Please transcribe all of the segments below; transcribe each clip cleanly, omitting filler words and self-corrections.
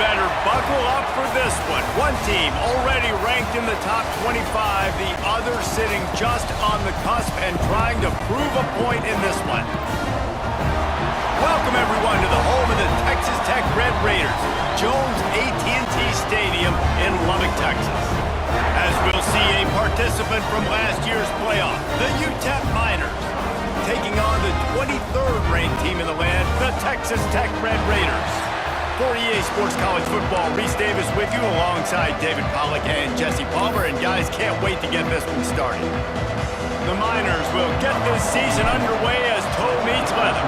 better buckle up for this one. One team already ranked in the top 25, the other sitting just on the cusp and trying to prove a point in this one. Welcome everyone to the home of the Texas Tech Red Raiders, Jones AT&T Stadium in Lubbock, Texas. As we'll see a participant from last year's playoff, the UTEP Miners, taking on the 23rd ranked team in the land, the Texas Tech Red Raiders. For EA Sports College Football, Reese Davis with you alongside David Pollack and Jesse Palmer. And guys, can't wait to get this one started. The Miners will get this season underway as toe meets leather.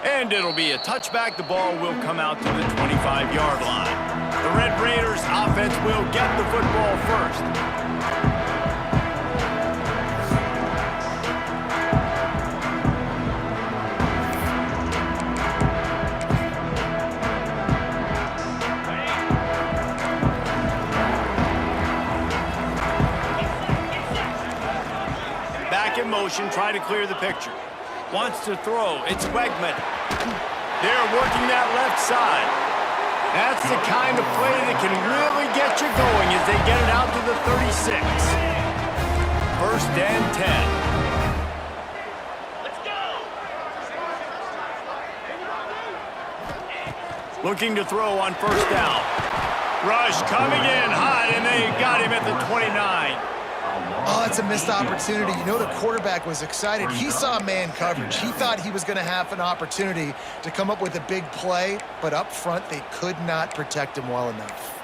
And it'll be a touchback. The ball will come out to the 25-yard line. The Red Raiders offense will get the football first. Back in motion, trying to clear the picture. Wants to throw. It's Wegman. They're working that left side. That's the kind of play that can really get you going as they get it out to the 36. First and 10. Let's go. Looking to throw on first down. Rush coming in hot, and they got him at the 29. Oh, that's a missed opportunity. You know, the quarterback was excited. He saw man coverage. He thought he was going to have an opportunity to come up with a big play, but up front, they could not protect him well enough.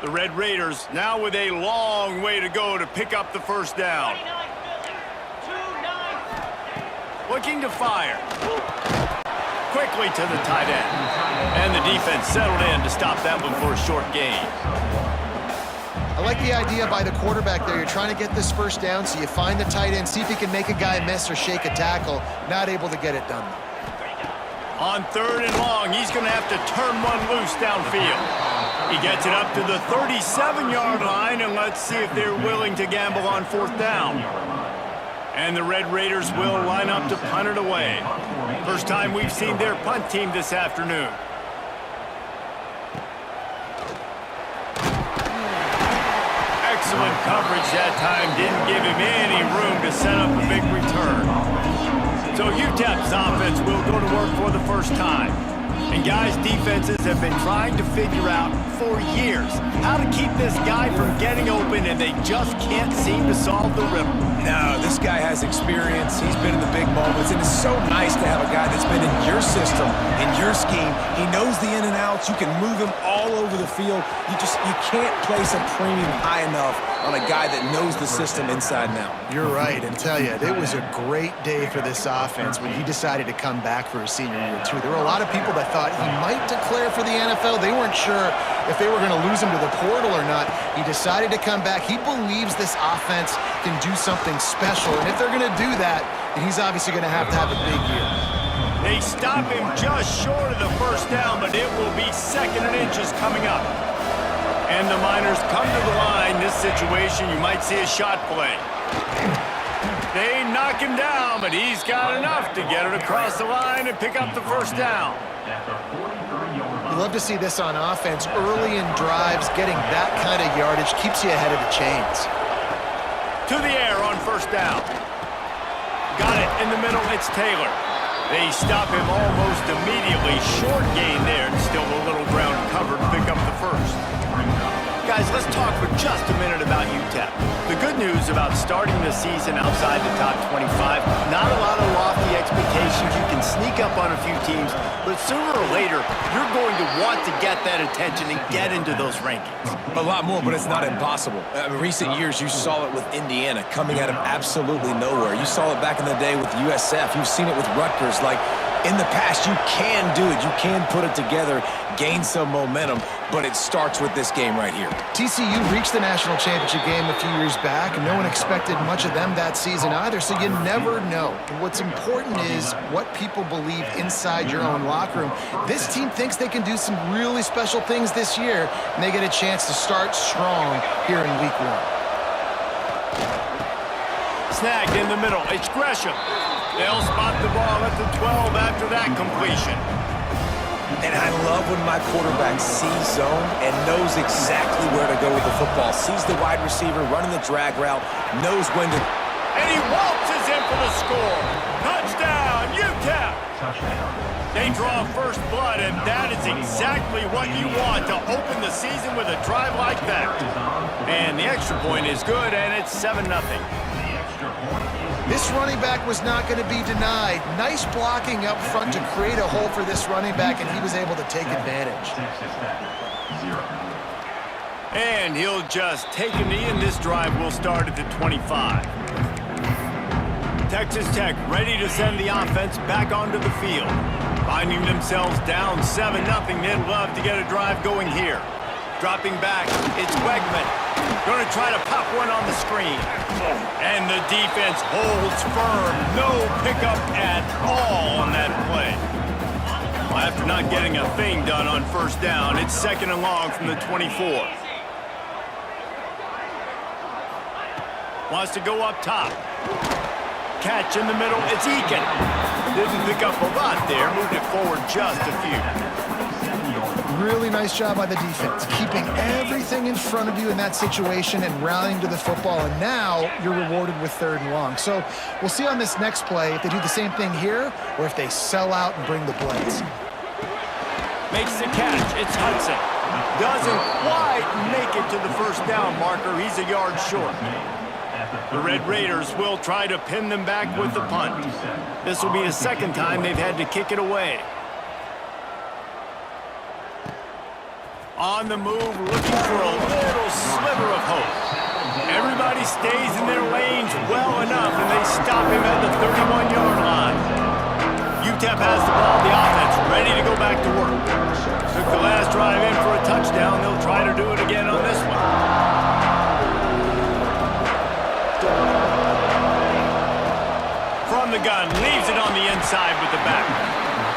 The Red Raiders now with a long way to go to pick up the first down. Looking to fire. Quickly to the tight end. And the defense settled in to stop that one for a short gain. I like the idea by the quarterback there. You're trying to get this first down, so you find the tight end, see if he can make a guy miss or shake a tackle. Not able to get it done. On third and long, he's going to have to turn one loose downfield. He gets it up to the 37-yard line, and let's see if they're willing to gamble on fourth down. And the Red Raiders will line up to punt it away. First time we've seen their punt team this afternoon. Excellent coverage that time. Didn't give him any room to set up a big return. So UTEP's offense will go to work for the first time. And guys, defenses have been trying to figure out for years how to keep this guy from getting open, and they just can't seem to solve the riddle. No, this guy has experience. He's been in the big moments, and it's so nice to have a guy that's been in your system, in your scheme. He knows the in and outs. You can move him all over the field. You can't place a premium high enough on a guy that knows the system inside and out. You're right, and tell you, it was a great day for this offense when he decided to come back for his senior year, too. There were a lot of people that thought he might declare for the NFL. They weren't sure if they were going to lose him to the portal or not. He decided to come back. He believes this offense can do something special, and if they're going to do that, he's obviously going to have a big year. They stop him just short of the first down, but it will be second and inches coming up. And the Miners come to the line. This situation, you might see a shot play. They knock him down, but he's got enough to get it across the line and pick up the first down. You love to see this on offense. Early in drives, getting that kind of yardage keeps you ahead of the chains. To the air on first down. Got it in the middle. It's Taylor. They stop him almost immediately. Short gain there. Still a little ground covered to pick up the first. Guys, let's talk for just a minute about UTEP. The good news about starting the season outside the top 25, not a lot of lofty expectations. You can sneak up on a few teams, but sooner or later, you're going to want to get that attention and get into those rankings. A lot more, but it's not impossible. In recent years, you saw it with Indiana coming out of absolutely nowhere. You saw it back in the day with USF. You've seen it with Rutgers. Like, in the past, you can do it. You can put it together, gain some momentum, but it starts with this game right here. TCU reached the national championship game a few years back, and no one expected much of them that season either, so you never know. What's important is what people believe inside your own locker room. This team thinks they can do some really special things this year, and they get a chance to start strong here in week 1. Snagged in the middle. It's Gresham. They'll spot the ball at the 12 after that completion. And I love when my quarterback sees zone and knows exactly where to go with the football. Sees the wide receiver running the drag route, knows when to... And he waltzes in for the score. Touchdown, UTEP! They draw first blood, and that is exactly what you want to open the season with a drive like that. And the extra point is good, and it's 7-0. This running back was not going to be denied. Nice blocking up front to create a hole for this running back, and he was able to take advantage. And he'll just take a knee, and this drive will start at the 25. Texas Tech ready to send the offense back onto the field. Finding themselves down 7-0, they'd love to get a drive going here. Dropping back, it's Wegman. Going to try to pop one on the screen. And the defense holds firm. No pickup at all on that play. Well, after not getting a thing done on first down, it's 2nd and long from the 24. Wants to go up top. Catch in the middle, it's Eakin. Didn't pick up a lot there, moved it forward just a few. Really nice job by the defense, keeping everything in front of you in that situation and rallying to the football, and now you're rewarded with 3rd and long. So we'll see on this next play if they do the same thing here or if they sell out and bring the blitz. Makes the catch, it's Hudson. Doesn't quite make it to the first down marker, he's a yard short. The Red Raiders will try to pin them back with the punt. This will be the 2nd time they've had to kick it away. On the move, looking for a little sliver of hope. Everybody stays in their lanes well enough, and they stop him at the 31-yard line. UTEP has the ball, the offense ready to go back to work. Took the last drive in for a touchdown. They'll try to do it again on this one. From the gun, leaves it on the inside with the back.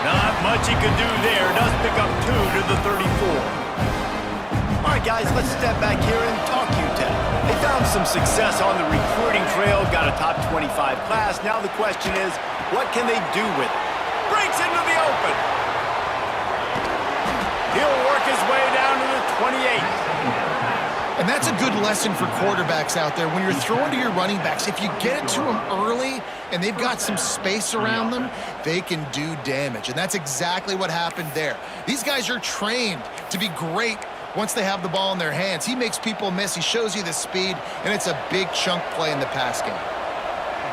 Not much he could do there. Does pick up 2 to the 34. All right, guys, let's step back here and talk UTEP. They found some success on the recruiting trail, got a top 25 class. Now the question is, what can they do with it? Breaks into the open. He'll work his way down to the 28. And that's a good lesson for quarterbacks out there. When you're throwing to your running backs, if you get it to them early and they've got some space around them, they can do damage. And that's exactly what happened there. These guys are trained to be great once they have the ball in their hands. He makes people miss. He shows you the speed, and it's a big chunk play in the pass game.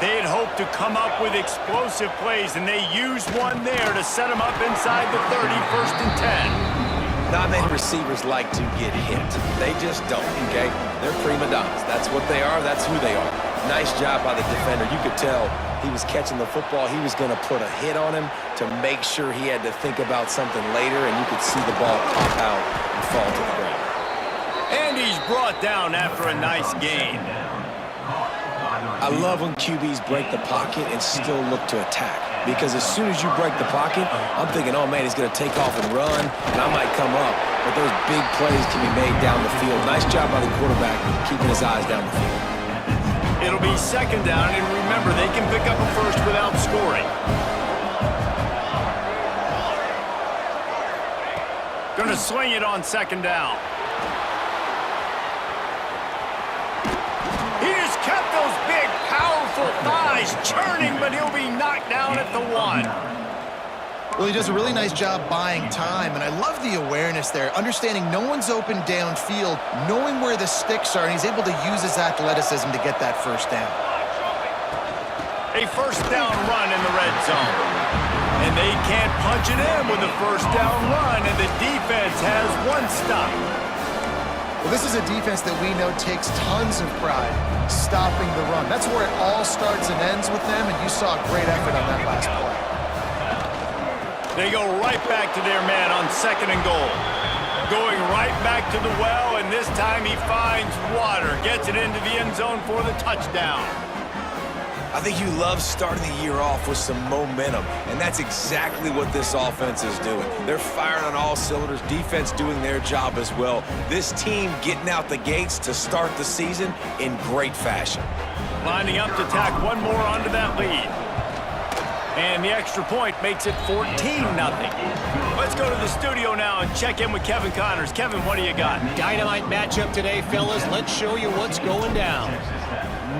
They'd hoped to come up with explosive plays, and they used one there to set them up inside the 30, 1st and 10. Not many receivers like to get hit. They just don't, okay? They're prima donnas. That's what they are. That's who they are. Nice job by the defender. You could tell he was catching the football. He was going to put a hit on him to make sure he had to think about something later, and you could see the ball pop out and fall to the ground. And he's brought down after a nice gain. I love when QBs break the pocket and still look to attack. Because as soon as you break the pocket, I'm thinking, oh, man, he's going to take off and run, and I might come up. But those big plays can be made down the field. Nice job by the quarterback keeping his eyes down the field. It'll be 2nd down, and remember, they can pick up a first without scoring. Going to swing it on 2nd down. He just kept those big, powerful thighs churning, but he'll be knocked down at the 1. Well, he does a really nice job buying time, and I love the awareness there, understanding no one's open downfield, knowing where the sticks are, and he's able to use his athleticism to get that 1st down. A 1st down run in the red zone. And they can't punch it in with a 1st down run, and the defense has 1 stop. Well, this is a defense that we know takes tons of pride stopping the run. That's where it all starts and ends with them, and you saw a great effort on that last play. They go right back to their man on 2nd and goal. Going right back to the well, and this time he finds water. Gets it into the end zone for the touchdown. I think you love starting the year off with some momentum, and that's exactly what this offense is doing. They're firing on all cylinders, defense doing their job as well. This team getting out the gates to start the season in great fashion. Lining up to tack one more onto that lead. And the extra point makes it 14-0. Let's go to the studio now and check in with Kevin Connors. Kevin, what do you got? Dynamite matchup today, fellas. Let's show you what's going down.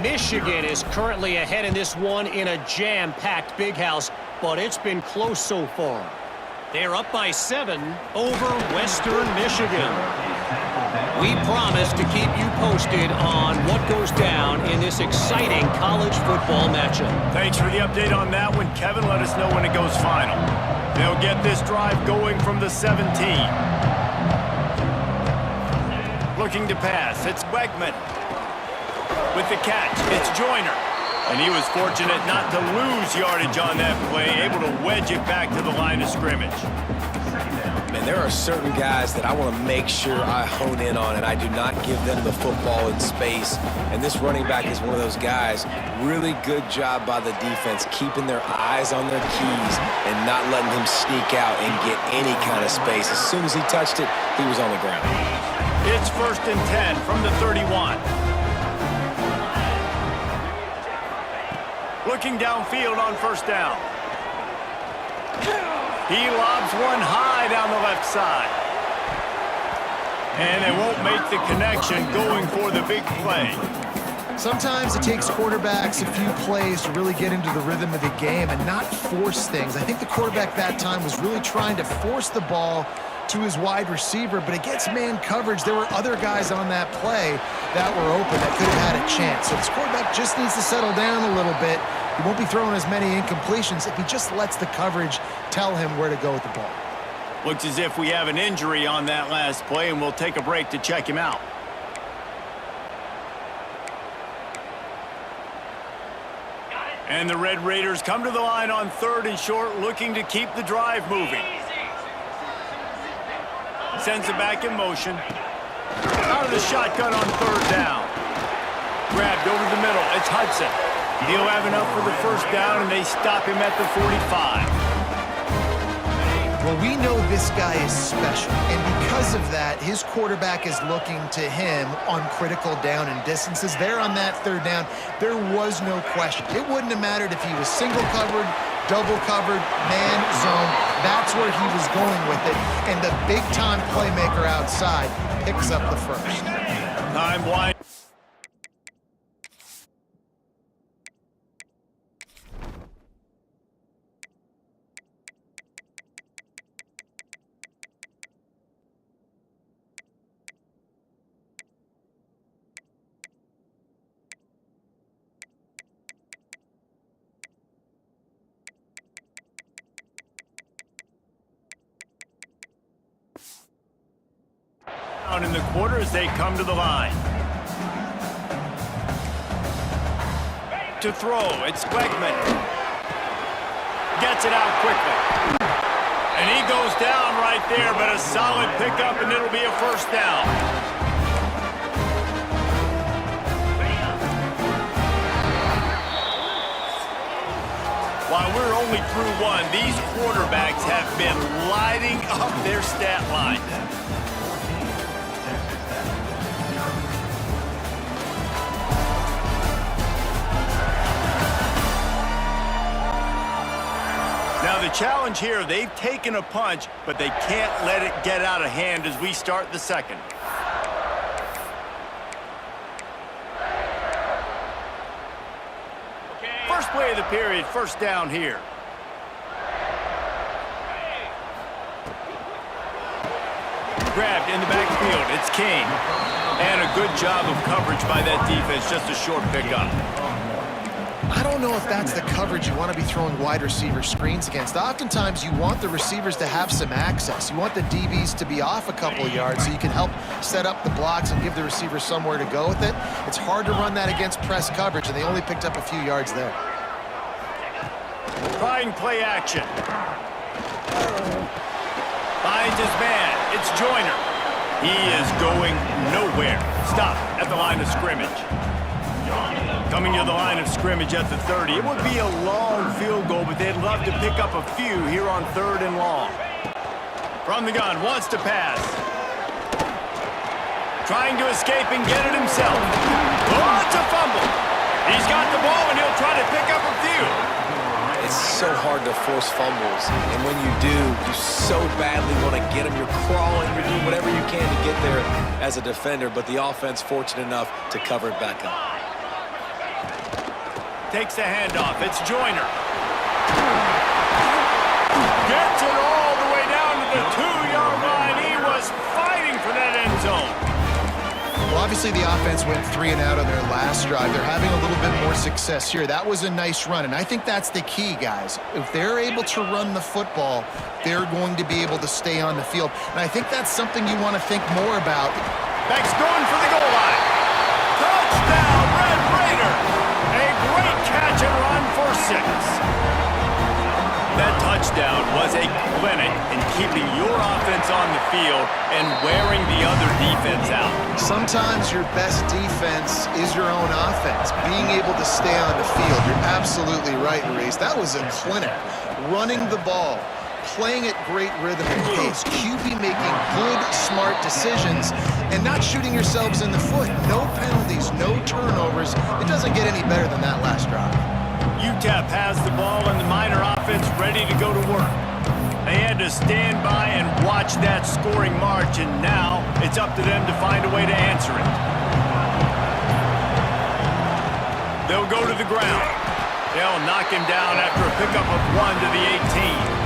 Michigan is currently ahead in this one in a jam-packed big house, but it's been close so far. They're up by 7 over Western Michigan. We promise to keep you posted on what goes down in this exciting college football matchup. Thanks for the update on that one, Kevin. Let us know when it goes final. They'll get this drive going from the 17. Looking to pass, it's Wegman. With the catch, it's Joyner. And he was fortunate not to lose yardage on that play, able to wedge it back to the line of scrimmage. Man, there are certain guys that I want to make sure I hone in on, and I do not give them the football in space. And this running back is one of those guys. Really good job by the defense, keeping their eyes on their keys and not letting him sneak out and get any kind of space. As soon as he touched it, he was on the ground. It's 1st and 10 from the 31. Looking downfield on 1st down. He lobs one high down the left side. And they won't make the connection going for the big play. Sometimes it takes quarterbacks a few plays to really get into the rhythm of the game and not force things. I think the quarterback that time was really trying to force the ball to his wide receiver, but against man coverage, there were other guys on that play that were open that could have had a chance. So this quarterback just needs to settle down a little bit. He won't be throwing as many incompletions if he just lets the coverage tell him where to go with the ball. Looks as if we have an injury on that last play, and we'll take a break to check him out. And the Red Raiders come to the line on 3rd and short, looking to keep the drive moving. Sends it back in motion. Out of the shotgun on 3rd down. Grabbed over the middle. It's Hudson. He'll have enough for the 1st down, and they stop him at the 45. Well, we know this guy is special, and because of that, his quarterback is looking to him on critical down and distances. There on that 3rd down, there was no question. It wouldn't have mattered if he was single covered, double covered, man, zone. That's where he was going with it, and the big-time playmaker outside picks up the 1st. Time wide. In the quarter as they come to the line. To throw, it's Wegman. Gets it out quickly. And he goes down right there, but a solid pickup, and it'll be a 1st down. While we're only through one, these quarterbacks have been lighting up their stat line. Now the challenge here, they've taken a punch, but they can't let it get out of hand as we start the 2nd. First play of the period, 1st down here. Grabbed in the backfield, it's King. And a good job of coverage by that defense, just a short pickup. I don't know if that's the coverage you want to be throwing wide receiver screens against. Oftentimes, you want the receivers to have some access. You want the DBs to be off a couple yards so you can help set up the blocks and give the receiver somewhere to go with it. It's hard to run that against press coverage, and they only picked up a few yards there. Trying play action. Finds his man. It's Joyner. He is going nowhere. Stop at the line of scrimmage. Coming to the line of scrimmage at the 30. It would be a long field goal, but they'd love to pick up a few here on 3rd and long. From the gun, wants to pass. Trying to escape and get it himself. Oh, it's a fumble. He's got so hard to force fumbles. And when you do, you so badly want to get them. You're crawling, you're doing whatever you can to get there as a defender, but the offense fortunate enough to cover it back up. Takes the handoff. It's Joyner. Gets it all the way down to the 2-yard line. He was fighting for that end zone. Well, obviously the offense went 3 and out on their last drive. They're having a little bit more success here. That was a nice run, and I think that's the key, guys. If they're able to run the football, they're going to be able to stay on the field. And I think that's something you want to think more about. Beck's going for the goal line. Touchdown, Red Raider. A great catch and run for 6. That touchdown was a clinic in keeping your offense on the field and wearing the other defense out. Sometimes your best defense is your own offense, being able to stay on the field. You're absolutely right, Maurice. That was a clinic. Running the ball, playing at great rhythm and pace, QB making good, smart decisions, and not shooting yourselves in the foot. No penalties, no turnovers. It doesn't get any better than that last drive. UTEP has the ball and the Miner offense ready to go to work. They had to stand by and watch that scoring march, and now it's up to them to find a way to answer it. They'll go to the ground. They'll knock him down after a pickup of 1 to the 18.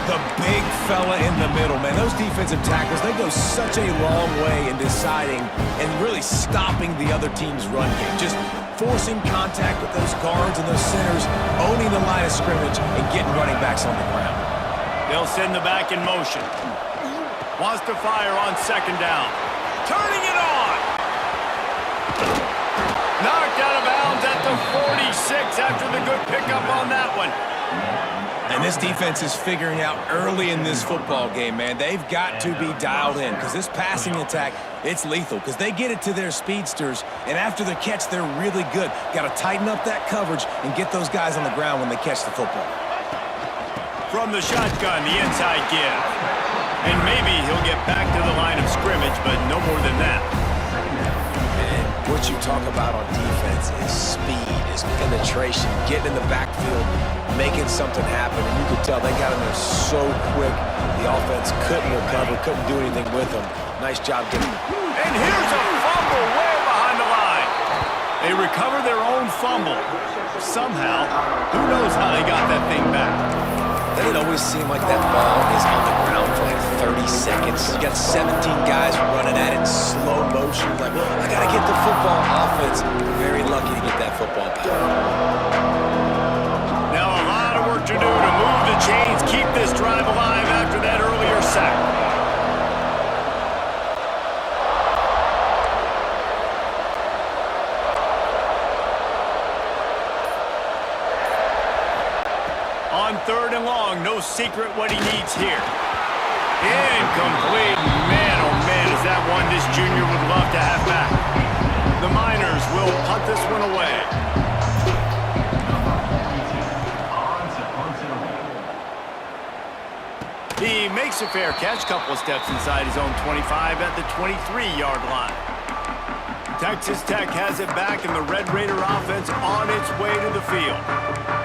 The big fella in the middle, man. Those defensive tackles, they go such a long way in deciding and really stopping the other team's run game. Just forcing contact with those guards and those centers, owning the line of scrimmage, and getting running backs on the ground. They'll send the back in motion. Wants to fire on 2nd down. Turning it on. Knocked out of bounds at the 46 after the good pickup on that one. And this defense is figuring out early in this football game, man. They've got to be dialed in because this passing attack, it's lethal because they get it to their speedsters, and after the catch, they're really good. Got to tighten up that coverage and get those guys on the ground when they catch the football. From the shotgun, the inside give. And maybe he'll get back to the line of scrimmage, but no more than that. And what you talk about on defense is speed, is penetration, getting in the backfield, making something happen. And you could tell they got in there so quick. The offense couldn't recover, couldn't do anything with them. Nice job getting them. And here's a fumble way behind the line. They recover their own fumble. Somehow, who knows how they got that thing back. Doesn't it always seem like that ball is on the ground for like 30 seconds? You got 17 guys running at it in slow motion. Like, I got to get the football. Offense, very lucky to get that football back. Now a lot of work to do to move the chains, keep this drive alive after that earlier sack. On 3rd and long, no secret what he needs here. Incomplete. Man, oh man, is that one this junior would love to have back. The Miners will punt this one away. He makes a fair catch, couple of steps inside his own 25 at the 23-yard line. Texas Tech has it back, and the Red Raider offense on its way to the field.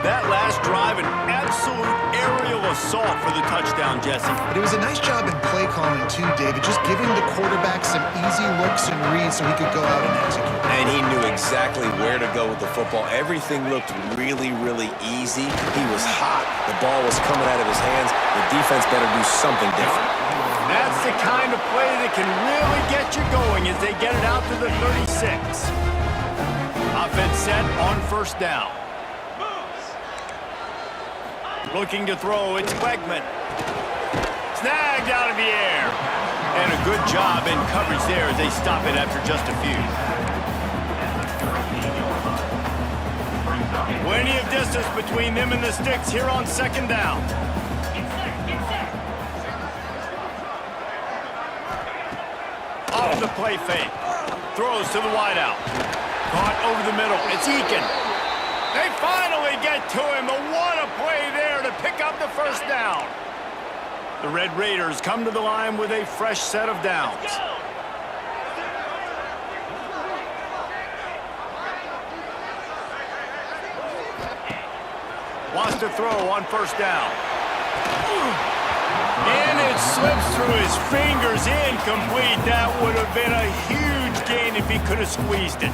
That last drive, an absolute aerial assault for the touchdown, Jesse. But it was a nice job in play calling too, David, just giving the quarterback some easy looks and reads so he could go out and execute. And he knew exactly where to go with the football. Everything looked really, really easy. He was hot. The ball was coming out of his hands. The defense better do something different. That's the kind of play that can really get you going as they get it out to the 36. Offense set on 1st down. Looking to throw, it's Wegman. Snagged out of the air. And a good job in coverage there as they stop it after just a few. Plenty of distance between them and the sticks here on 2nd down. Off the play fake. Throws to the wideout. Caught over the middle. It's Eakin. They finally get to him. But what a play there to pick up the 1st down. The Red Raiders come to the line with a fresh set of downs. Wants to to throw on first down. And it slips through his fingers, incomplete. That would have been a huge gain if he could have squeezed it.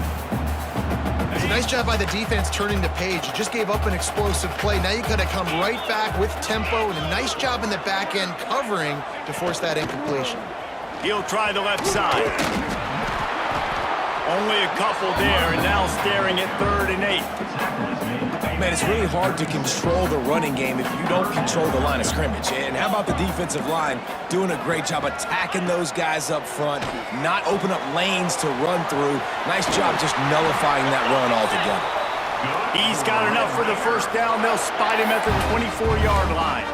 It's a nice job by the defense turning the page. You just gave up an explosive play. Now you got to come right back with tempo, and a nice job in the back end covering to force that incompletion. He'll try the left side. Only a couple there, and now staring at 3rd and 8. Man, it's really hard to control the running game if you don't control the line of scrimmage. And how about the defensive line doing a great job attacking those guys up front, not open up lanes to run through. Nice job just nullifying that run altogether. He's got enough for the first down. They'll spot him at the 24-yard line.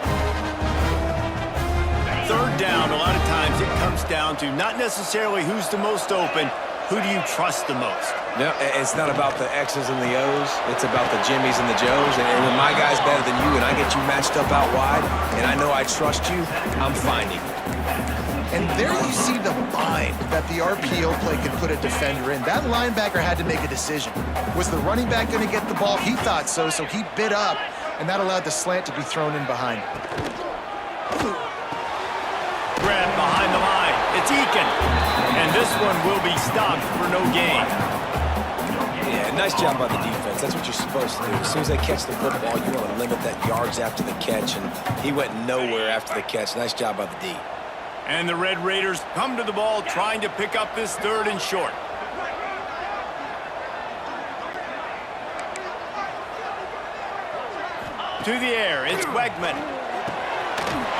3rd down, a lot of times it comes down to not necessarily who's the most open, who do you trust the most? No, it's not about the X's and the O's. It's about the Jimmies and the Joes. And when my guy's better than you and I get you matched up out wide and I know I trust you, I'm finding you. And there you see the bind that the RPO play can put a defender in. That linebacker had to make a decision. Was the running back going to get the ball? He thought so, so he bit up, and that allowed the slant to be thrown in behind. Grab behind the line. It's Eakin. And this one will be stopped for no gain. Yeah, nice job by the defense. That's what you're supposed to do. As soon as they catch the football, you want to limit that yards after the catch, and he went nowhere after the catch. Nice job by the D. And the Red Raiders come to the ball trying to pick up this 3rd and short. To the air, it's Wegman.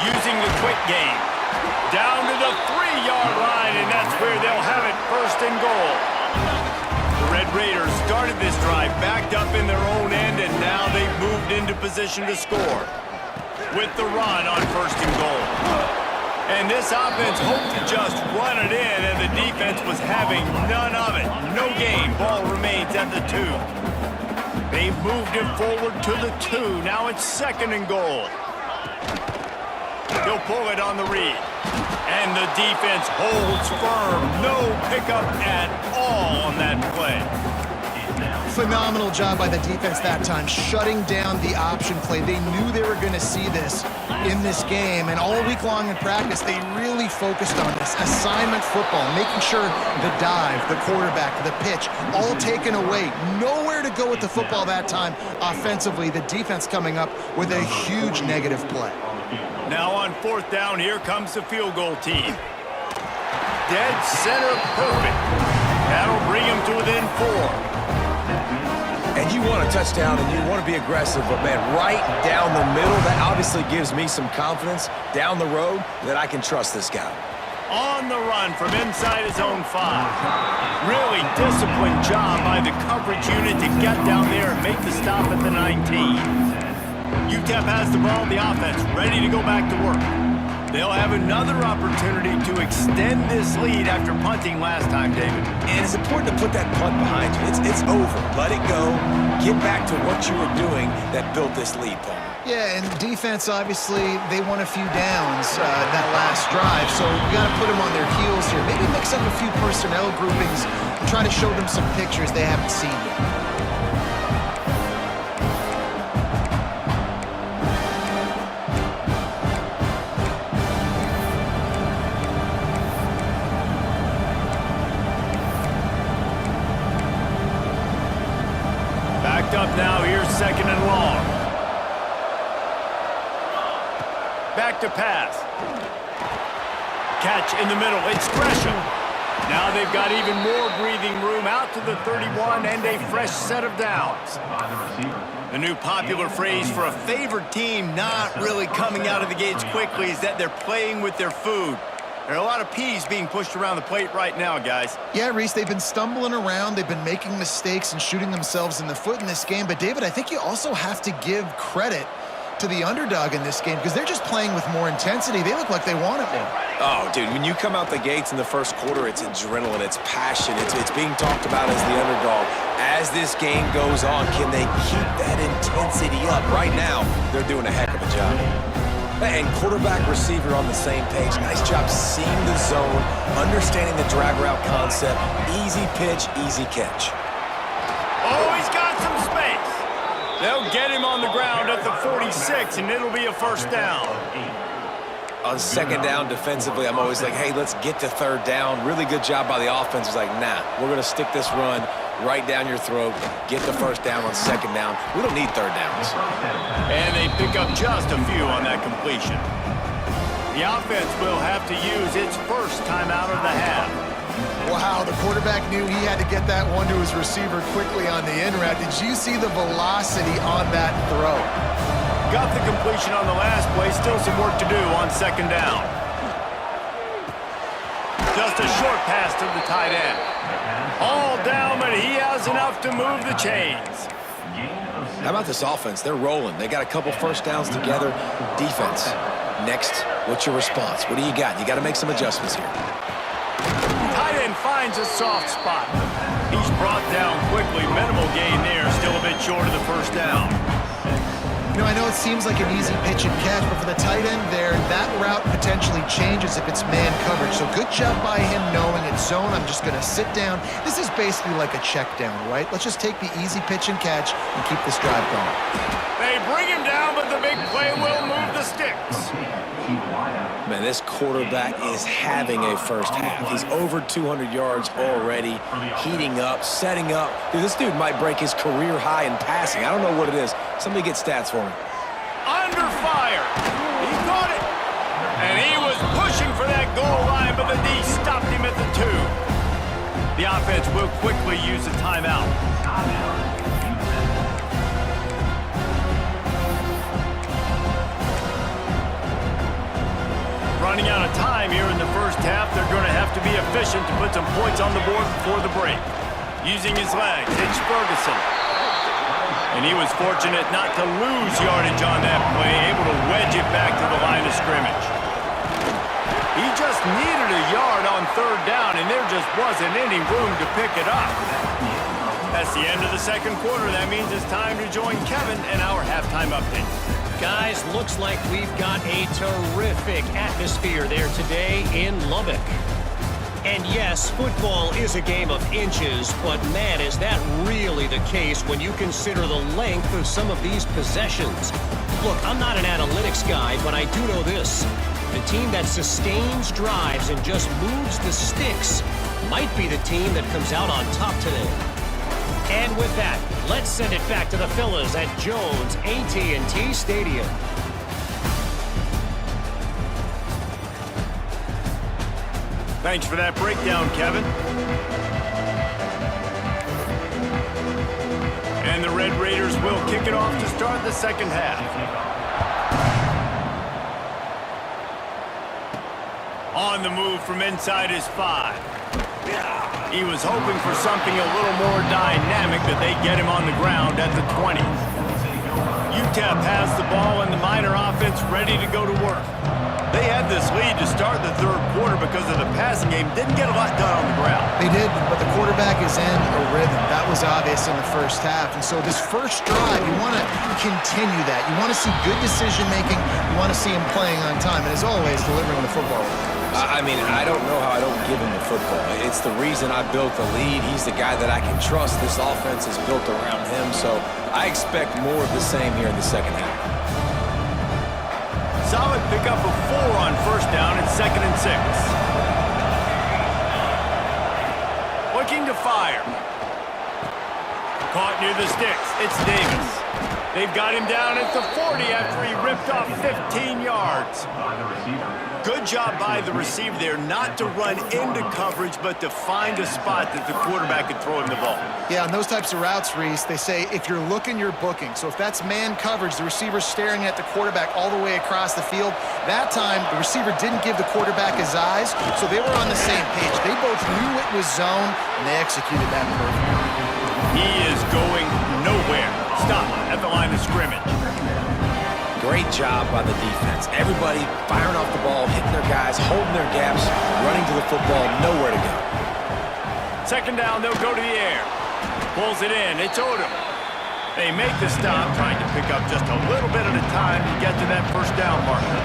Using the quick game. Down to the 3-yard line, and that's where they'll have it, 1st and goal. The Red Raiders started this drive backed up in their own end, and now they've moved into position to score. With the run on 1st and goal. And this offense hoped to just run it in, and the defense was having none of it. No gain. Ball remains at the 2. They've moved it forward to the 2. Now it's 2nd and goal. He'll pull it on the read. And the defense holds firm. No pickup at all on that play. Phenomenal job by the defense that time, shutting down the option play. They knew they were going to see this in this game, and all week long in practice, they really focused on this assignment football, making sure the dive, the quarterback, the pitch, all taken away. Nowhere to go with the football that time offensively. The defense coming up with a huge negative play. Now on 4th down, here comes the field goal team. Dead center perfect. That'll bring him to within 4. And you want a touchdown and you want to be aggressive, but man, right down the middle, that obviously gives me some confidence down the road that I can trust this guy. On the run from inside his own 5. Really disciplined job by the coverage unit to get down there and make the stop at the 19. UTEP has the ball, the offense ready to go back to work. They'll have another opportunity to extend this lead after punting last time, David. And it's important to put that punt behind you. It's over. Let it go. Get back to what you were doing that built this lead, Paul. Yeah, and defense, obviously, they won a few downs that last drive, so you got to put them on their heels here. Maybe mix up a few personnel groupings and try to show them some pictures they haven't seen yet. Up now, here's 2nd and long. Back to pass. Catch in the middle, it's Gresham. Now they've got even more breathing room out to the 31 and a fresh set of downs. The new popular phrase for a favored team not really coming out of the gates quickly is that they're playing with their food. There are a lot of peas being pushed around the plate right now, guys. Yeah, Reese, they've been stumbling around. They've been making mistakes and shooting themselves in the foot in this game. But, David, I think you also have to give credit to the underdog in this game because they're just playing with more intensity. They look like they want it more. Oh, dude, when you come out the gates in the first quarter, it's adrenaline, it's passion, it's being talked about as the underdog. As this game goes on, can they keep that intensity up? Right now, they're doing a heck of a job. And quarterback, receiver on the same page. Nice job seeing the zone, understanding the drag route concept. Easy pitch, easy catch. Oh, he's got some space. They'll get him on the ground at the 46, and it'll be a first down. On second down defensively, I'm always like, hey, let's get to third down. Really good job by the offense. It's like, nah, we're going to stick this run right down your throat, get the first down on second down. We don't need third downs. And they pick up just a few on that completion. The offense will have to use its first timeout of the half. Wow, the quarterback knew he had to get that one to his receiver quickly on the in route. Did you see the velocity on that throw? Got the completion on the last play. Still some work to do on second down. Just a short pass to the tight end. All down, but he has enough to move the chains. How about this offense? They're rolling. They got a couple first downs together. Defense. Next, what's your response? What do you got? You got to make some adjustments here. Tight end finds a soft spot. He's brought down quickly. Minimal gain there. Still a bit short of the first down. You know, I know it seems like an easy pitch and catch, but for the tight end there, that route potentially changes if it's man coverage. So good job by him knowing it's zone. I'm just going to sit down. This is basically like a check down, right? Let's just take the easy pitch and catch and keep this drive going. They bring him down, but the big play will move the sticks. Man, this quarterback is having a first half. He's over 200 yards already, heating up, setting up. Dude, this dude might break his career high in passing. I don't know what it is. Somebody get stats for him. Under fire. He got it. And he was pushing for that goal line, but the D stopped him at the 2. The offense will quickly use a timeout. Running out of time here in the first half, they're going to have to be efficient to put some points on the board before the break. Using his legs, it's Ferguson. And he was fortunate not to lose yardage on that play, able to wedge it back to the line of scrimmage. He just needed a yard on third down, and there just wasn't any room to pick it up. That's the end of the second quarter. That means it's time to join Kevin and our halftime update. Guys, looks like we've got a terrific atmosphere there today in Lubbock. And yes, football is a game of inches, but man, is that really the case when you consider the length of some of these possessions. Look, I'm not an analytics guy, but I do know this. The team that sustains drives and just moves the sticks might be the team that comes out on top today. And with that, let's send it back to the fellas at Jones AT&T Stadium. Thanks for that breakdown, Kevin. And the Red Raiders will kick it off to start the second half. On the move from inside his 5. He was hoping for something a little more dynamic, but they get him on the ground at the 20. UTEP has the ball and the Miner offense ready to go to work. They had this lead to start the third quarter because of the passing game. Didn't get a lot done on the ground. They did, but the quarterback is in a rhythm. That was obvious in the first half. And so this first drive, you want to continue that. You want to see good decision-making. You want to see him playing on time. And as always, delivering the football. I mean, I don't know how I don't give him the football. It's the reason I built the lead. He's the guy that I can trust. This offense is built around him. So I expect more of the same here in the second half. Solid pickup of 4 on first down and 2nd and 6. Looking to fire. Caught near the sticks. It's Davis. They've got him down at the 40 after he ripped off 15 yards. Good job by the receiver there not to run into coverage, but to find a spot that the quarterback could throw him the ball. Yeah, on those types of routes, Reese, they say if you're looking, you're booking. So if that's man coverage, the receiver's staring at the quarterback all the way across the field. That time, the receiver didn't give the quarterback his eyes, so they were on the same page. They both knew it was zone, and they executed that perfectly. He is going nowhere. Stop at the line of scrimmage. Great job by the defense. Everybody firing off the ball, hitting their guys, holding their gaps, running to the football, nowhere to go. Second down, they'll go to the air. Pulls it in. It's Odom. They make the stop, trying to pick up just a little bit at a time to get to that first down marker.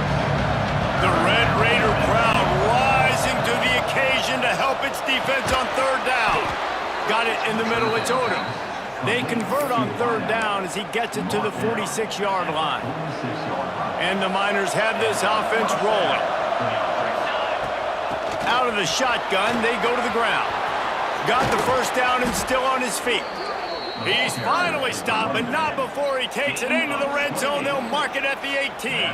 The Red Raider crowd rising to the occasion to help its defense on third down. Got it in the middle. It's Odom. They convert on third down as he gets it to the 46-yard line. And the Miners have this offense rolling. Out of the shotgun, they go to the ground. Got the first down and still on his feet. He's finally stopped, but not before he takes it into the red zone. They'll mark it at the 18.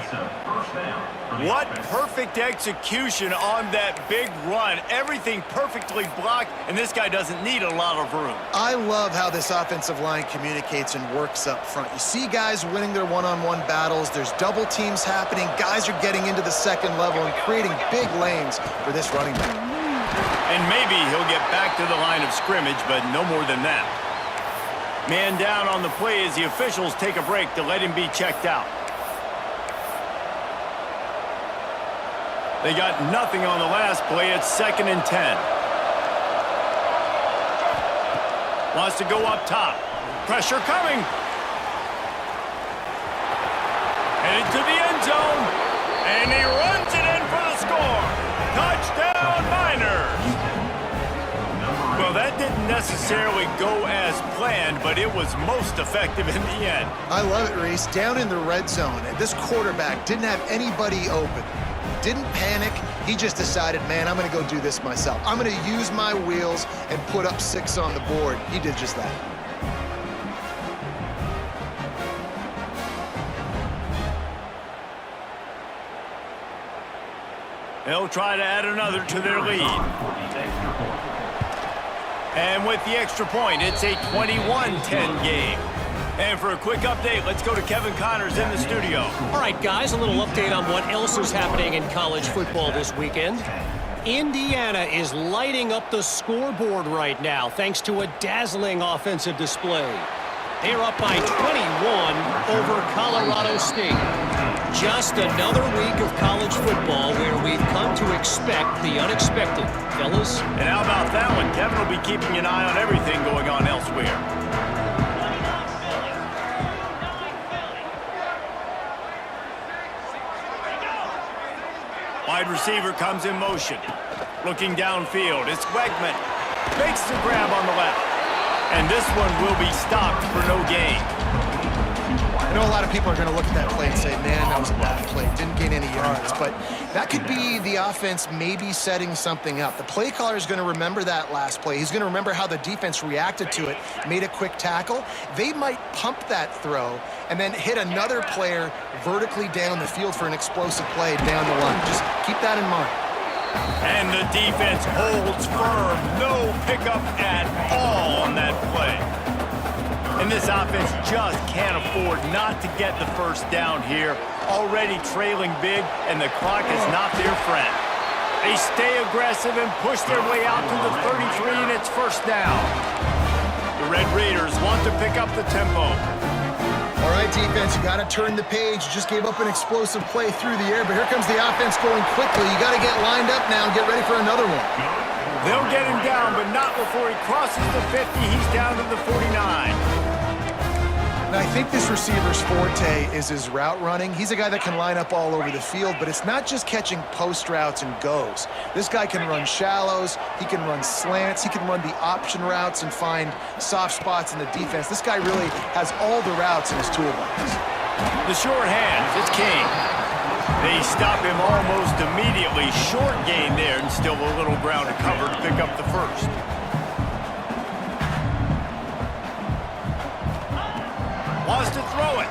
What perfect execution on that big run. Everything perfectly blocked, and this guy doesn't need a lot of room. I love how this offensive line communicates and works up front. You see guys winning their one-on-one battles. There's double teams happening. Guys are getting into the second level and creating big lanes for this running back. And maybe he'll get back to the line of scrimmage, but no more than that. Man down on the play as the officials take a break to let him be checked out. They got nothing on the last play. It's 2nd and 10. Wants to go up top. Pressure coming. Headed to the end zone. And he runs it in for the score. Touchdown, Miners. Well, that didn't necessarily go as planned, but it was most effective in the end. I love it, Reese. Down in the red zone, and this quarterback didn't have anybody open. Didn't panic. He just decided, man, I'm going to go do this myself. I'm going to use my wheels and put up 6 on the board. He did just that. They'll try to add another to their lead. And with the extra point, it's a 21-10 game. And for a quick update, let's go to Kevin Connors in the studio. All right, guys, a little update on what else is happening in college football this weekend. Indiana is lighting up the scoreboard right now thanks to a dazzling offensive display. They're up by 21 over Colorado State. Just another week of college football where we've come to expect the unexpected, fellas. And how about that one? Kevin will be keeping an eye on everything going on elsewhere. Wide receiver comes in motion. Looking downfield, it's Wegman. Makes the grab on the left. And this one will be stopped for no gain. I know a lot of people are going to look at that play and say, man, that was a bad play. Didn't gain any yards. But that could be the offense maybe setting something up. The play caller is going to remember that last play. He's going to remember how the defense reacted to it, made a quick tackle. They might pump that throw and then hit another player vertically down the field for an explosive play down the line. Just keep that in mind. And the defense holds firm. No pickup at all on that play. And this offense just can't afford not to get the first down here. Already trailing big, and the clock is not their friend. They stay aggressive and push their way out to the 33, and it's first down. The Red Raiders want to pick up the tempo. All right, defense, you got to turn the page. You just gave up an explosive play through the air, but here comes the offense going quickly. You got to get lined up now and get ready for another one. They'll get him down, but not before he crosses the 50. He's down to the 49. Now, I think this receiver's forte is his route running. He's a guy that can line up all over the field, but it's not just catching post routes and goes. This guy can run shallows, he can run slants, he can run the option routes and find soft spots in the defense. This guy really has all the routes in his toolbox. The short hands, it's King. They stop him almost immediately. Short gain there, and still a little ground to cover to pick up the first. Wants to throw it.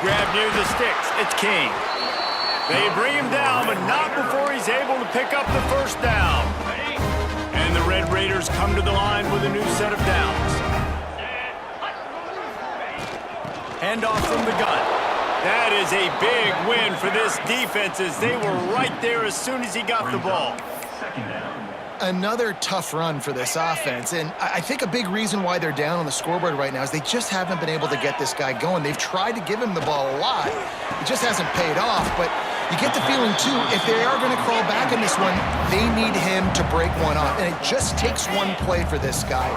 Grab near the sticks. It's King. They bring him down, but not before he's able to pick up the first down. And the Red Raiders come to the line with a new set of downs. Handoff from the gun. That is a big win for this defense as they were right there as soon as he got the ball. Another tough run for this offense, and I think a big reason why they're down on the scoreboard right now is they just haven't been able to get this guy going. They've tried to give him the ball a lot. It just hasn't paid off, but you get the feeling, too, if they are going to crawl back in this one, they need him to break one off, and it just takes one play for this guy.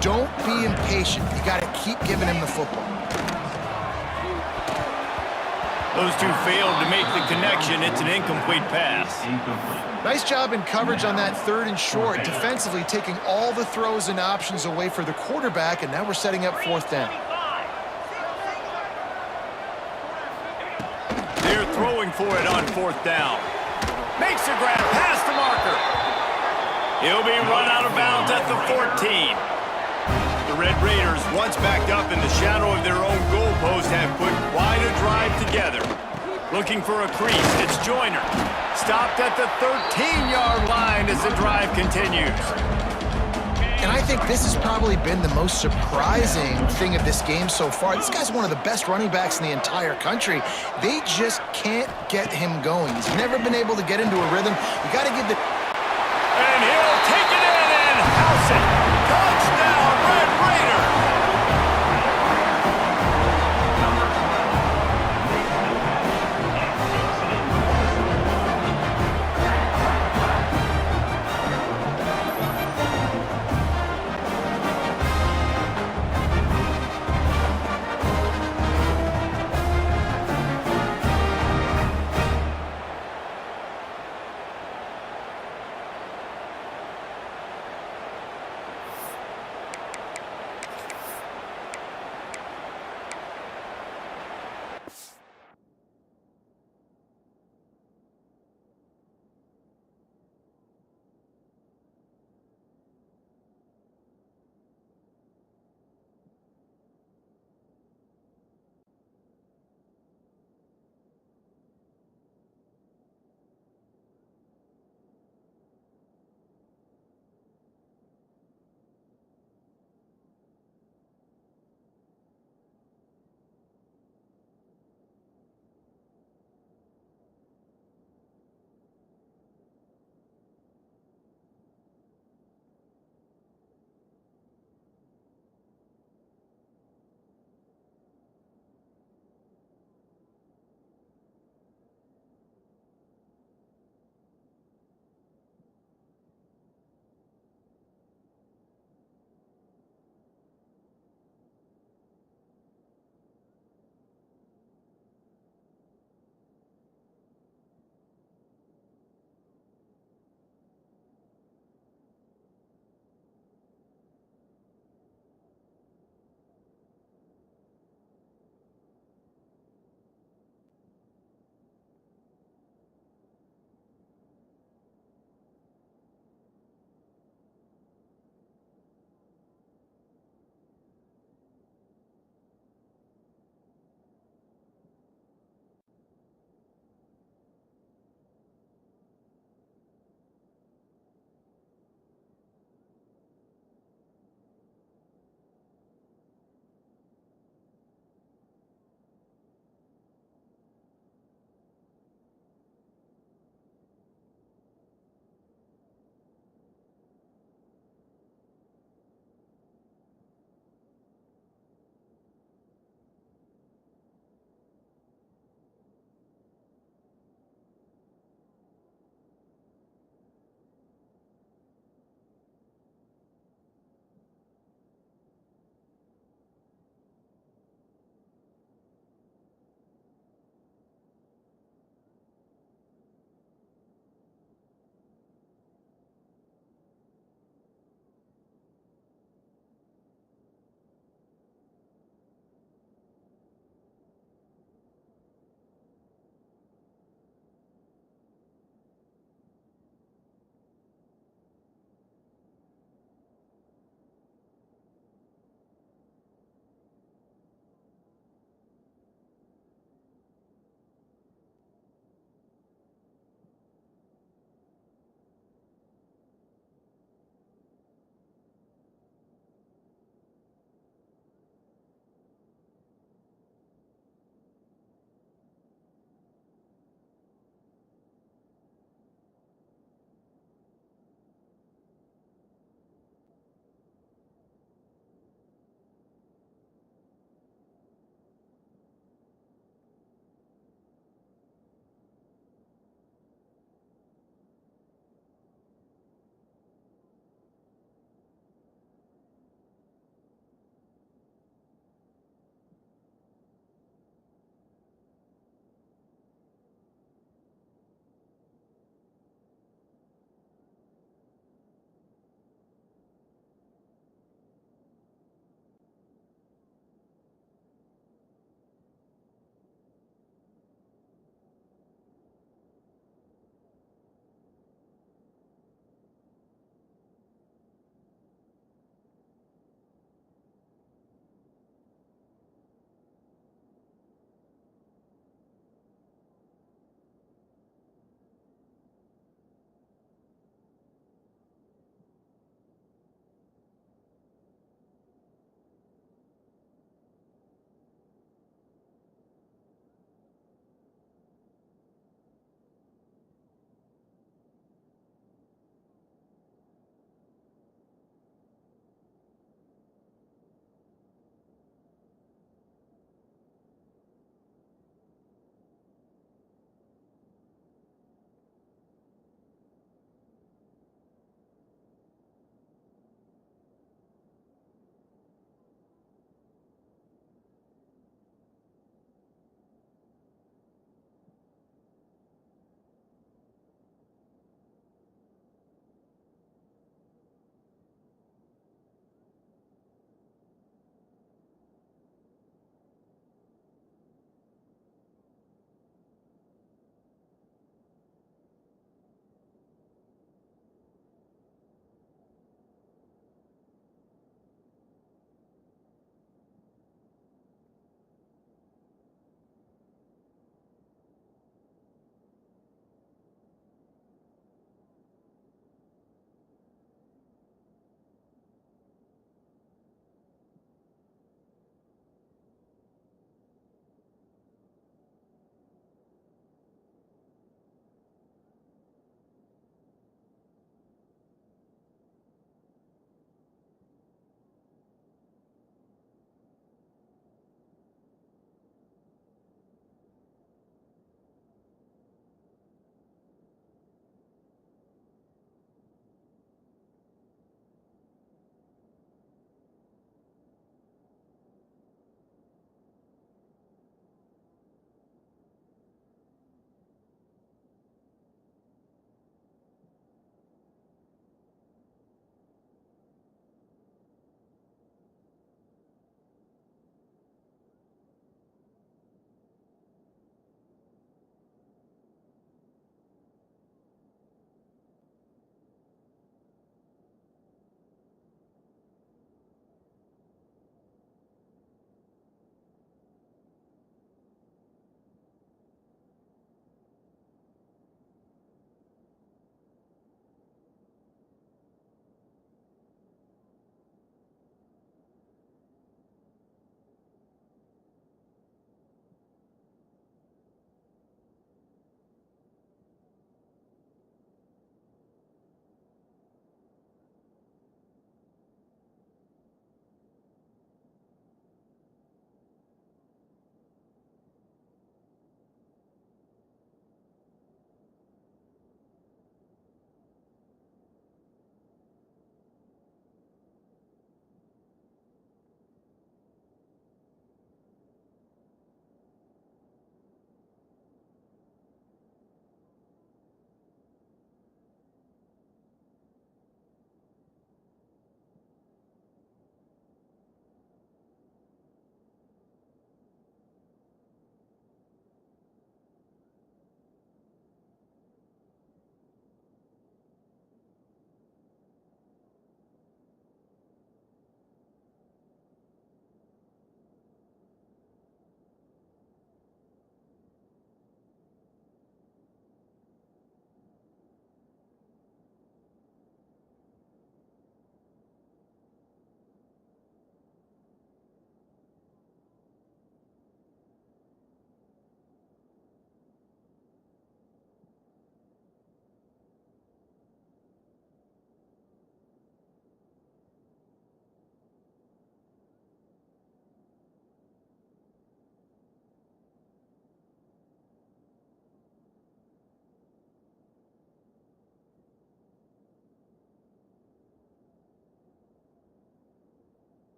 Don't be impatient. You got to keep giving him the football. Those two failed to make the connection. It's an incomplete pass. Nice job in coverage on that 3rd and short, defensively taking all the throws and options away for the quarterback, and now we're setting up 4th down. They're throwing for it on 4th down. Makes a grab, past the marker. He'll be run out of bounds at the 14. The Red Raiders, once backed up in the shadow of their own goalpost, have put quite a drive together. Looking for a crease, it's Joyner. Stopped at the 13-yard line as the drive continues. And I think this has probably been the most surprising thing of this game so far. This guy's one of the best running backs in the entire country. They just can't get him going. He's never been able to get into a rhythm. You got to give the... And he'll take it in and house it. Touchdown, Red Raiders!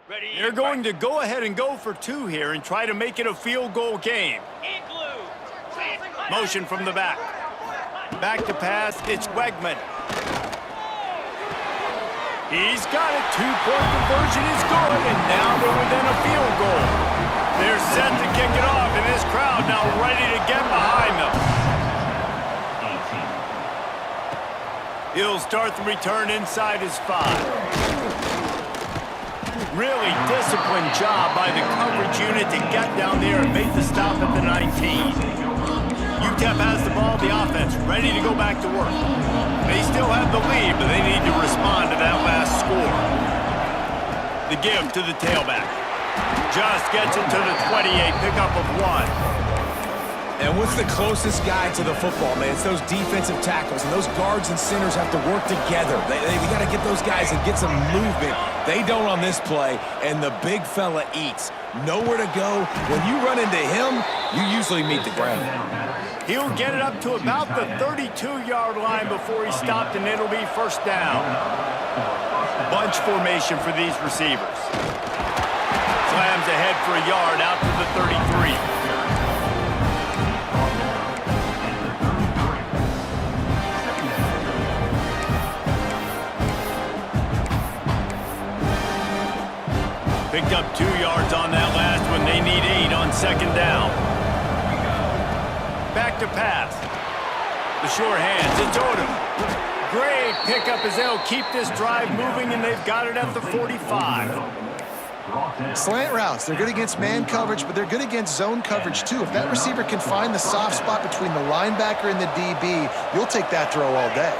They're going to go ahead and go for 2 here and try to make it a field goal game. Motion from the back. Back to pass, it's Wegman. He's got it. 2-point conversion is good, and now they're within a field goal. They're set to kick it off, and this crowd now ready to get behind them. He'll start the return inside his 5. Really disciplined job by the coverage unit to get down there and make the stop at the 19. UTEP has the ball, the offense ready to go back to work. They still have the lead, but they need to respond to that last score. The give to the tailback. Just gets it to the 28, pickup of 1. And what's the closest guy to the football, man? It's those defensive tackles, and those guards and centers have to work together. They got to get those guys and get some movement. They don't on this play, and the big fella eats. Nowhere to go. When you run into him, you usually meet the ground. He'll get it up to about the 32-yard line before he's stopped, and it'll be first down. Bunch formation for these receivers. Slams ahead for a yard out to the 33. Picked up 2 yards on that last one. They need 8 on second down. Back to pass. The sure hands. It's Odom. Great pickup as they'll keep this drive moving, and they've got it at the 45. Slant routes. They're good against man coverage, but they're good against zone coverage, too. If that receiver can find the soft spot between the linebacker and the DB, you'll take that throw all day.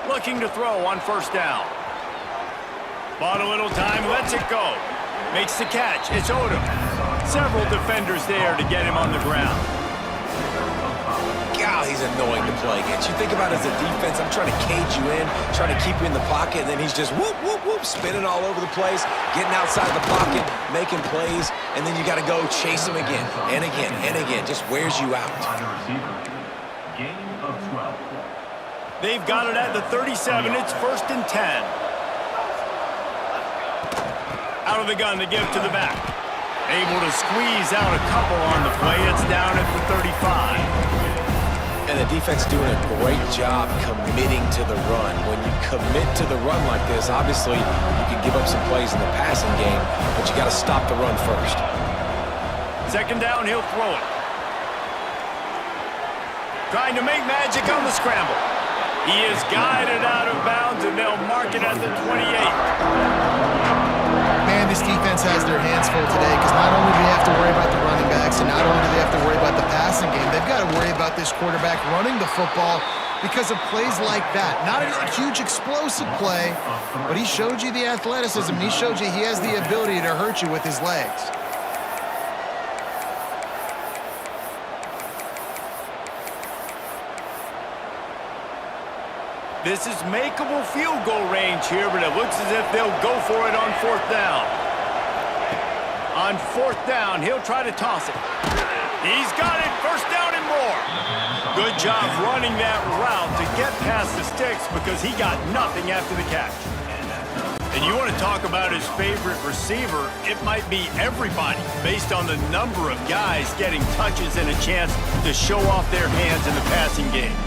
Looking to throw on first down. Bought a little time, lets it go. Makes the catch, it's Odom. Several defenders there to get him on the ground. God, he's annoying to play against. You think about it as a defense, I'm trying to cage you in, trying to keep you in the pocket, and then he's just whoop, whoop, whoop, spinning all over the place, getting outside the pocket, making plays, and then you got to go chase him again, and again, and again. Just wears you out. They've got it at the 37. It's first and 10. Out of the gun to give to the back. Able to squeeze out a couple on the play. It's down at the 35. And the defense doing a great job committing to the run. When you commit to the run like this, obviously you can give up some plays in the passing game, but you got to stop the run first. Second down, he'll throw it. Trying to make magic on the scramble. He is guided out of bounds, and they'll mark it at the 28. Man, this defense has their hands full today because not only do they have to worry about the running backs and not only do they have to worry about the passing game, they've got to worry about this quarterback running the football because of plays like that. Not a huge explosive play, but he showed you the athleticism. He showed you he has the ability to hurt you with his legs. This is makeable field goal range here, but it looks as if they'll go for it on fourth down. On fourth down, he'll try to toss it. He's got it, first down and more. Good job running that route to get past the sticks because he got nothing after the catch. And you want to talk about his favorite receiver, it might be everybody based on the number of guys getting touches and a chance to show off their hands in the passing game.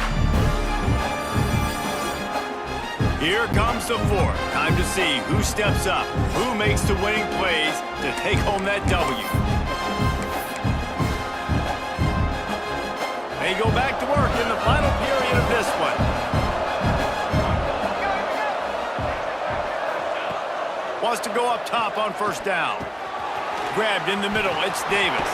Here comes the fourth. Time to see who steps up, who makes the winning plays to take home that W. They go back to work in the final period of this one. Wants to go up top on first down. Grabbed in the middle, it's Davis.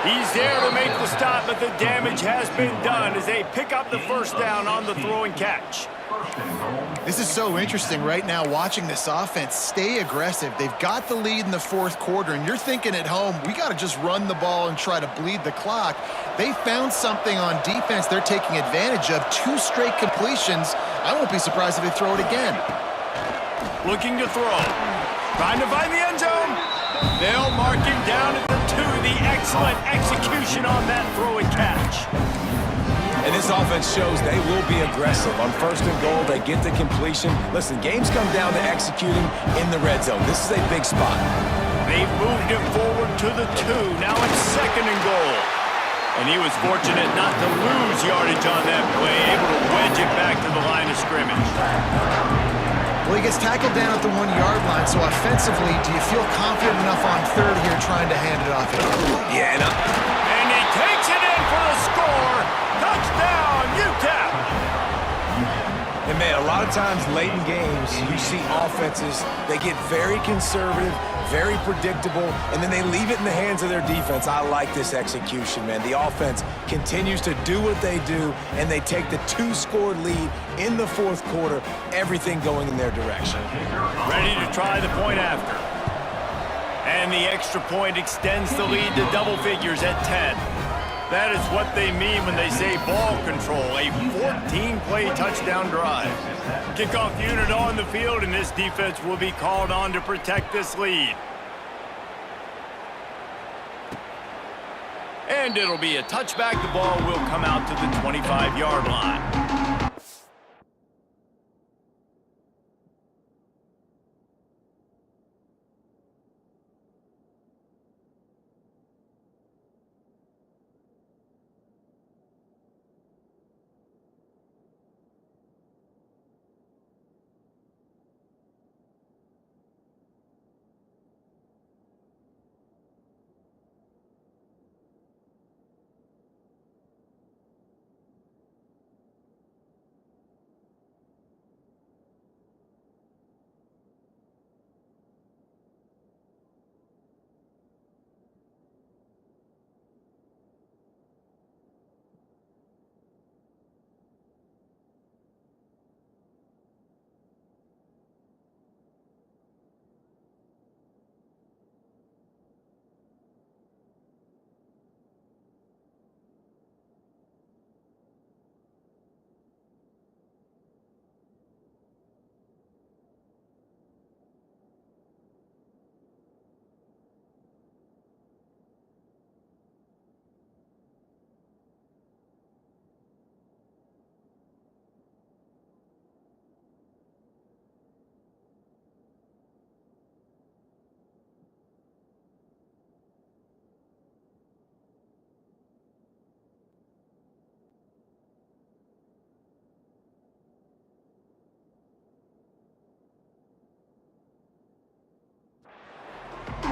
He's there to make the stop, but the damage has been done as they pick up the first down on the throw and catch. This is so interesting right now watching this offense stay aggressive. They've got the lead in the fourth quarter, and you're thinking at home, we got to just run the ball and try to bleed the clock. They found something on defense they're taking advantage of. 2 straight completions. I won't be surprised if they throw it again. Looking to throw. Trying to find the end zone. They'll mark him down at the 2. The excellent execution on that throw and catch. And this offense shows they will be aggressive. On first and goal, they get the completion. Listen, games come down to executing in the red zone. This is a big spot. They've moved it forward to the 2. Now it's second and goal. And he was fortunate not to lose yardage on that play, able to wedge it back to the line of scrimmage. Well, he gets tackled down at the 1-yard line, so offensively, do you feel confident enough on third here trying to hand it off? Yeah, and he takes it in for the score. Touchdown, UTEP! And man, a lot of times late in games, you see offenses, they get very conservative, very predictable, and then they leave it in the hands of their defense. I like this execution, man. The offense continues to do what they do, and they take the 2-score lead in the fourth quarter, everything going in their direction. Ready to try the point after. And the extra point extends the lead to double figures at 10. That is what they mean when they say ball control, a 14-play touchdown drive. Kickoff unit on the field, and this defense will be called on to protect this lead. And it'll be a touchback. The ball will come out to the 25-yard line.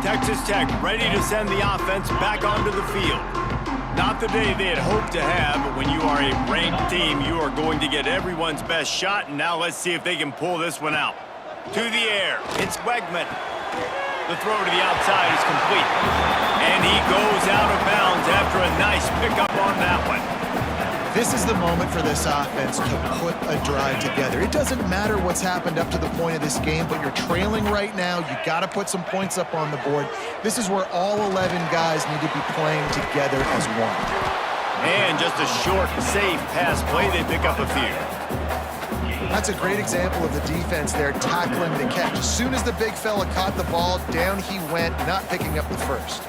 Texas Tech ready to send the offense back onto the field. Not the day they had hoped to have, but when you are a ranked team, you are going to get everyone's best shot, and now let's see if they can pull this one out. To the air, it's Wegman. The throw to the outside is complete. And he goes out of bounds after a nice pickup on that one. This is the moment for this offense to put a drive together. It doesn't matter what's happened up to the point of this game, but you're trailing right now. You got to put some points up on the board. This is where all 11 guys need to be playing together as one. And just a short, safe pass play. They pick up a few. That's a great example of the defense there tackling the catch. As soon as the big fella caught the ball, down he went, not picking up the first.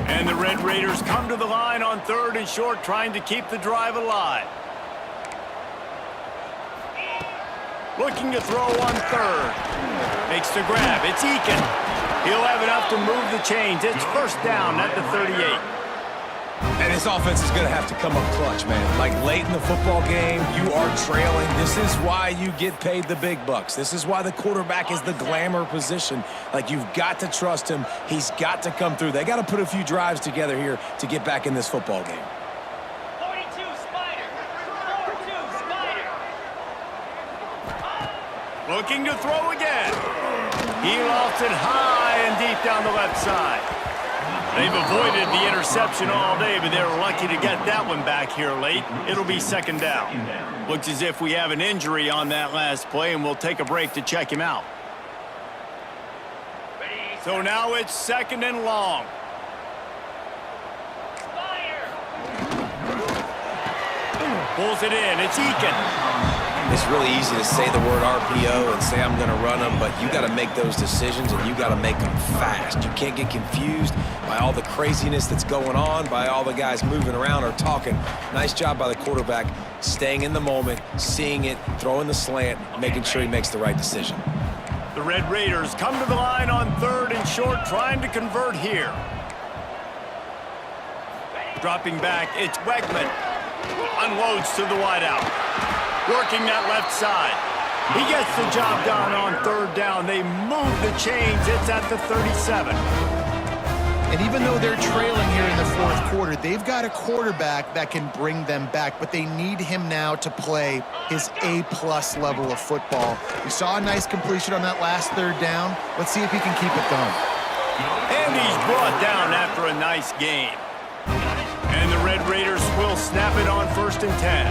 And the Red Raiders come to the line on third and short, trying to keep the drive alive. Looking to throw on third. Makes the grab. It's Eakin. He'll have enough to move the chains. It's first down at the 38. And this offense is going to have to come up clutch, man. Like late in the football game, you are trailing. This is why you get paid the big bucks. This is why the quarterback is the glamour position. Like, you've got to trust him. He's got to come through. They got to put a few drives together here to get back in this football game. 42 Spider. 42 Spider. Looking to throw again. He lofts it high and deep down the left side. They've avoided the interception all day, but they were lucky to get that one back here late. It'll be second down. Looks as if we have an injury on that last play, and we'll take a break to check him out. So now it's second and long. Pulls it in. It's Eakin. It's really easy to say the word RPO and say I'm going to run them, but you got to make those decisions and you got to make them fast. You can't get confused by all the craziness that's going on, by all the guys moving around or talking. Nice job by the quarterback, staying in the moment, seeing it, throwing the slant, making sure he makes the right decision. The Red Raiders come to the line on 3rd and short, trying to convert here. Dropping back, it's Wegman. Unloads to the wideout. Working that left side. He gets the job done on 3rd down. They move the chains. It's at the 37. And even though they're trailing here in the 4th quarter, they've got a quarterback that can bring them back, but they need him now to play his A-plus level of football. We saw a nice completion on that last 3rd down. Let's see if he can keep it going. And he's brought down after a nice game. And the Red Raiders will snap it on 1st and 10.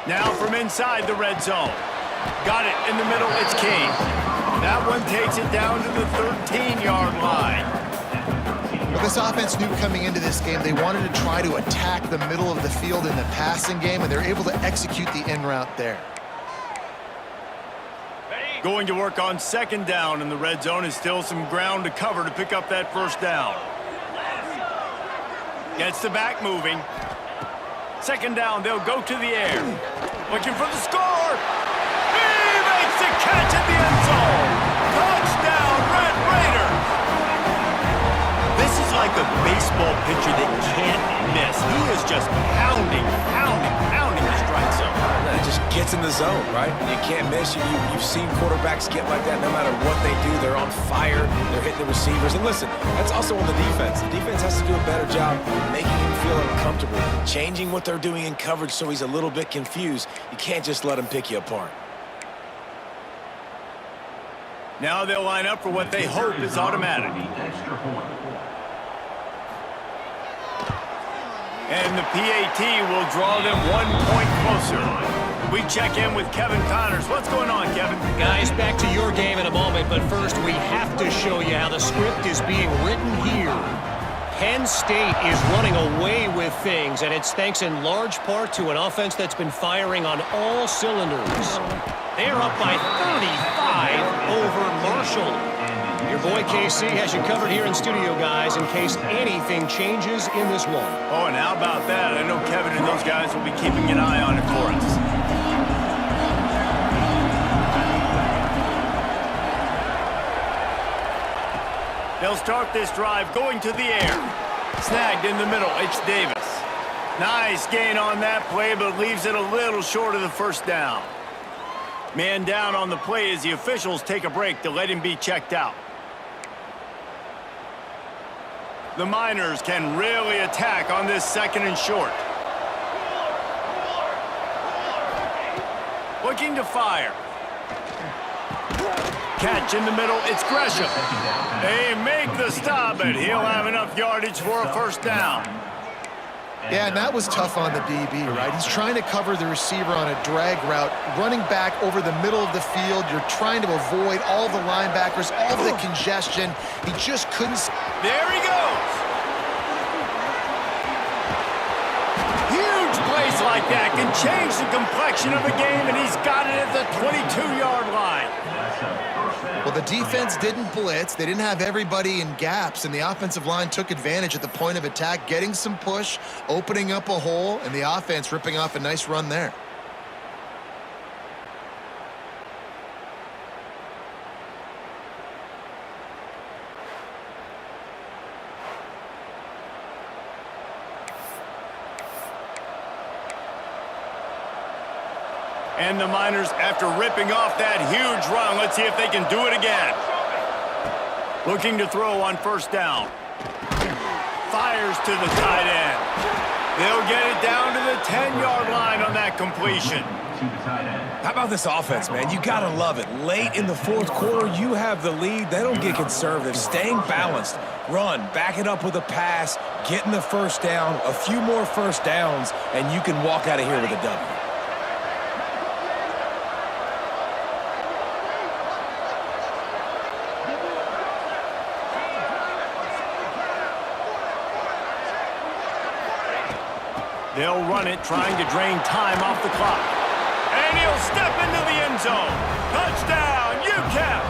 Now from inside the red zone. Got it in the middle, it's King. That one takes it down to the 13-yard line. Well, this offense knew coming into this game they wanted to try to attack the middle of the field in the passing game, and they're able to execute the in route there. Going to work on 2nd down, and the red zone is still some ground to cover to pick up that 1st down. Gets the back moving. 2nd down, they'll go to the air. Looking for the score. He makes the catch at the end zone. Touchdown, Red Raiders. This is like a baseball pitcher that can't miss. He is just pounding the strike zone. It just gets in the zone, right? You can't miss. You've seen quarterbacks get like that no matter what they do. They're on fire. They're hitting the receivers. And listen, that's also on the defense. The defense has to do a better job making him feel uncomfortable, changing what they're doing in coverage so he's a little bit confused. You can't just let him pick you apart. Now they'll line up for what they hope is automatic. And the PAT will draw them 1 point closer. We check in with Kevin Connors. What's going on, Kevin? Guys, back to your game in a moment, but first we have to show you how the script is being written here. Penn State is running away with things, and it's thanks in large part to an offense that's been firing on all cylinders. They're up by 35 over Marshall. Your boy KC has you covered here in studio, guys, in case anything changes in this one. Oh, and how about that? I know Kevin and those guys will be keeping an eye on it for us. They'll start this drive going to the air. Snagged in the middle, it's Davis. Nice gain on that play, but leaves it a little short of the 1st down. Man down on the play as the officials take a break to let him be checked out. The Miners can really attack on this 2nd and short. Looking to fire. Catch in the middle, it's Gresham. They make the stop, and he'll have enough yardage for a 1st down. Yeah, and that was tough on the DB, right? He's trying to cover the receiver on a drag route, running back over the middle of the field. You're trying to avoid all the linebackers, all the congestion. He just couldn't. There he goes. Huge plays like that can change the complexion of a game, and he's got it at the 22-yard line. Well, the defense didn't blitz. They didn't have everybody in gaps, and the offensive line took advantage at the point of attack, getting some push, opening up a hole, and the offense ripping off a nice run there. And the Miners, after ripping off that huge run, let's see if they can do it again. Looking to throw on 1st down. Fires to the tight end. They'll get it down to the 10-yard line on that completion. How about this offense, man? You gotta love it. Late in the 4th quarter, you have the lead. They don't get conservative. Staying balanced. Run, back it up with a pass, getting the 1st down, a few more 1st downs, and you can walk out of here with a W. They'll run it, trying to drain time off the clock. And he'll step into the end zone. Touchdown, UTEP!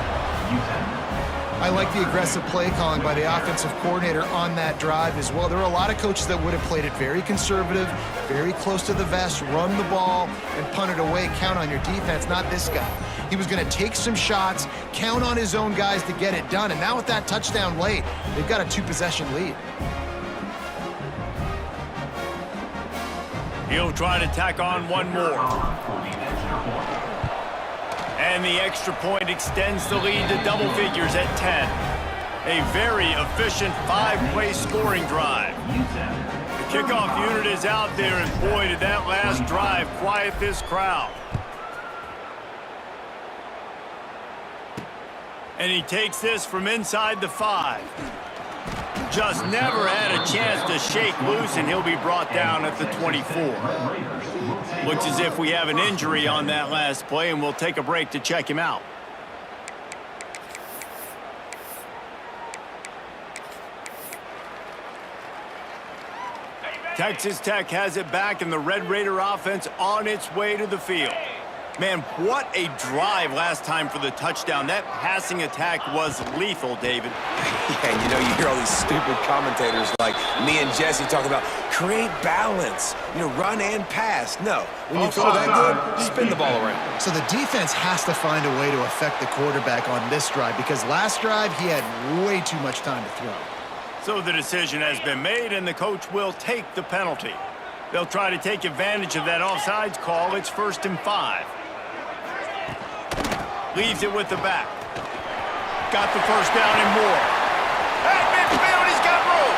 I like the aggressive play calling by the offensive coordinator on that drive as well. There are a lot of coaches that would have played it very conservative, very close to the vest, run the ball, and punt it away. Count on your defense, not this guy. He was going to take some shots, count on his own guys to get it done. And now with that touchdown late, they've got a 2-possession lead. He'll try to tack on one more. And the extra point extends the lead to double figures at 10. A very efficient 5-play scoring drive. The kickoff unit is out there, and boy, did that last drive quiet this crowd. And he takes this from inside the 5. Just never had a chance to shake loose, and he'll be brought down at the 24. Looks as if we have an injury on that last play, and we'll take a break to check him out. Texas Tech has it back, and the Red Raider offense on its way to the field. Man, what a drive last time for the touchdown. That passing attack was lethal, David. Yeah, you know, you hear all these stupid commentators like me and Jesse talking about create balance, you know, run and pass. No, when you throw that good, spin the ball around. So the defense has to find a way to affect the quarterback on this drive because last drive he had way too much time to throw. So the decision has been made, and the coach will take the penalty. They'll try to take advantage of that offsides call. It's 1st and 5. Leaves it with the back. Got the first down and more. At midfield, he's got room.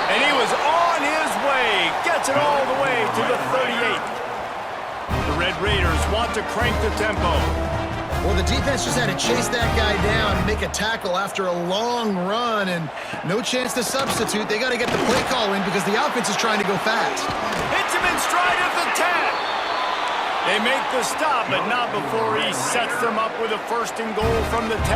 And he was on his way. Gets it all the way to the 38. The Red Raiders want to crank the tempo. Well, the defense just had to chase that guy down and make a tackle after a long run, and no chance to substitute. They got to get the play call in because the offense is trying to go fast. Hits him in stride at the 10. They make the stop, but not before he sets them up with a 1st and goal from the 10.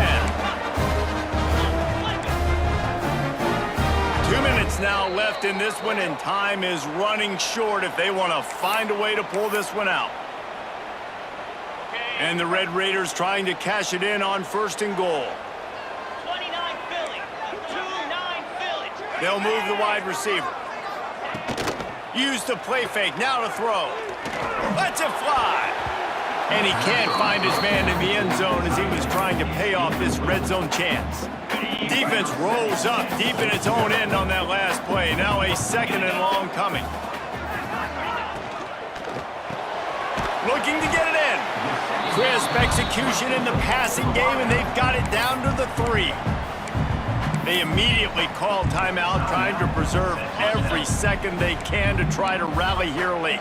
2 minutes now left in this one, and time is running short if they want to find a way to pull this one out. And the Red Raiders trying to cash it in on 1st and goal. 29 Philly. 2-9 Philly. They'll move the wide receiver. Use the play fake, now to throw. Lets it fly. And he can't find his man in the end zone as he was trying to pay off this red zone chance. Defense rolls up deep in its own end on that last play. Now a 2nd and long coming. Looking to get it in. Crisp execution in the passing game, and they've got it down to the 3. They immediately call timeout, trying to preserve every second they can to try to rally here late.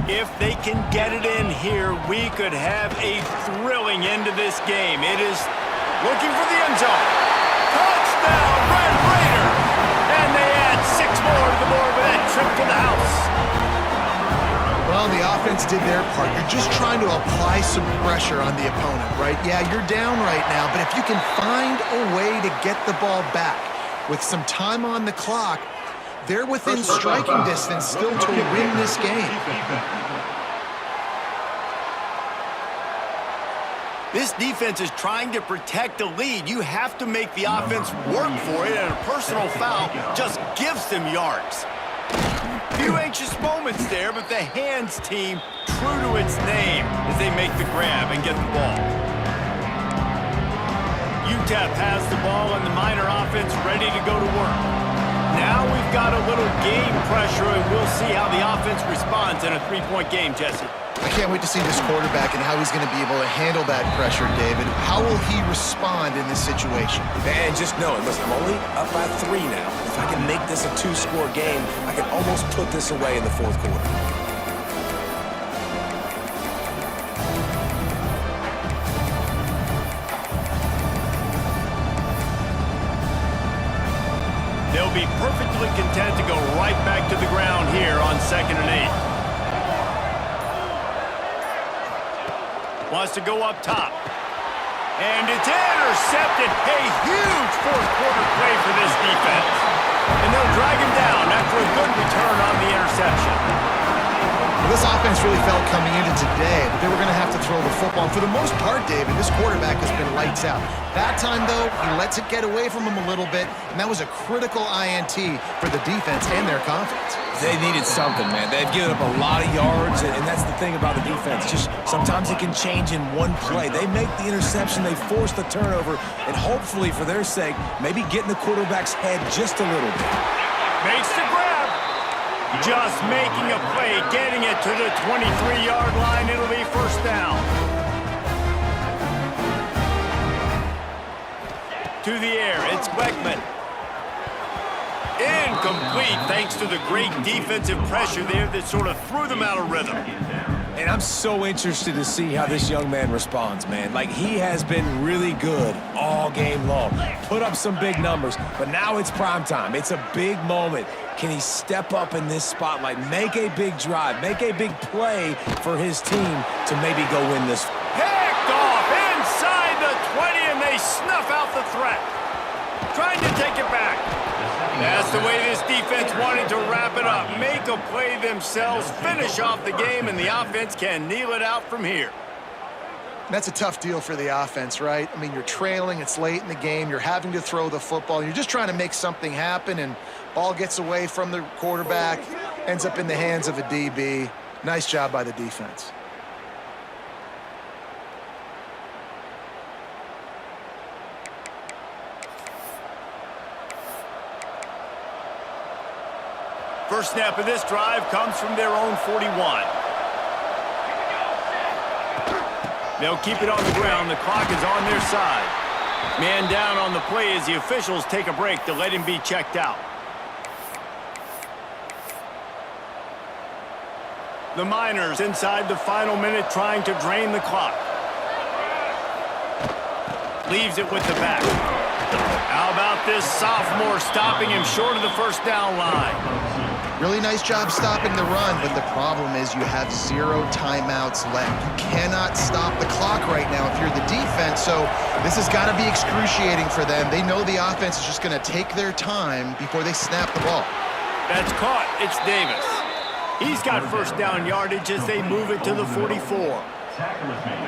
If they can get it in here, we could have a thrilling end to this game. It is looking for the end zone. Touchdown, Red Raiders! And they add 6 more to the board with that trip to the house. Well, the offense did their part. You're just trying to apply some pressure on the opponent, right? Yeah, you're down right now, but if you can find a way to get the ball back with some time on the clock, they're within striking distance still to win this game. This defense is trying to protect the lead. You have to make the offense work for it, and a personal foul just gives them yards. Few anxious moments there, but the hands team true to its name as they make the grab and get the ball. UTEP has the ball and the Miner offense ready to go to work. Now we've got a little game pressure, and we'll see how the offense responds in a 3-point game, Jesse. I can't wait to see this quarterback and how he's going to be able to handle that pressure, David. How will he respond in this situation? And just know it, listen, I'm only up by 3 now. If I can make this a 2-score game, I can almost put this away in the 4th quarter. They'll be perfectly content to go right back to the ground here on 2nd and 8. Wants to go up top. And it's intercepted. A huge 4th quarter play for this defense. And they'll drag him down after a good return on the interception. Well, this offense really felt coming into today that they were going to have to throw the football. And for the most part, David, this quarterback has been lights out. That time, though, he lets it get away from him a little bit, and that was a critical INT for the defense and their confidence. They needed something, man. They've given up a lot of yards, and that's the thing about the defense. Just sometimes it can change in one play. They make the interception, they force the turnover, and hopefully, for their sake, maybe get in the quarterback's head just a little bit. Makes the grab. Just making a play, getting it to the 23-yard line. It'll be first down. To the air, it's Beckman. Incomplete, thanks to the great defensive pressure there that sort of threw them out of rhythm. And I'm so interested to see how this young man responds, man. Like, he has been really good all game long. Put up some big numbers, but now it's prime time. It's a big moment. Can he step up in this spotlight, make a big drive, make a big play for his team to maybe go win this? Picked off inside the 20, and they snuff out the threat. Trying to take it back. That's the way this defense wanted to wrap it up. Make a play themselves, finish off the game, and the offense can kneel it out from here. That's a tough deal for the offense, right? I mean, you're trailing, it's late in the game, you're having to throw the football, you're just trying to make something happen, and ball gets away from the quarterback, ends up in the hands of a DB. Nice job by the defense. First snap of this drive comes from their own 41. They'll keep it on the ground. The clock is on their side. Man down on the play as the officials take a break to let him be checked out. The Miners inside the final minute trying to drain the clock. Leaves it with the back. How about this sophomore stopping him short of the first down line? Really nice job stopping the run, but the problem is you have 0 timeouts left. You cannot stop the clock right now if you're the defense, so this has got to be excruciating for them. They know the offense is just going to take their time before they snap the ball. That's caught. It's Davis. He's got first down yardage as they move it to the 44.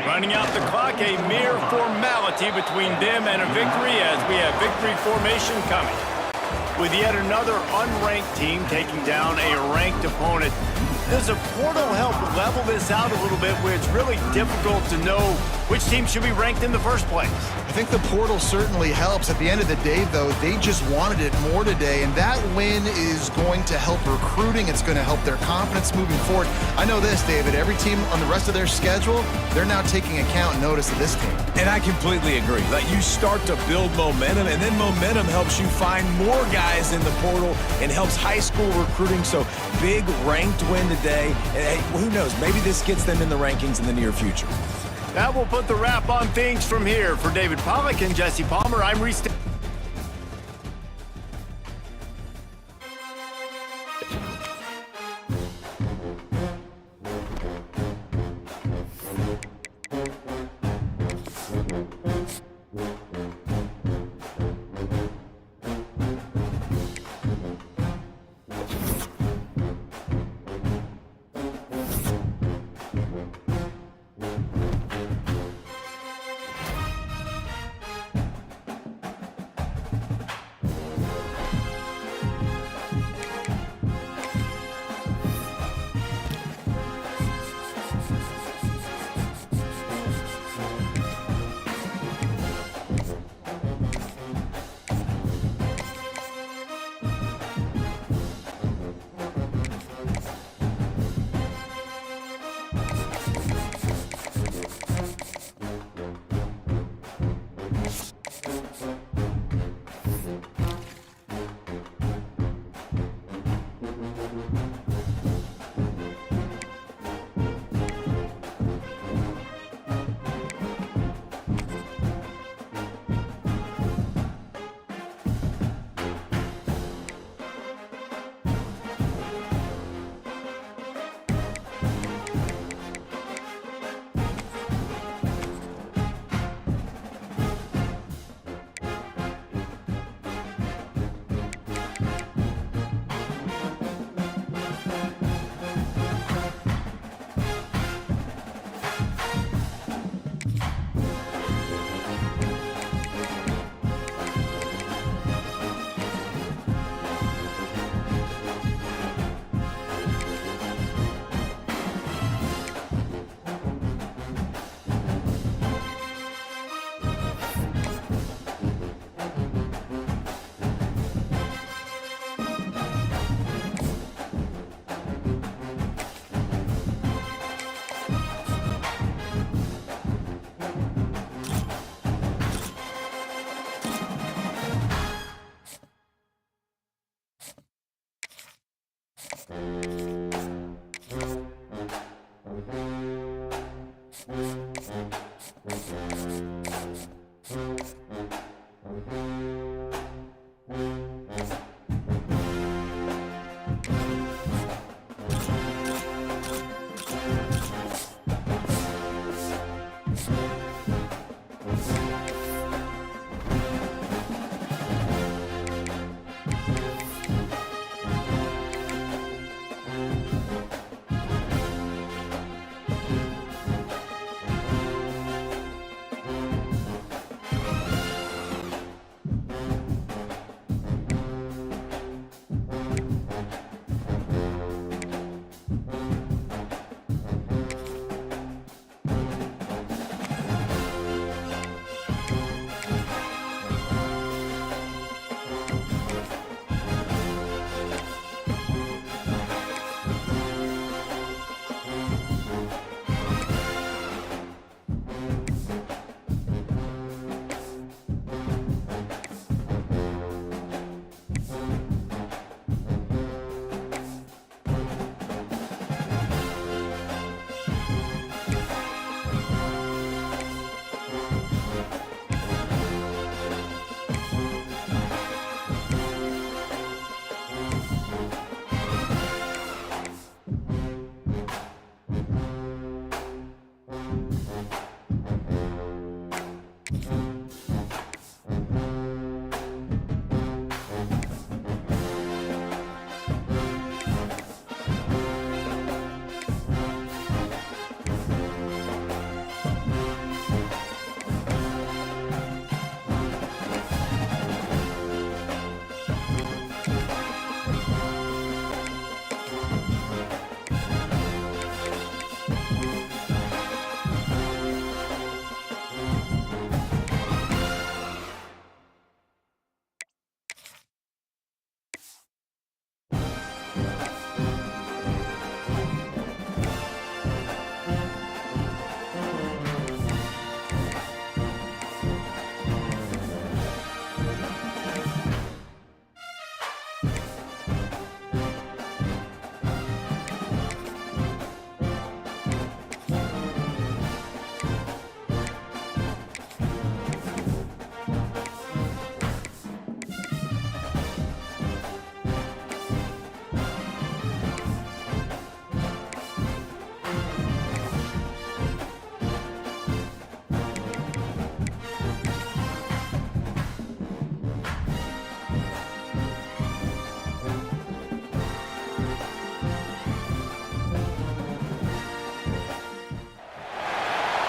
Running out the clock, a mere formality between them and a victory as we have victory formation coming. With yet another unranked team taking down a ranked opponent, does a portal help level this out a little bit where it's really difficult to know which team should be ranked in the first place? I think the portal certainly helps. At the end of the day, though, they just wanted it more today, and that win is going to help recruiting. It's going to help their confidence moving forward. I know this, David, every team on the rest of their schedule, they're now taking account and notice of this team. And I completely agree. Like, you start to build momentum, and then momentum helps you find more guys in the portal and helps high school recruiting. So big ranked win today. And hey, who knows? Maybe this gets them in the rankings in the near future. That will put the wrap on things from here. For David Pollack and Jesse Palmer, I'm Reese.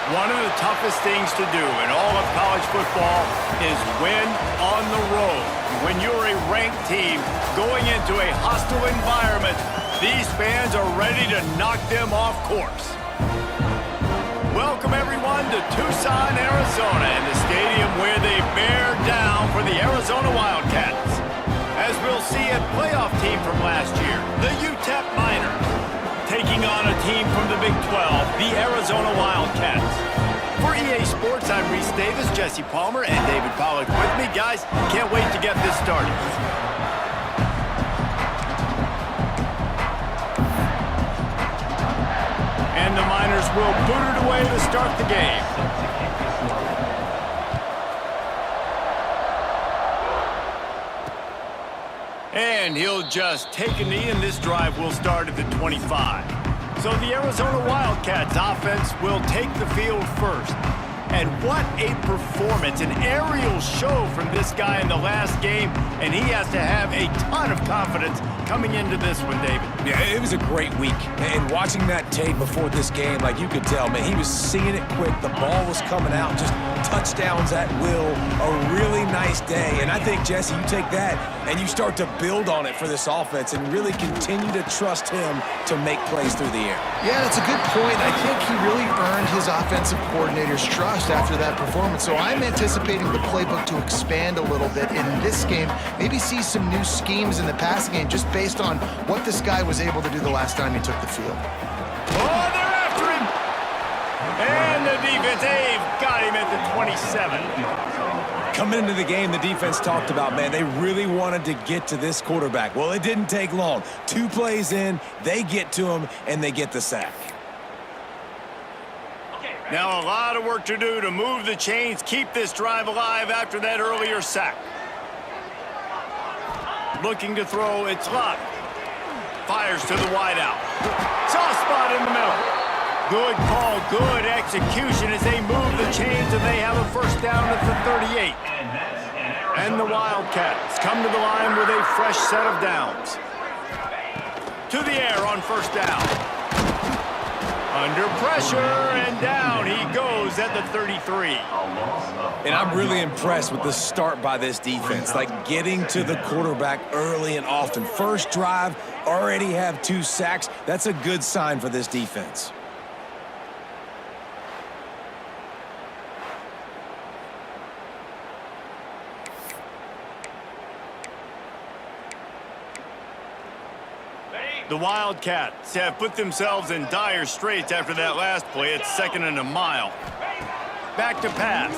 One of the toughest things to do in all of college football is win on the road. When you're a ranked team going into a hostile environment, these fans are ready to knock them off course. Welcome, everyone, to Tucson, Arizona, and the stadium where they bear down for the Arizona Wildcats. As we'll see, a playoff team from last year, the UTEP Miners, taking on a team from the Big 12, the Arizona Wildcats. For EA Sports, I'm Reese Davis, Jesse Palmer, and David Pollack with me. Guys, can't wait to get this started. And the Miners will boot it away to start the game. And he'll just take a knee, and this drive will start at the 25. So the Arizona Wildcats offense will take the field first. And what a performance, an aerial show from this guy in the last game, and he has to have a ton of confidence coming into this one, David. Yeah, it was a great week. And watching that tape before this game, like you could tell, man, he was seeing it quick. The ball was coming out, just touchdowns at will. A really nice day. And I think, Jesse, you take that and you start to build on it for this offense and really continue to trust him to make plays through the air. Yeah, that's a good point. I think he really earned his offensive coordinator's trust after that performance. So I'm anticipating the playbook to expand a little bit in this game. Maybe see some new schemes in the passing game just based on what this guy was able to do the last time he took the field. Oh, they're after him! And the defense, they've got him at the 27. Coming into the game, the defense talked about, man, they really wanted to get to this quarterback. Well, it didn't take long. 2 plays in, they get to him, and they get the sack. Now a lot of work to do to move the chains, keep this drive alive after that earlier sack. Looking to throw, it's Luck. Fires to the wideout. Soft spot in the middle. Good call, good execution as they move the chains and they have a first down at the 38. And the Wildcats come to the line with a fresh set of downs. To the air on first down. Under pressure, and down he goes at the 33. And I'm really impressed with the start by this defense, like getting to the quarterback early and often. First drive, already have 2 sacks. That's a good sign for this defense. The Wildcats have put themselves in dire straits after that last play. It's 2nd and a mile. Back to pass.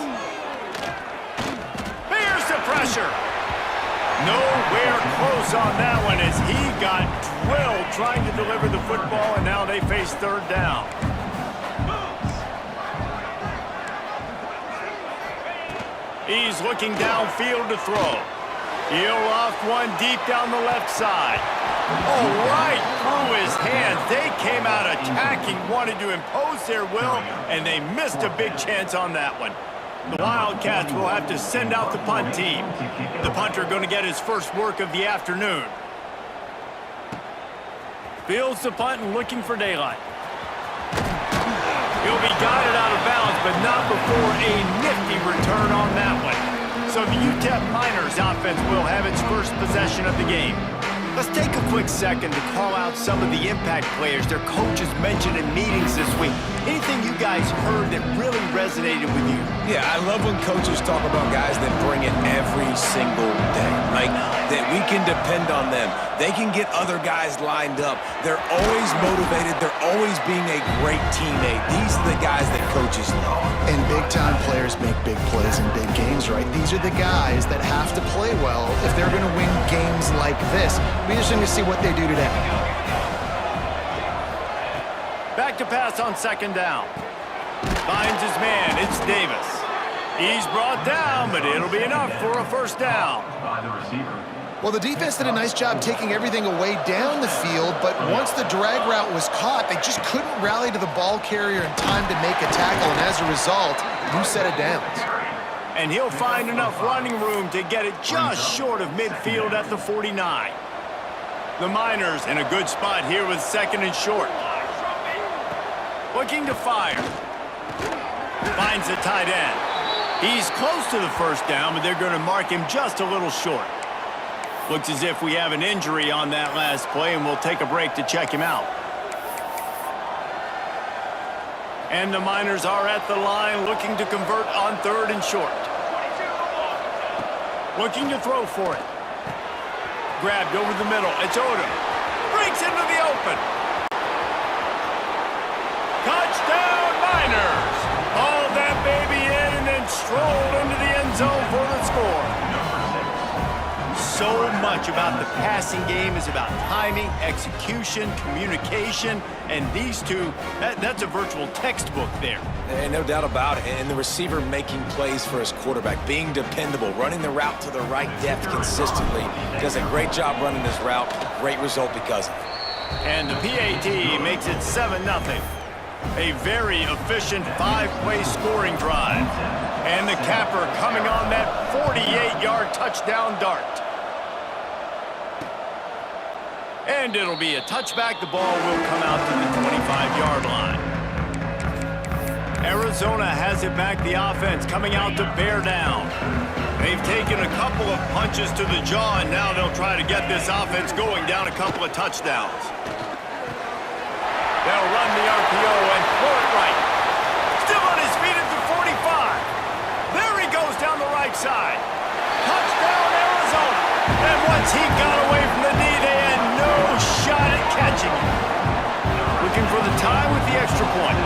Here's the pressure. Nowhere close on that one as he got drilled trying to deliver the football, and now they face 3rd down. He's looking downfield to throw. He'll off one deep down the left side. Oh, right through his hands. They came out attacking, wanted to impose their will, and they missed a big chance on that one. The Wildcats will have to send out the punt team. The punter going to get his first work of the afternoon. Fields the punt and looking for daylight. He'll be guided out of bounds, but not before a nifty return on that one. So the UTEP Miners offense will have its first possession of the game. Let's take a quick second to call out some of the impact players their coaches mentioned in meetings this week. Anything you guys heard that really resonated with you? Yeah, I love when coaches talk about guys that bring it every single day. Like, that we can depend on them. They can get other guys lined up. They're always motivated. They're always being a great teammate. These are the guys that coaches love. And big-time players make big plays in big games, right? These are the guys that have to play well if they're going to win games like this. It'll be interesting to see what they do today. Back to pass on 2nd down. Finds his man. It's Davis. He's brought down, but it'll be enough for a first down. Well, the defense did a nice job taking everything away down the field, but once the drag route was caught, they just couldn't rally to the ball carrier in time to make a tackle, and as a result, new set of downs. And he'll find enough running room to get it just short of midfield at the 49. The Miners in a good spot here with 2nd and short. Looking to fire. Finds the tight end. He's close to the first down, but they're going to mark him just a little short. Looks as if we have an injury on that last play, and we'll take a break to check him out. And the Miners are at the line looking to convert on 3rd and short. Looking to throw for it. Grabbed over the middle. It's Odom. Breaks into the open. Touchdown, Miners! Hauled that baby in and then strolled into the end zone for the score. So much about the passing game is about timing, execution, communication, and these two, that's a virtual textbook there. And no doubt about it. And the receiver making plays for his quarterback, being dependable, running the route to the right depth consistently. Does a great job running this route. Great result because of it. And the PAT makes it 7-0. A very efficient 5-play scoring drive. And the capper coming on that 48-yard touchdown dart. And it'll be a touchback. The ball will come out to the 25-yard line. Arizona has it back, the offense coming out to bear down. They've taken a couple of punches to the jaw, and now they'll try to get this offense going down a couple of touchdowns. They'll run the RPO and throw it right. Still on his feet at the 45. There he goes down the right side. Touchdown, Arizona. And once he got away from the knee, they had no shot at catching him. Looking for the tie with the extra point.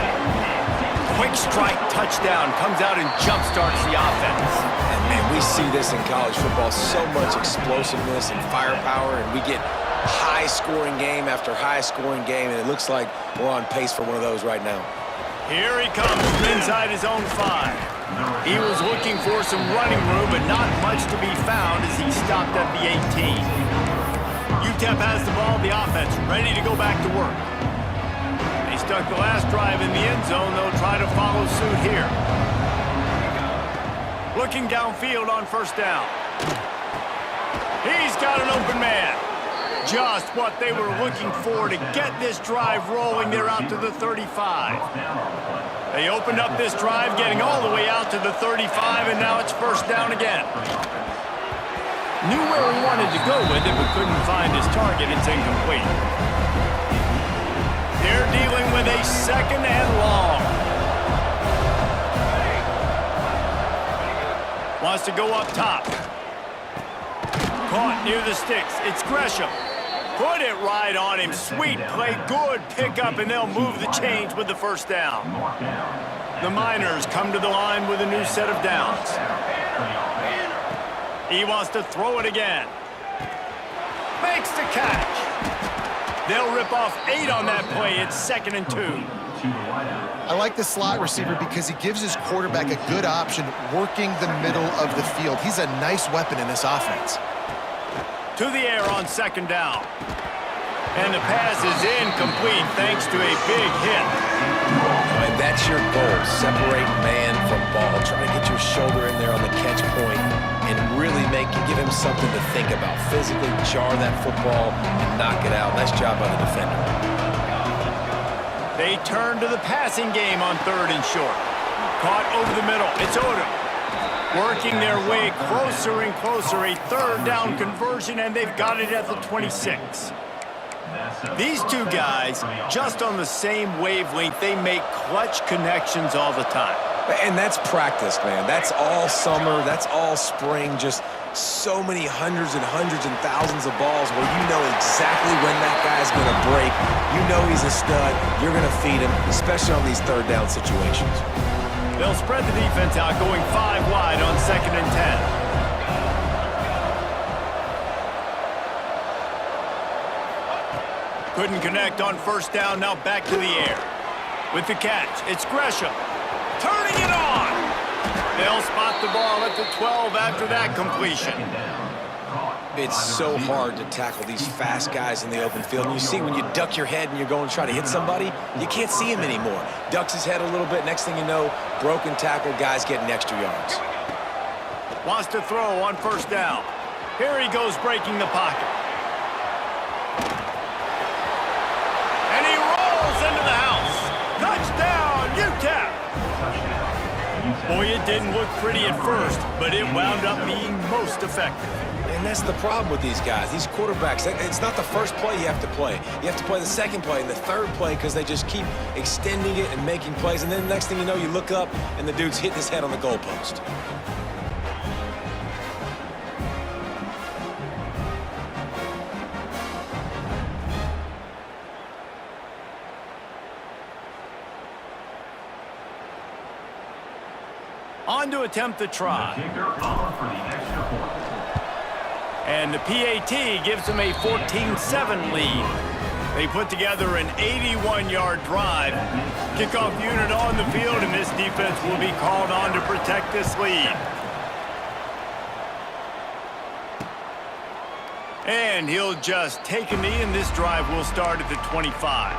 Quick strike touchdown comes out and jump-starts the offense. And man, we see this in college football, so much explosiveness and firepower, and we get high-scoring game after high-scoring game, and it looks like we're on pace for one of those right now. Here he comes from inside his own 5. He was looking for some running room, but not much to be found as he stopped at the 18. UTEP has the ball, the offense, ready to go back to work. They stuck the last drive in the end zone. They'll try to follow suit here. Looking downfield on first down. He's got an open man. Just what they were looking for to get this drive rolling. They're out to the 35. They opened up this drive, getting all the way out to the 35, and now it's first down again. Knew where he wanted to go with it, but couldn't find his target. It's incomplete. They're dealing with a second and long. Wants to go up top. Caught near the sticks. It's Gresham. Put it right on him. Sweet play. Good pickup, and they'll move the chains with the first down. The Miners come to the line with a new set of downs. He wants to throw it again. Makes the catch. They'll rip off 8 on that play. It's 2nd and 2. I like the slot receiver because he gives his quarterback a good option working the middle of the field. He's a nice weapon in this offense. To the air on 2nd down. And the pass is incomplete thanks to a big hit. And that's your goal. Separate man from ball. Try to get your shoulder in there on the catch point and really give him something to think about. Physically jar that football and knock it out. Nice job by the defender. They turn to the passing game on 3rd and short. Caught over the middle. It's Odom. Working their way closer and closer. A 3rd down conversion, and they've got it at the 26. These two guys, just on the same wavelength, they make clutch connections all the time. And that's practice, man. That's all summer. That's all spring. Just so many hundreds and thousands of balls where you know exactly when that guy's going to break. You know he's a stud. You're going to feed him, especially on these 3rd down situations. They'll spread the defense out, going 5 wide on 2nd and 10. Couldn't connect on first down, now back to the air. With the catch, it's Gresham. Turning it on! They'll spot the ball at the 12 after that completion. It's so hard to tackle these fast guys in the open field. And you see when you duck your head and you're going to try to hit somebody, you can't see him anymore. Ducks his head a little bit. Next thing you know, broken tackle, guys getting extra yards. Wants to throw on first down. Here he goes breaking the pocket. And he rolls into the house. Touchdown, UTEP! Boy, it didn't look pretty at first, but it wound up being most effective. And that's the problem with these guys, these quarterbacks. It's not the first play you have to play. You have to play the second play and the third play because they just keep extending it and making plays. And then the next thing you know, you look up and the dude's hitting his head on the goalpost. On to attempt the try. And the PAT gives them a 14-7 lead. They put together an 81-yard drive. Kickoff unit on the field, and this defense will be called on to protect this lead. And he'll just take a knee, and this drive will start at the 25.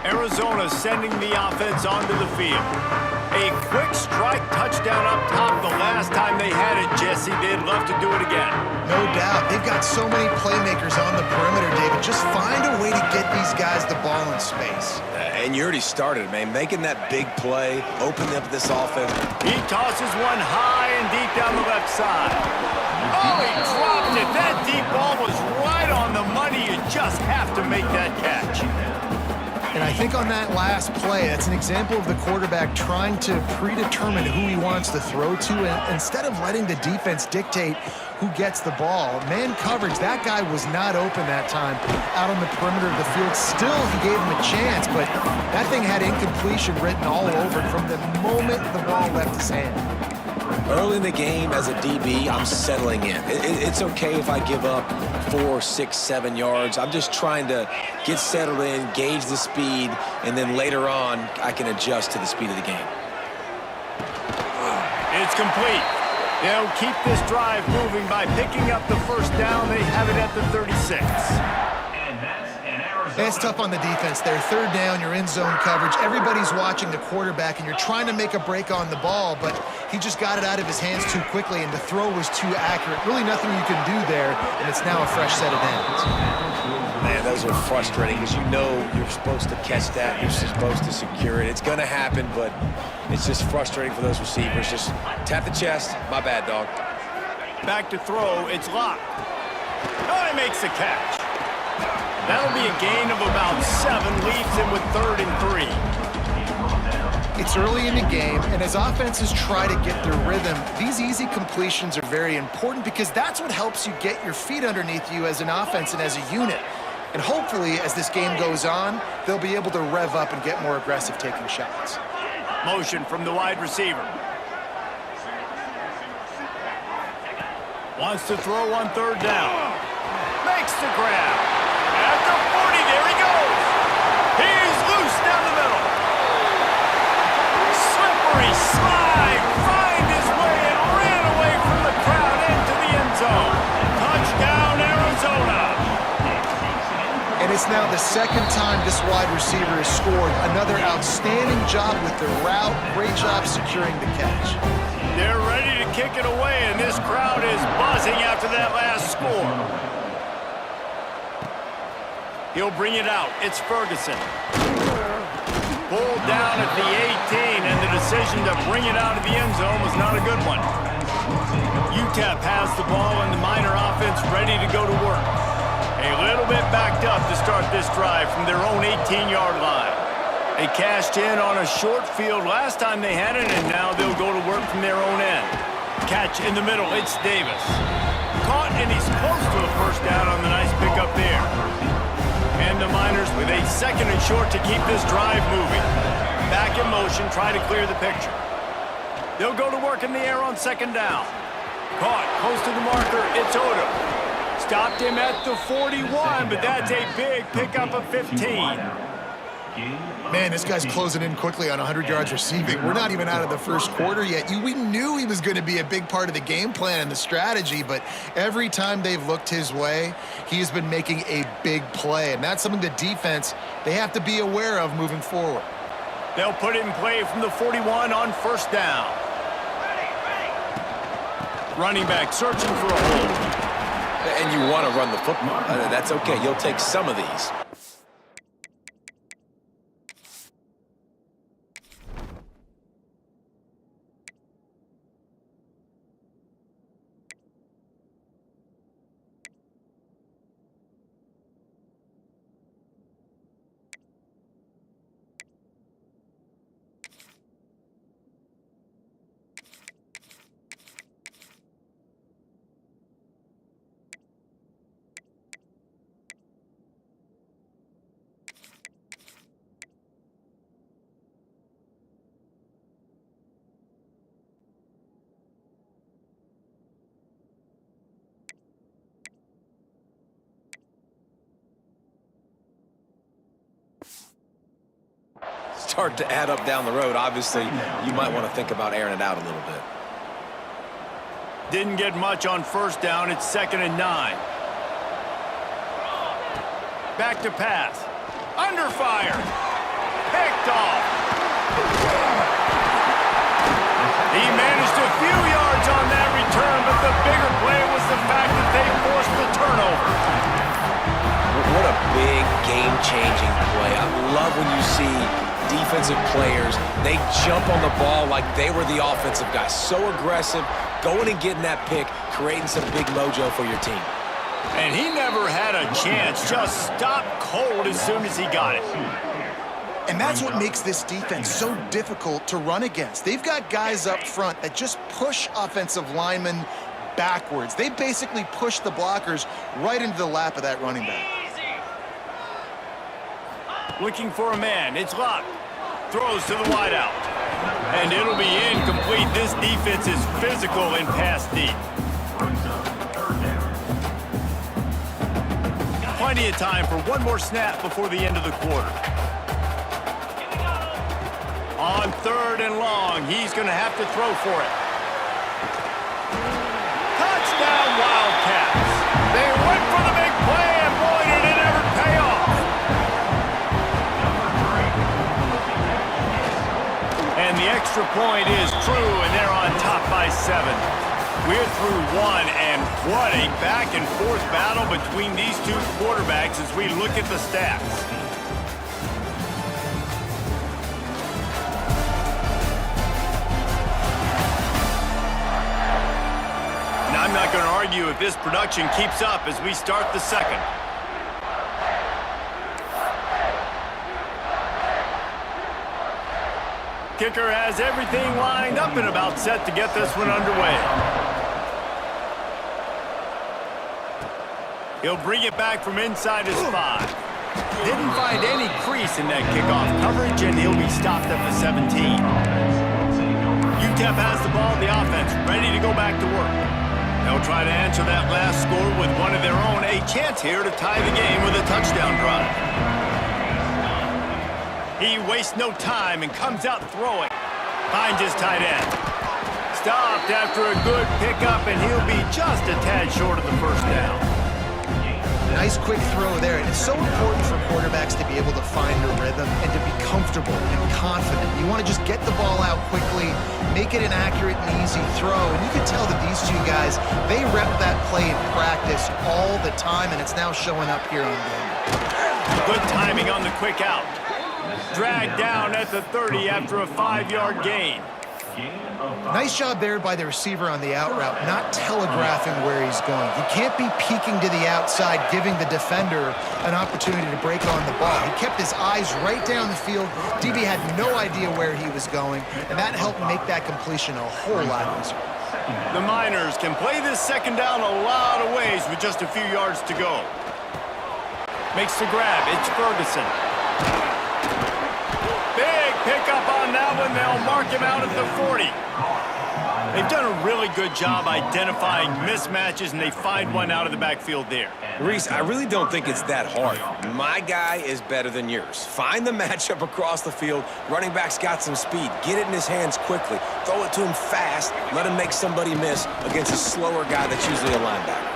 Arizona sending the offense onto the field. A quick strike touchdown up top the last time they had it, Jesse. They'd love to do it again. No doubt. They've got so many playmakers on the perimeter, David. Just find a way to get these guys the ball in space. And you already started, man. Making that big play, opening up this offense. He tosses one high and deep down the left side. Oh, he dropped it. That deep ball was right on the money. You just have to make that catch. And I think on that last play, that's an example of the quarterback trying to predetermine who he wants to throw to, and instead of letting the defense dictate who gets the ball. Man coverage, that guy was not open that time out on the perimeter of the field. Still, he gave him a chance, but that thing had incompletion written all over it from the moment the ball left his hand. Early in the game as a DB, I'm settling in. It's okay if I give up 4, 6, 7 yards. I'm just trying to get settled in, gauge the speed, and then later on, I can adjust to the speed of the game. It's complete. They'll keep this drive moving by picking up the first down. They have it at the 36. It's tough on the defense there. Third down, you're in zone coverage. Everybody's watching the quarterback, and you're trying to make a break on the ball, but he just got it out of his hands too quickly, and the throw was too accurate. Really nothing you can do there, and it's now a fresh set of downs. Man, those are frustrating because you know you're supposed to catch that. You're supposed to secure it. It's going to happen, but it's just frustrating for those receivers. Just tap the chest. My bad, dog. Back to throw. It's locked. Oh, he makes the catch. That'll be a gain of about 7, leaves him with 3rd and 3. It's early in the game, and as offenses try to get their rhythm, these easy completions are very important because that's what helps you get your feet underneath you as an offense and as a unit. And hopefully, as this game goes on, they'll be able to rev up and get more aggressive taking shots. Motion from the wide receiver. Wants to throw on 3rd down. Makes the grab. At the 40, there he goes. He's loose down the middle. Slippery slide, find his way and ran away from the crowd into the end zone. Touchdown, Arizona. And it's now the second time this wide receiver has scored. Another outstanding job with the route. Great job securing the catch. They're ready to kick it away, and this crowd is buzzing after that last score. He'll bring it out. It's Ferguson. Pulled down at the 18, and the decision to bring it out of the end zone was not a good one. UTEP has the ball, and the Miner offense ready to go to work. A little bit backed up to start this drive from their own 18-yard line. They cashed in on a short field last time they had it, and now they'll go to work from their own end. Catch in the middle. It's Davis. Caught, and he's close to a first down on the nice pickup there. And the Miners with a 2nd and short to keep this drive moving. Back in motion, try to clear the picture. They'll go to work in the air on 2nd down. Caught, close to the marker, it's Odo. Stopped him at the 41, but that's a big pickup of 15. Man, this guy's closing in quickly on 100 yards receiving. We're not even out of the first quarter yet. We knew he was going to be a big part of the game plan and the strategy, but every time they've looked his way, he has been making a big play, and that's something the defense, they have to be aware of moving forward. They'll put it in play from the 41 on 1st down. Running back searching for a hole. And you want to run the football. That's okay. You'll take some of these. Start to add up down the road. Obviously, you might want to think about airing it out a little bit. Didn't get much on 1st down. It's 2nd and 9. Back to pass. Under fire. Picked off. He managed a few yards on that return, but the bigger play was the fact that they forced the turnover. What a big game-changing play. I love when you see defensive players, they jump on the ball like they were the offensive guys. So aggressive, going and getting that pick, creating some big mojo for your team. And he never had a chance, just stopped cold as soon as he got it. And that's what makes this defense so difficult to run against. They've got guys up front that just push offensive linemen backwards. They basically push the blockers right into the lap of that running back. Looking for a man. It's locked. Throws to the wideout. And it'll be incomplete. This defense is physical and pass deep. Plenty of time for one more snap before the end of the quarter. On 3rd and long, he's going to have to throw for it. Touchdown, Wildcats. They went for the big play, and boy, did it ever pay off. And the extra point is true, and they're on top by 7. We're through 1, and what a back-and-forth battle between these two quarterbacks as we look at the stats. And I'm not going to argue if this production keeps up as we start the second. Kicker has everything lined up and about set to get this one underway. He'll bring it back from inside his 5. Didn't find any crease in that kickoff coverage, and he'll be stopped at the 17. UTEP has the ball, the offense ready to go back to work. They'll try to answer that last score with one of their own. A chance here to tie the game with a touchdown drive. He wastes no time and comes out throwing. Finds his tight end. Stopped after a good pickup, and he'll be just a tad short of the first down. Nice quick throw there. And it's so important for quarterbacks to be able to find a rhythm and to be comfortable and confident. You want to just get the ball out quickly, make it an accurate and easy throw. And you can tell that these two guys, they rep that play in practice all the time, and it's now showing up here on game. Good timing on the quick out. Dragged down at the 30 after a 5-yard gain. Nice job there by the receiver on the out route, not telegraphing where he's going. You can't be peeking to the outside, giving the defender an opportunity to break on the ball. He kept his eyes right down the field. DB had no idea where he was going, and that helped make that completion a whole lot easier. The Miners can play this second down a lot of ways with just a few yards to go. Makes the grab. It's Ferguson. Big pickup on that one. They'll mark him out at the 40. They've done a really good job identifying mismatches, and they find one out of the backfield there. Reese, I really don't think it's that hard. My guy is better than yours. Find the matchup across the field. Running back's got some speed. Get it in his hands quickly. Throw it to him fast. Let him make somebody miss against a slower guy that's usually a linebacker.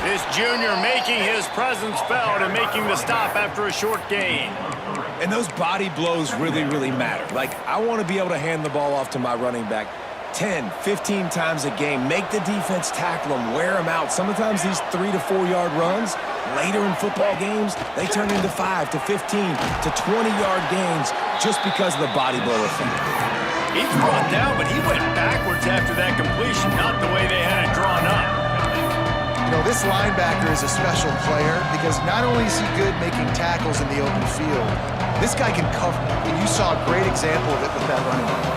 This junior making his presence felt and making the stop after a short gain. And those body blows really, really matter. Like, I want to be able to hand the ball off to my running back 10, 15 times a game. Make the defense tackle him, wear him out. Sometimes these 3 to 4 yard runs, later in football games, they turn into 5 to 15 to 20-yard gains just because of the body blow effect. He's brought down, but he went backwards after that completion, not the way they had it drawn up. You know, this linebacker is a special player because not only is he good making tackles in the open field, this guy can cover, and you saw a great example of it with that running back.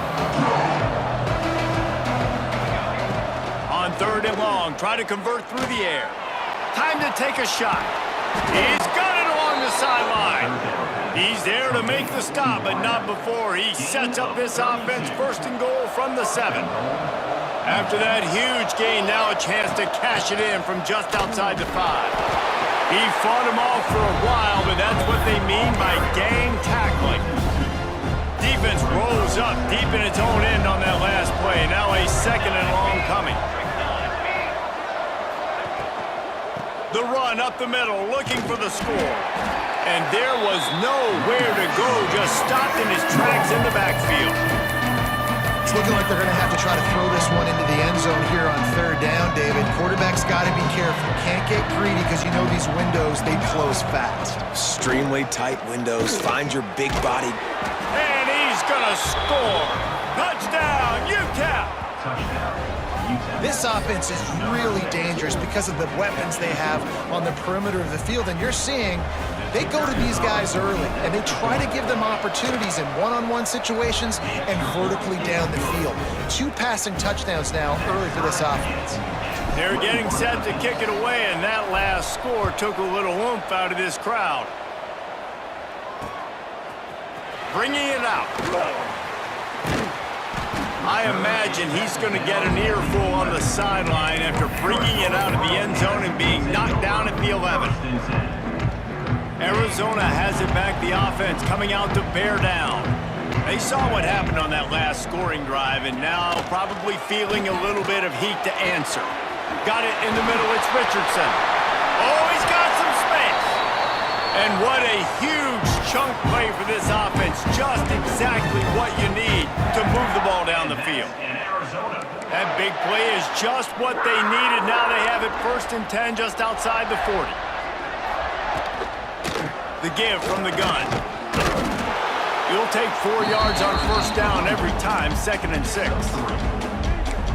On 3rd and long, try to convert through the air. Time to take a shot. He's got it along the sideline. He's there to make the stop, but not before he sets up this offense 1st and goal from the 7. After that huge gain, now a chance to cash it in from just outside the 5. He fought him off for a while, but that's what they mean by gang tackling. Defense rolls up deep in its own end on that last play. Now a 2nd and long coming. The run up the middle, looking for the score. And there was nowhere to go, just stopped in his tracks in the backfield. It's looking like they're going to have to try to throw this one into the end zone here on 3rd down, David. Quarterback's got to be careful. Can't get greedy because you know these windows, they close fast. Extremely tight windows. Find your big body. And he's going to score. Touchdown, UTEP. This offense is really dangerous because of the weapons they have on the perimeter of the field. And you're seeing they go to these guys early, and they try to give them opportunities in one-on-one situations and vertically down the field. 2 passing touchdowns now early for this offense. They're getting set to kick it away, and that last score took a little oomph out of this crowd. bringing it out. I imagine he's going to get an earful on the sideline after bringing it out of the end zone and being knocked down at the 11. Arizona has it back, the offense coming out to bear down. They saw what happened on that last scoring drive and now probably feeling a little bit of heat to answer. Got it in the middle, it's Richardson. Oh, he's got some space. And what a huge chunk play for this offense. Just exactly what you need to move the ball down the field. That big play is just what they needed. Now they have it 1st and 10 just outside the 40. The give from the gun. You'll take 4 yards on 1st down every time, 2nd and 6.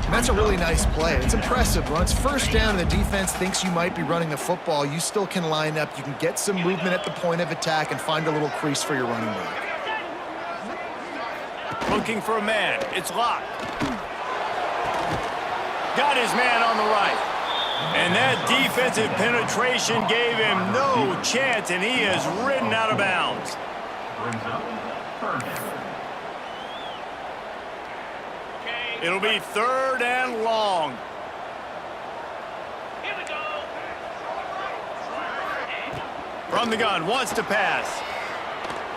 That's a really nice play. It's impressive. When it's 1st down and the defense thinks you might be running the football, you still can line up. You can get some movement at the point of attack and find a little crease for your running back. Looking for a man. It's locked. Got his man on the right. And that defensive penetration gave him no chance, and he is ridden out of bounds. It'll be 3rd and long. Here we go. From the gun, wants to pass.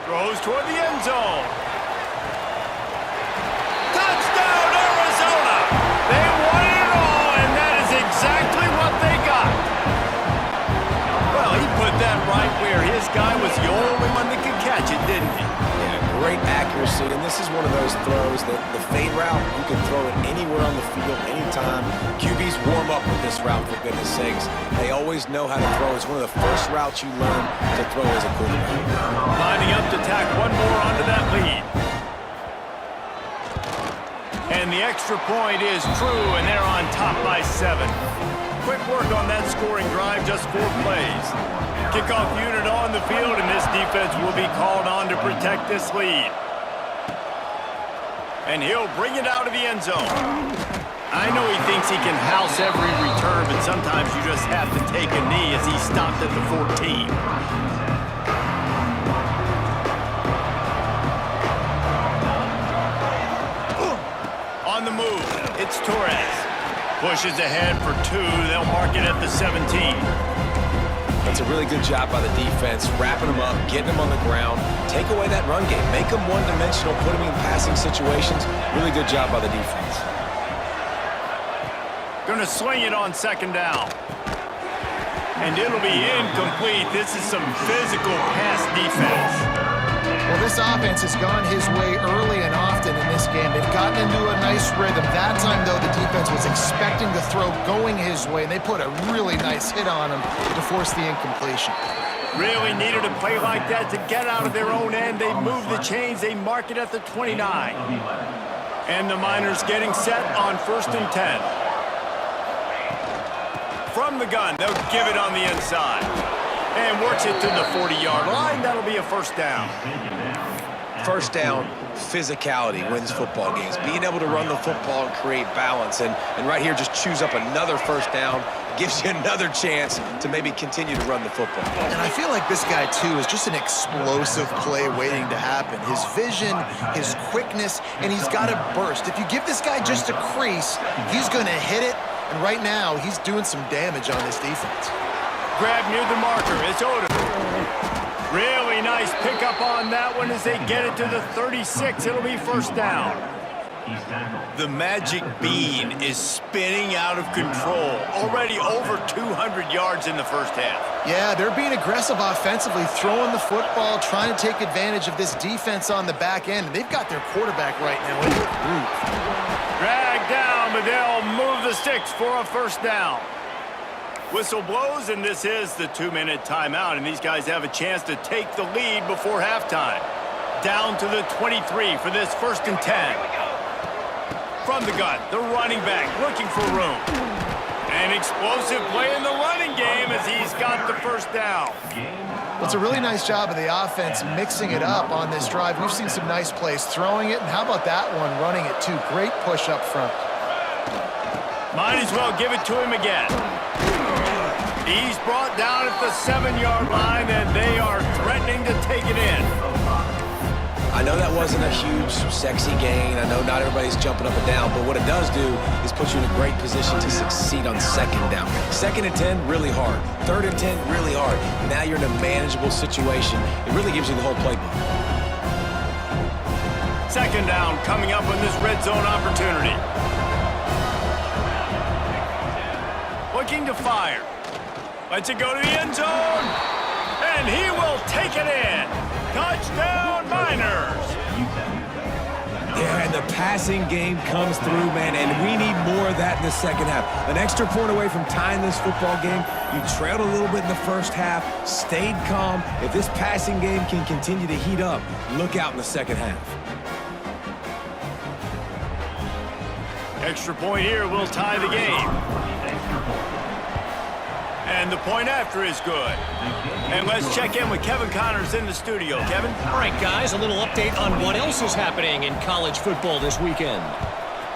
Throws toward the end zone. Touchdown, Arizona! They won it all, and that is exactly what they got. Well, he put that right where his guy was the only one that could catch it, didn't he? Yeah, great accuracy, and this is one of those throws that the fade route, you can throw it anywhere on the field, anytime. QBs warm up with this route, for goodness sakes. They always know how to throw. It's one of the first routes you learn to throw as a quarterback. Lining up to tack one more onto that lead. And the extra point is true, and they're on top by 7. Quick work on that scoring drive, just 4 plays. Kickoff unit on the field, and this defense will be called on to protect this lead. And he'll bring it out of the end zone. I know he thinks he can house every return, but sometimes you just have to take a knee as he stopped at the 14. On the move, it's Torres. Pushes ahead for 2. They'll mark it at the 17. That's a really good job by the defense, wrapping them up, getting them on the ground, take away that run game, make them one-dimensional, put them in passing situations. Really good job by the defense. Gonna swing it on 2nd down. And it'll be incomplete. This is some physical pass defense. Well, this offense has gone his way early and often in this game. They've gotten into a nice rhythm. That time, though, the defense was expecting the throw going his way, and they put a really nice hit on him to force the incompletion. Really needed a play like that to get out of their own end. They move the chains. They mark it at the 29. And the Miners getting set on 1st and 10. From the gun, they'll give it on the inside. And works it to the 40-yard line. That'll be a 1st down. 1st down, physicality wins football games. Being able to run the football and create balance. And right here, just choose up another 1st down. Gives you another chance to maybe continue to run the football. And I feel like this guy, too, is just an explosive play waiting to happen. His vision, his quickness, and he's got a burst. If you give this guy just a crease, he's going to hit it. And right now, he's doing some damage on this defense. Grab near the marker. It's Odom. Really nice pickup on that one as they get it to the 36. It'll be 1st down. The magic bean is spinning out of control. Already over 200 yards in the 1st half. Yeah, they're being aggressive offensively, throwing the football, trying to take advantage of this defense on the back end. And they've got their quarterback right now in the groove. Dragged down, but they'll move the sticks for a 1st down. Whistle blows, and this is the 2-minute timeout, and these guys have a chance to take the lead before halftime. Down to the 23 for this 1st and 10. From the gun, the running back looking for room. An explosive play in the running game as he's got the 1st down. Well, it's a really nice job of the offense mixing it up on this drive. We've seen some nice plays throwing it, and how about that one running it too? Great push up front. Might as well give it to him again. He's brought down at the 7-yard line, and they are threatening to take it in. I know that wasn't a huge, sexy gain. I know not everybody's jumping up and down, but what it does do is put you in a great position to succeed on second down. Second and 10, really hard. Third and 10, really hard. Now you're in a manageable situation. It really gives you the whole playbook. Second down coming up on this red zone opportunity. Looking to fire. Lets it go to the end zone. And he will take it in. Touchdown, Miners. Yeah, and the passing game comes through, man, and we need more of that in the second half. An extra point away from tying this football game. You trailed a little bit in the first half, stayed calm. If this passing game can continue to heat up, look out in the second half. Extra point here will tie the game. And the point after is good. And let's check in with Kevin Connors in the studio. Kevin? All right, guys, a little update on what else is happening in college football this weekend.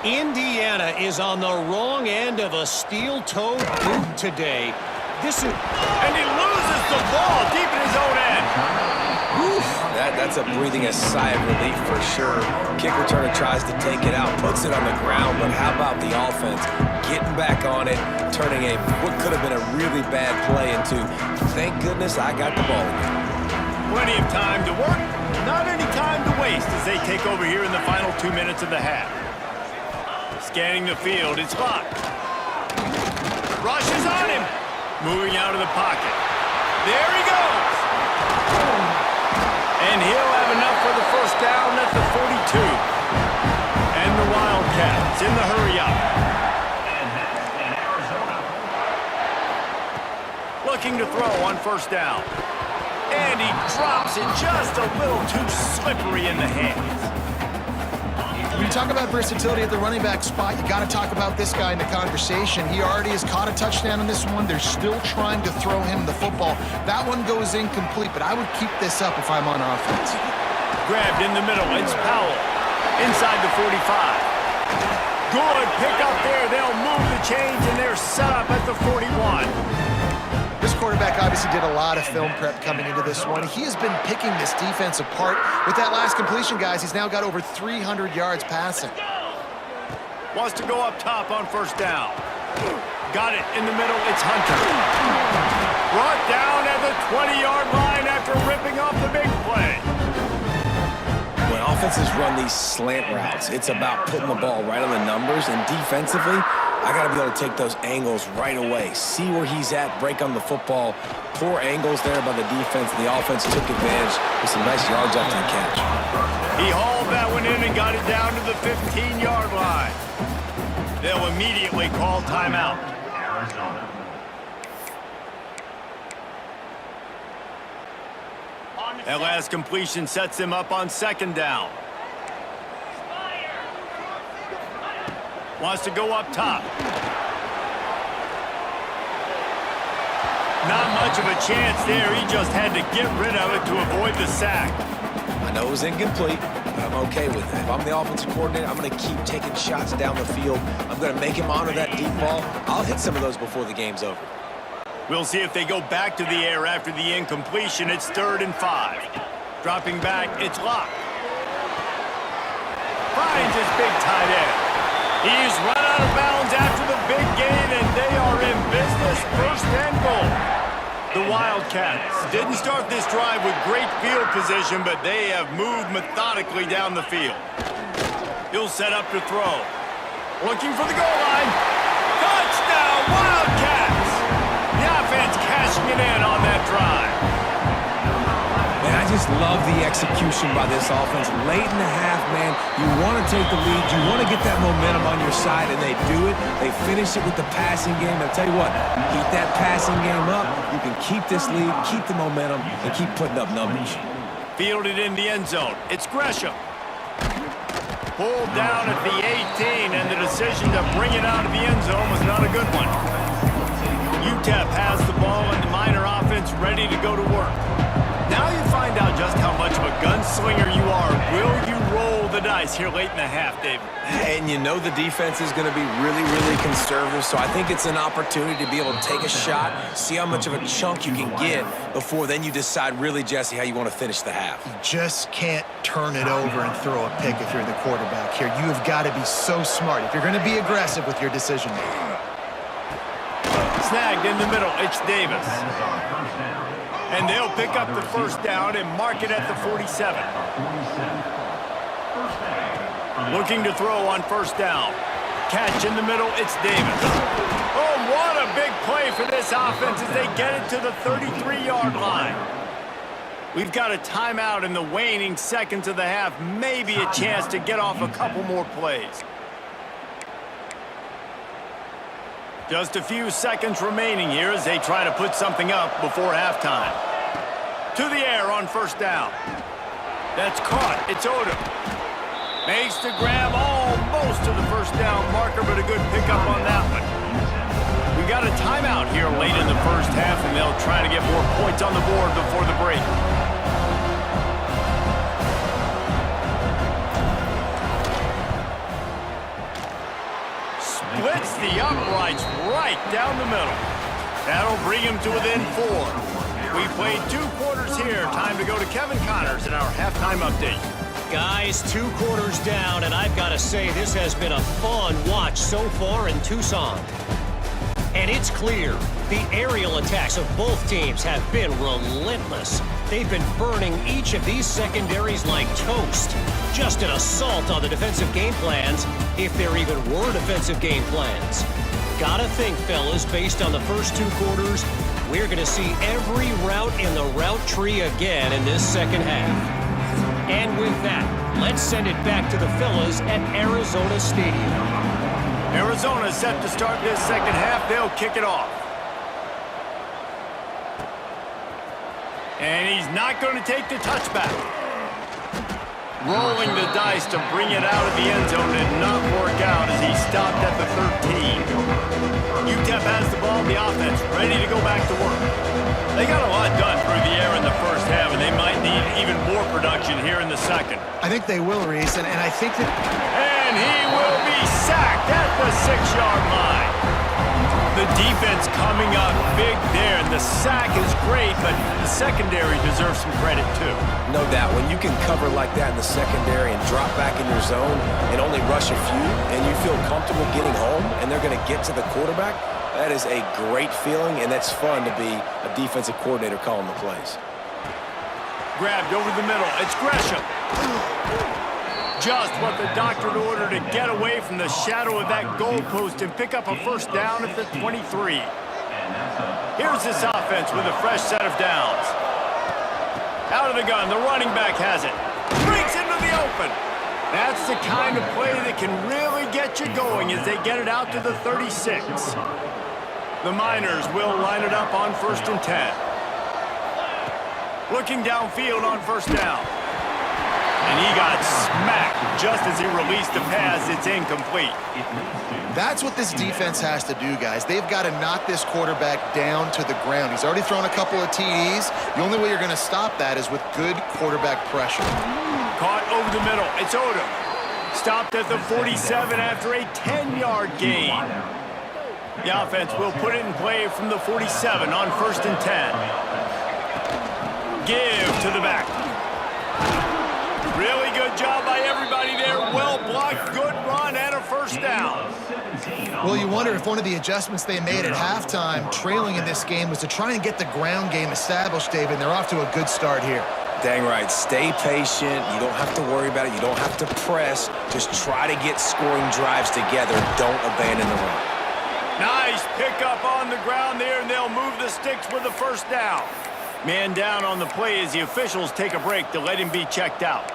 Indiana is on the wrong end of a steel-toed boot today. And he loses the ball deep in his own end. Oof, that's a breathing a sigh of relief for sure. Kick returner tries to take it out, puts it on the ground, but how about the offense getting back on it, turning what could have been a really bad play into, thank goodness I got the ball again. Plenty of time to work, not any time to waste as they take over here in the final 2 minutes of the half. Scanning the field, it's locked. Rush is on him. Moving out of the pocket. There he goes. And he'll have enough for the first down at the 42. And the Wildcats in the hurry up. Looking to throw on first down. And he drops it just a little too slippery in the hands. When you talk about versatility at the running back spot, you got to talk about this guy in the conversation. He already has caught a touchdown in this one. They're still trying to throw him the football. That one goes incomplete, but I would keep this up if I'm on offense. Grabbed in the middle. It's Powell. Inside the 45. Good pick up there. They'll move the change, and they're set up at the 41. This quarterback obviously did a lot of film prep coming into this one. He has been picking this defense apart. With that last completion, guys, he's now got over 300 yards passing. Wants to go up top on first down. Got it in the middle. It's Hunter. Brought down at the 20-yard line after ripping off the big play. When offenses run these slant routes, it's about putting the ball right on the numbers, and defensively, I got to be able to take those angles right away. See where he's at, break on the football. Poor angles there by the defense. The offense took advantage with some nice yards after the catch. He hauled that one in and got it down to the 15-yard line. They'll immediately call timeout. That last completion sets him up on second down. Wants to go up top. Not much of a chance there. He just had to get rid of it to avoid the sack. I know it was incomplete, but I'm okay with it. If I'm the offensive coordinator, I'm going to keep taking shots down the field. I'm going to make him honor that deep ball. I'll hit some of those before the game's over. We'll see if they go back to the air after the incompletion. It's 3rd and 5. Dropping back, it's locked. Finds his big tight end. He's run out of bounds after the big gain, and they are in business. 1st and goal. The Wildcats didn't start this drive with great field position, but they have moved methodically down the field. He'll set up to throw. Looking for the goal line. Touchdown, Wildcats! The offense cashing it in on that drive. Man, I just love the execution by this offense. Late in the half, man, you want to take the lead. You want to get that momentum on your side, and they do it. They finish it with the passing game. I'll tell you what, keep that passing game up. You can keep this lead, keep the momentum, and keep putting up numbers. Fielded in the end zone. It's Gresham. Pulled down at the 18, and the decision to bring it out of the end zone was not a good one. UTEP has the ball, and the Miner offense ready to go to work. Now you find out just how much of a gunslinger you are. Will you roll the the dice here late in the half, David. And you know the defense is going to be really, really conservative, so I think it's an opportunity to be able to take a shot, see how much of a chunk you can get before then you decide really, Jesse, how you want to finish the half. You just can't turn it over and throw a pick if you're the quarterback here. You have got to be so smart if you're going to be aggressive with your decision making. Snagged in the middle, it's Davis. And they'll pick up the first down and mark it at the 47. Looking to throw on first down. Catch in the middle, it's Davis. Oh, what a big play for this offense as they get it to the 33-yard line. We've got a timeout in the waning seconds of the half. Maybe a chance to get off a couple more plays. Just a few seconds remaining here as they try to put something up before halftime. To the air on first down. That's caught. It's Odom. Makes the grab almost to the first down marker, but a good pickup on that one. We got a timeout here late in the first half, and they'll try to get more points on the board before the break. Splits the uprights right down the middle. That'll bring him to within 4. We played 2 quarters here. Time to go to Kevin Connors in our halftime update. Guys, 2 quarters down, and I've got to say this has been a fun watch so far in Tucson. And it's clear, the aerial attacks of both teams have been relentless. They've been burning each of these secondaries like toast. Just an assault on the defensive game plans, if there even were defensive game plans. Gotta think, fellas, based on the first 2 quarters, we're going to see every route in the route tree again in this second half. And with that, let's send it back to the fellas at Arizona Stadium. Arizona set to start this second half. They'll kick it off. And he's not going to take the touchback. Rolling the dice to bring it out of the end zone did not work out as he stopped at the 13. UTEP has the ball in the offense, ready to go back to work. They got a lot done through the air in the first half, and they might need even more production here in the second. I think they will, Reese, and I think that... And he will be sacked at the 6-yard line. The defense coming up big there, and the sack is great, but the secondary deserves some credit too. No doubt, when you can cover like that in the secondary and drop back in your zone and only rush a few, and you feel comfortable getting home, and they're going to get to the quarterback, that is a great feeling, and that's fun to be a defensive coordinator calling the plays. Grabbed over the middle. It's Gresham. Just what the doctor ordered to get away from the shadow of that goalpost and pick up a first down at the 23. Here's this offense with a fresh set of downs. Out of the gun, the running back has it. Breaks into the open. That's the kind of play that can really get you going as they get it out to the 36. The Miners will line it up on 1st and 10. Looking downfield on first down. And he got smacked just as he released the pass. It's incomplete. That's what this defense has to do, guys. They've got to knock this quarterback down to the ground. He's already thrown a couple of TDs. The only way you're going to stop that is with good quarterback pressure. Caught over the middle. It's Odom. Stopped at the 47 after a 10-yard gain. The offense will put it in play from the 47 on 1st and 10. Give to the back. Really good job by everybody there. Well blocked, good run, and a first down. Well, you wonder if one of the adjustments they made at halftime, trailing in this game, was to try and get the ground game established, David, and they're off to a good start here. Dang right. Stay patient. You don't have to worry about it. You don't have to press. Just try to get scoring drives together. Don't abandon the run. Nice pickup on the ground there, and they'll move the sticks with the first down. Man down on the play as the officials take a break to let him be checked out.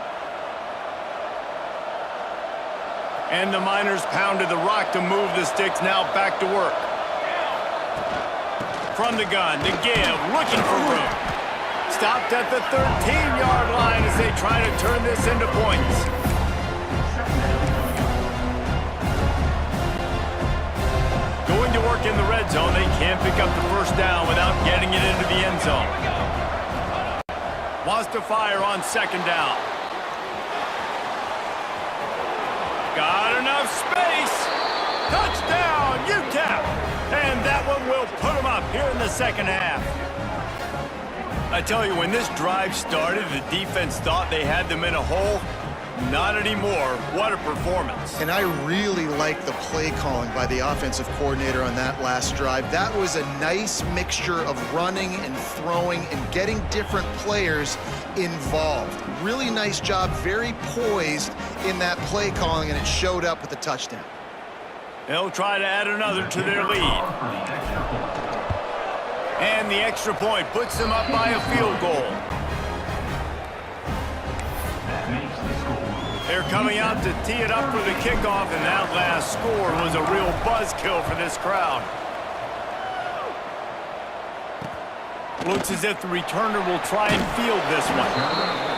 And the Miners pounded the rock to move the sticks, now back to work. From the gun, the give, looking for room. Stopped at the 13-yard line as they try to turn this into points. Going to work in the red zone, they can't pick up the first down without getting it into the end zone. Wants to fire on 2nd down. Got enough space. Touchdown, UTEP. And that one will put them up here in the second half. I tell you, when this drive started, the defense thought they had them in a hole. Not anymore. What a performance. And I really like the play calling by the offensive coordinator on that last drive. That was a nice mixture of running and throwing and getting different players involved. Really nice job, very poised in that play calling, and it showed up with the touchdown. They'll try to add another to their lead. And the extra point puts them up by a field goal. They're coming out to tee it up for the kickoff, and that last score was a real buzzkill for this crowd. Looks as if the returner will try and field this one.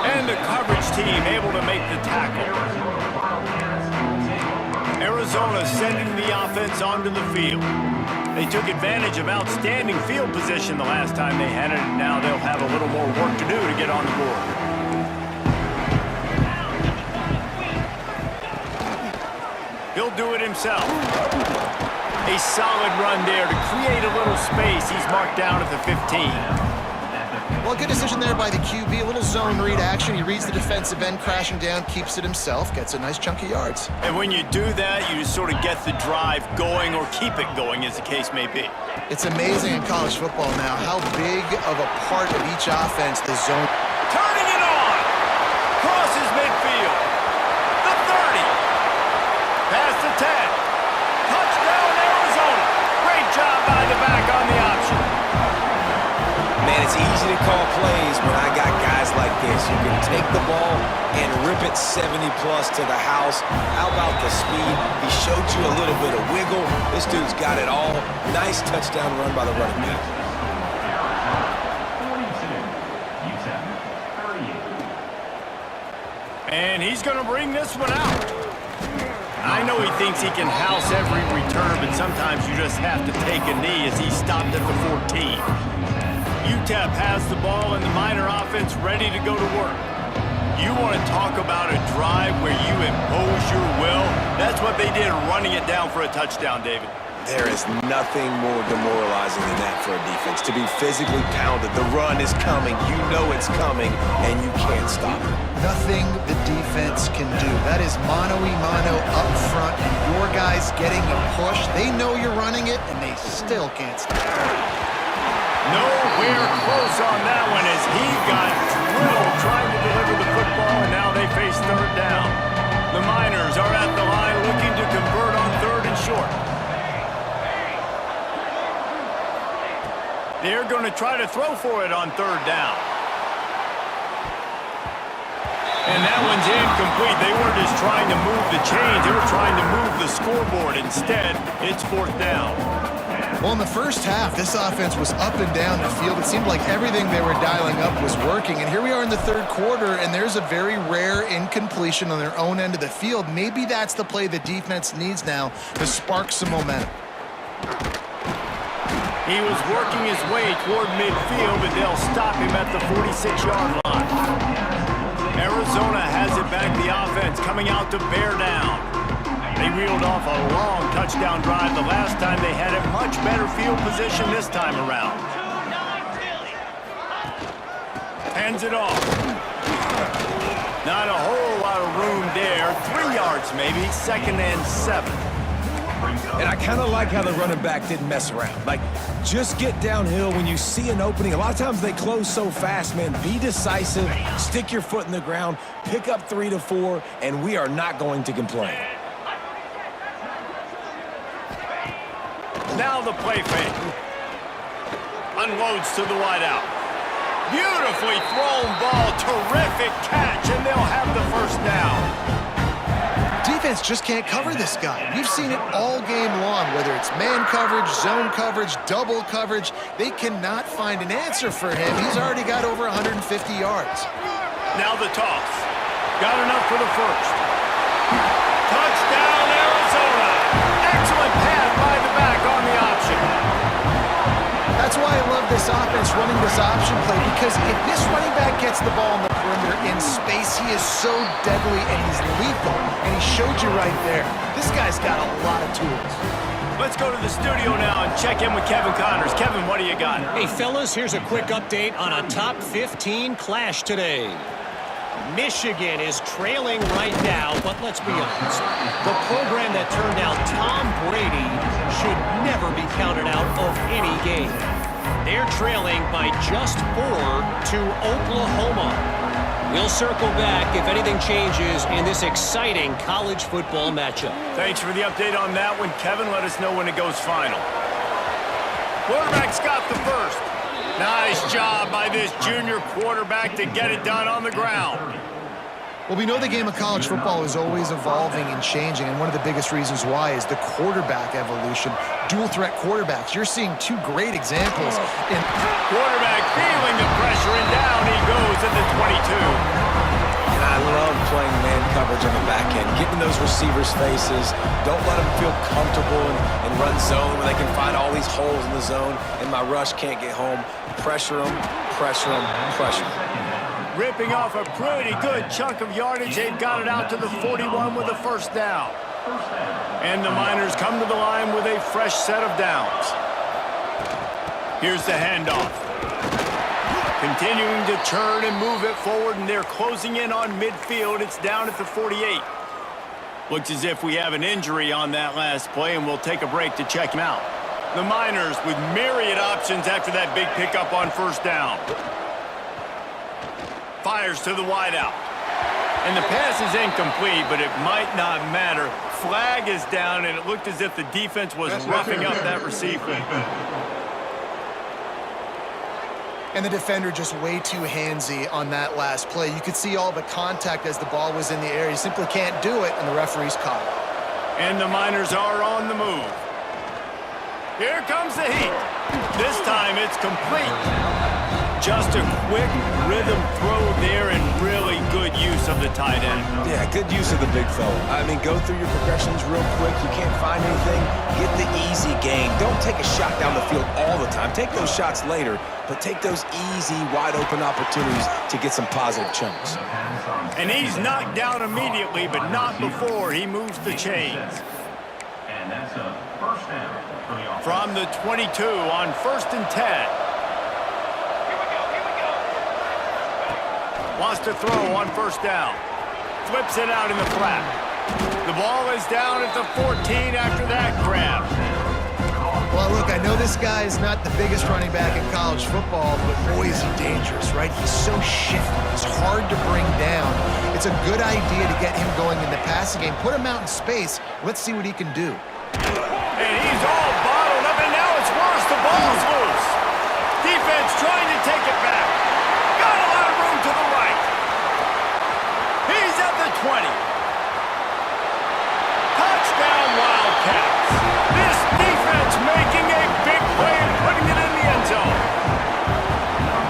And the coverage team able to make the tackle. Arizona sending the offense onto the field. They took advantage of outstanding field position the last time they had it, and now they'll have a little more work to do to get on the board. He'll do it himself. A solid run there to create a little space. He's marked down at the 15. Well, good decision there by the QB. A little zone read action. He reads the defensive end crashing down, keeps it himself, gets a nice chunk of yards. And when you do that, you just sort of get the drive going or keep it going, as the case may be. It's amazing in college football now how big of a part of each offense the zone. Turning it on! Crosses midfield. The 30. Past the 10. Touchdown, Arizona. Great job by the back on the option. Man, it's easy to call plays when I got guys like this. You can take the ball and rip it 70-plus to the house. How about the speed? He showed you a little bit of wiggle. This dude's got it all. Nice touchdown run by the running back. And he's going to bring this one out. I know he thinks he can house every return, but sometimes you just have to take a knee as he stopped at the 14. UTEP has the ball and the Miner offense ready to go to work. You want to talk about a drive where you impose your will? That's what they did, running it down for a touchdown, David. There is nothing more demoralizing than that for a defense, to be physically pounded. The run is coming. You know it's coming, and you can't stop it. Nothing the defense can do. That is mano-a-mano up front, and your guys getting a push. They know you're running it, and they still can't stop it. Nowhere close on that one as he got drilled trying to deliver the football, and now they face third down. The Miners are at the line looking to convert on third and short. They're going to try to throw for it on third down. And that one's incomplete. They weren't just trying to move the chains. They were trying to move the scoreboard. Instead, it's fourth down. Well, in the first half, this offense was up and down the field. It seemed like everything they were dialing up was working. And here we are in the third quarter, and there's a very rare incompletion on their own end of the field. Maybe that's the play the defense needs now to spark some momentum. He was working his way toward midfield, but they'll stop him at the 46-yard line. Arizona has it back, the offense coming out to bear down. They reeled off a long touchdown drive the last time. They had a much better field position this time around. Hands it off. Not a whole lot of room there. 3 yards maybe, 2nd and 7. And I kind of like how the running back didn't mess around. Like, just get downhill when you see an opening. A lot of times they close so fast, man. Be decisive, stick your foot in the ground, pick up 3 to 4, and we are not going to complain. Now the play fake. Unloads to the wideout. Beautifully thrown ball. Terrific catch, and they'll have the first down. Defense just can't cover this guy. We've seen it all game long, whether it's man coverage, zone coverage, double coverage. They cannot find an answer for him. He's already got over 150 yards. Now the toss. Got enough for the first. Touchdown, Arizona. Excellent pass by the back on the option. That's why I love this offense running this option play, because if this running back gets the ball in the perimeter in space. He is so deadly, and he's lethal, and he showed you right there. This guy's got a lot of tools. Let's go to the studio now and check in with Kevin Connors. Kevin, what do you got? Hey, fellas, here's a quick update on a top 15 clash today. Michigan is trailing right now, but let's be honest. The program that turned out Tom Brady should never be counted out of any game. They're trailing by just 4 to Oklahoma. We'll circle back if anything changes in this exciting college football matchup. Thanks for the update on that one, Kevin. Let us know when it goes final. Quarterback's got the first. Nice job by this junior quarterback to get it done on the ground. Well, we know the game of college football is always evolving and changing, and one of the biggest reasons why is the quarterback evolution. Dual-threat quarterbacks. You're seeing 2 great examples. Quarterback feeling the pressure, and down he goes at the 22. And I love playing man coverage on the back end, getting those receivers' faces. Don't let them feel comfortable and run zone where they can find all these holes in the zone, and my rush can't get home. Pressure them, pressure them, pressure them. Ripping off a pretty good chunk of yardage. They've got it out to the 41 with a first down. And the Miners come to the line with a fresh set of downs. Here's the handoff. Continuing to turn and move it forward, and they're closing in on midfield. It's down at the 48. Looks as if we have an injury on that last play, and we'll take a break to check him out. The Miners with myriad options after that big pickup on first down. Fires to the wideout. And the pass is incomplete, but it might not matter. Flag is down, and it looked as if the defense was roughing up that receiver. And the defender just way too handsy on that last play. You could see all the contact as the ball was in the air. He simply can't do it, and the referee's caught it. And the Miners are on the move. Here comes the heat. This time it's complete. Just a quick rhythm throw there, and really good use of the tight end. Yeah, good use of the big fella. I mean, go through your progressions real quick. You can't find anything, get the easy gain. Don't take a shot down the field all the time. Take those shots later, but take those easy, wide-open opportunities to get some positive chunks. And he's knocked down immediately, but not before he moves the chains. And that's a first down for the offense. From the 22 on 1st and 10. Wants to throw on first down. Flips it out in the flat. The ball is down at the 14 after that grab. Well, look, I know this guy is not the biggest running back in college football, but boy, is he dangerous, right? He's so shifty. He's hard to bring down. It's a good idea to get him going in the passing game. Put him out in space. Let's see what he can do. And he's all bottled up, and now it's worse. The ball's loose. Defense trying to take it back. Got a lot of room to the right. He's at the 20. Touchdown, Wildcats. This defense making a big play and putting it in the end zone.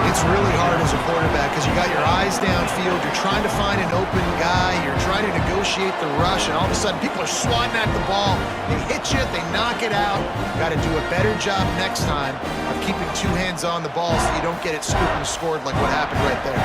It's really hard as a quarterback because you got your eyes downfield. You're trying to find an open guy. You're trying to negotiate the rush, and all of a sudden people are swatting at the ball. They hit you. They knock it out. Got to do a better job next time of keeping 2 hands on the ball so you don't get it scooped and scored like what happened right there.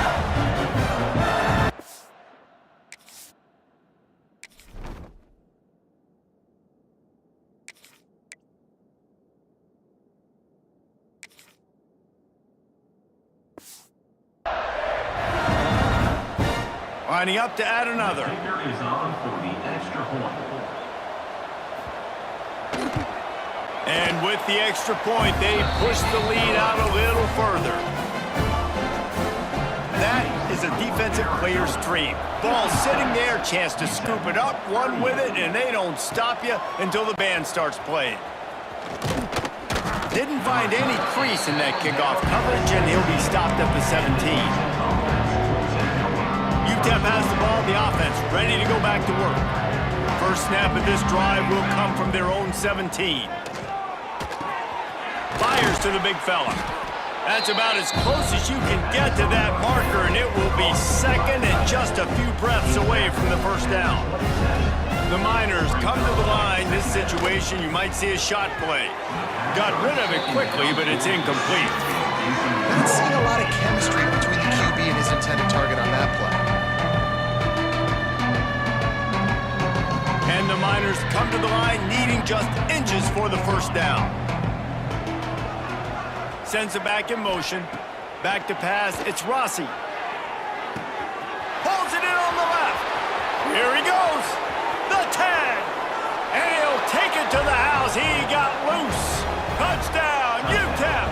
Lining up to add another. Kicker is on for the extra point. And with the extra point, they push the lead out a little further. That is a defensive player's dream. Ball sitting there, chance to scoop it up, run with it, and they don't stop you until the band starts playing. Didn't find any crease in that kickoff coverage, and he'll be stopped at the 17. UTEP has the ball, the offense ready to go back to work. First snap of this drive will come from their own 17. Fires to the big fella. That's about as close as you can get to that marker, and it will be second and just a few breaths away from the first down. The Miners come to the line. This situation, you might see a shot play. Got rid of it quickly, but it's incomplete. Not seeing a lot of chemistry between the QB and his intended target on that play. And the Miners come to the line needing just inches for the first down. Sends it back in motion. Back to pass. It's Rossi. Pulls it in on the left. Here he goes. The tag. And he'll take it to the house. He got loose. Touchdown, UTEP.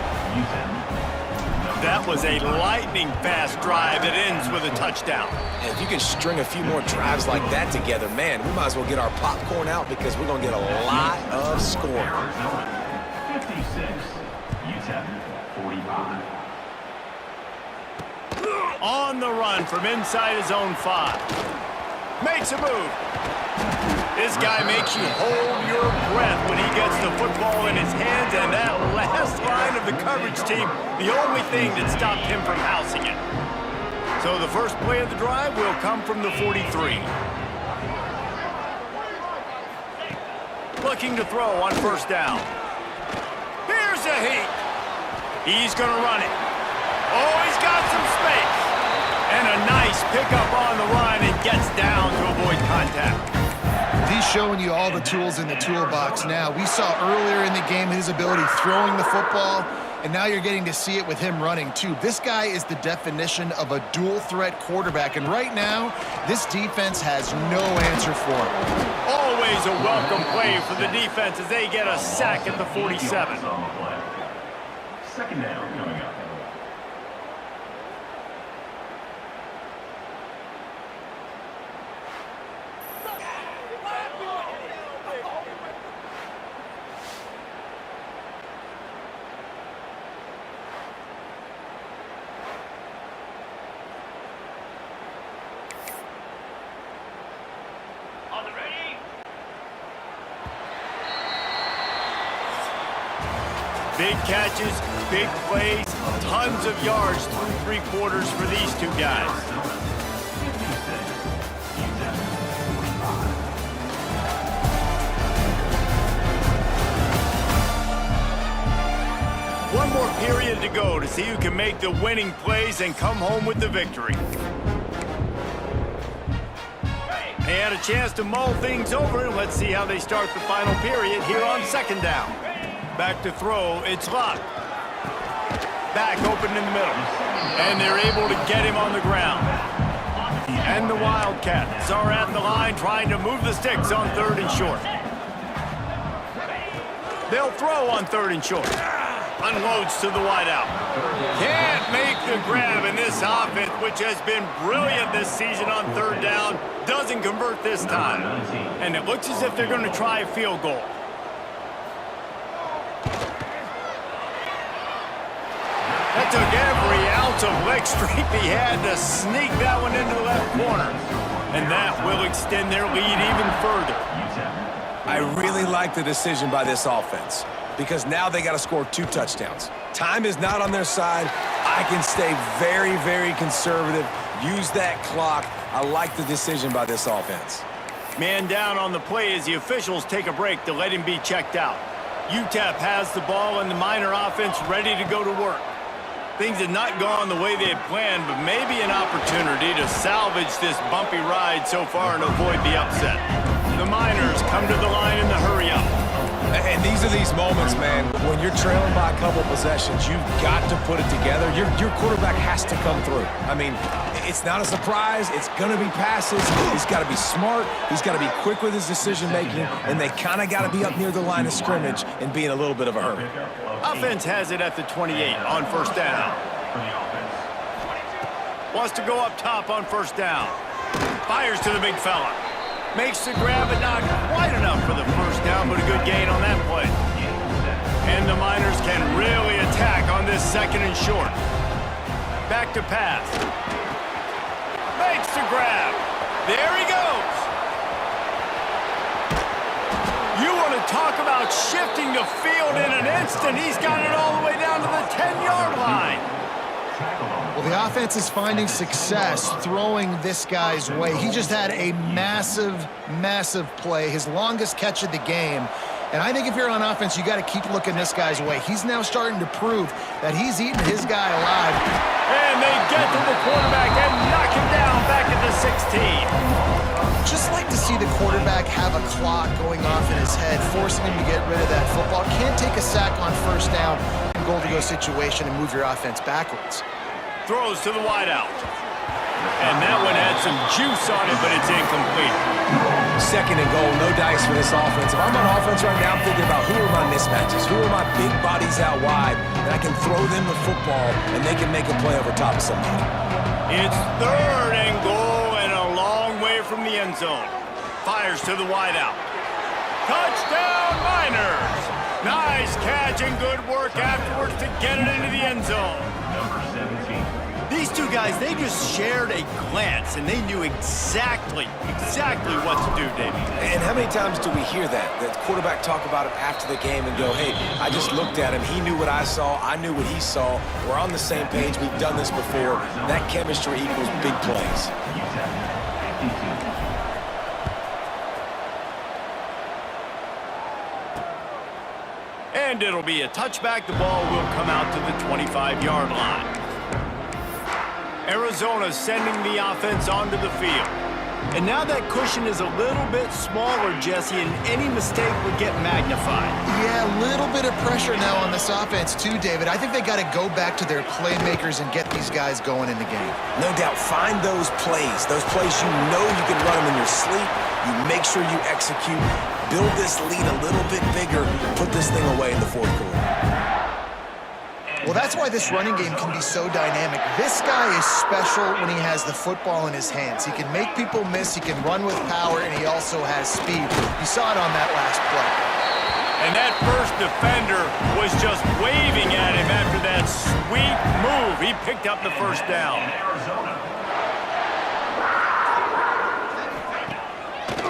That was a lightning-fast drive that ends with a touchdown. And if you can string a few more drives like that together, man, we might as well get our popcorn out because we're going to get a lot of scoring. 56, UTEP 45. On the run from inside his own 5. Makes a move. This guy makes you hold your breath when he gets the football in his hands, and that last line of the coverage team, the only thing that stopped him from housing it. So the first play of the drive will come from the 43. Looking to throw on first down. Here's a heat. He's going to run it. Oh, he's got some space. And a nice pickup on the line and gets down to avoid contact. He's showing you all the tools in the toolbox now. We saw earlier in the game his ability throwing the football, and now you're getting to see it with him running too. This guy is the definition of a dual-threat quarterback, and right now, this defense has no answer for him. Always a welcome play for the defense as they get a sack at the 47. Second down coming up. On the ready. Big catches, big plays, tons of yards through 3 quarters for these two guys. One more period to go to see who can make the winning plays and come home with the victory. They had a chance to mull things over. Let's see how they start the final period here on second down. Back to throw, it's Locke. Back open in the middle. And they're able to get him on the ground. And the Wildcats are at the line trying to move the sticks on 3rd and short. They'll throw on 3rd and short. Unloads to the wideout. Can't make the grab in this offense, which has been brilliant this season on 3rd down. Doesn't convert this time. And it looks as if they're going to try a field goal. That took every ounce of leg strength he had to sneak that one into the left corner. And that will extend their lead even further. I really like the decision by this offense because now they got to score 2 touchdowns. Time is not on their side. I can stay very, very conservative. Use that clock. I like the decision by this offense. Man down on the play as the officials take a break to let him be checked out. UTEP has the ball and the Miner offense ready to go to work. Things had not gone the way they had planned, but maybe an opportunity to salvage this bumpy ride so far and avoid the upset. The Miners come to the line in the hurry-up. And these are these moments, man, when you're trailing by a couple possessions, you've got to put it together. Your quarterback has to come through. I mean, it's not a surprise. It's going to be passes. He's got to be smart. He's got to be quick with his decision-making, and they kind of got to be up near the line of scrimmage and be in a little bit of a hurry. Offense has it at the 28 on first down. Wants to go up top on first down. Fires to the big fella. Makes the grab, but not quite enough for the first down, but a good gain on that play. And the Miners can really attack on this 2nd and short. Back to pass. Makes the grab. There he goes. You want to talk about shifting the field in an instant. He's got it all the way down to the 10-yard line. Well, the offense is finding success throwing this guy's way. He just had a massive, massive play, his longest catch of the game. And I think if you're on offense, you got to keep looking this guy's way. He's now starting to prove that he's eating his guy alive. And they get to the quarterback and knock him down back at the 16. Just like to see the quarterback have a clock going off in his head, forcing him to get rid of that football. Can't take a sack on first down and goal-to-go situation and move your offense backwards. Throws to the wideout. And that one had some juice on it, but it's incomplete. Second and goal, no dice for this offense. If I'm on offense right now, I'm thinking about who are my mismatches, who are my big bodies out wide, and I can throw them the football, and they can make a play over top of somebody. It's third and goal and a long way from the end zone. Fires to the wideout. Touchdown, Miners! Nice catch and good work afterwards to get it into the end zone. Number 17. These two guys, they just shared a glance, and they knew exactly what to do, David. And how many times do we hear that? The quarterback talk about it after the game and go, hey, I just looked at him. He knew what I saw. I knew what he saw. We're on the same page. We've done this before. That chemistry equals big plays. And it'll be a touchback. The ball will come out to the 25-yard line. Arizona sending the offense onto the field. And now that cushion is a little bit smaller, Jesse, and any mistake would get magnified. Yeah, a little bit of pressure now on this offense too, David. I think they got to go back to their playmakers and get these guys going in the game. No doubt, find those plays you know you can run them in your sleep. You make sure you execute. Build this lead a little bit bigger. Put this thing away in the fourth quarter. Well, that's why this running game can be so dynamic. This guy is special when he has the football in his hands. He can make people miss, he can run with power, and he also has speed. You saw it on that last play. And that first defender was just waving at him after that sweet move. He picked up the first down.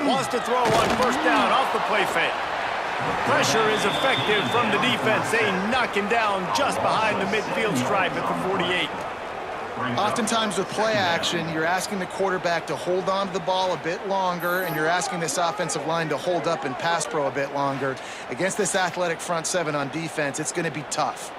Wants to throw on first down off the play fake. Pressure is effective from the defense. They knock him down just behind the midfield stripe at the 48. Oftentimes with play action, you're asking the quarterback to hold on to the ball a bit longer, and you're asking this offensive line to hold up and pass pro a bit longer. Against this athletic front seven on defense, it's going to be tough.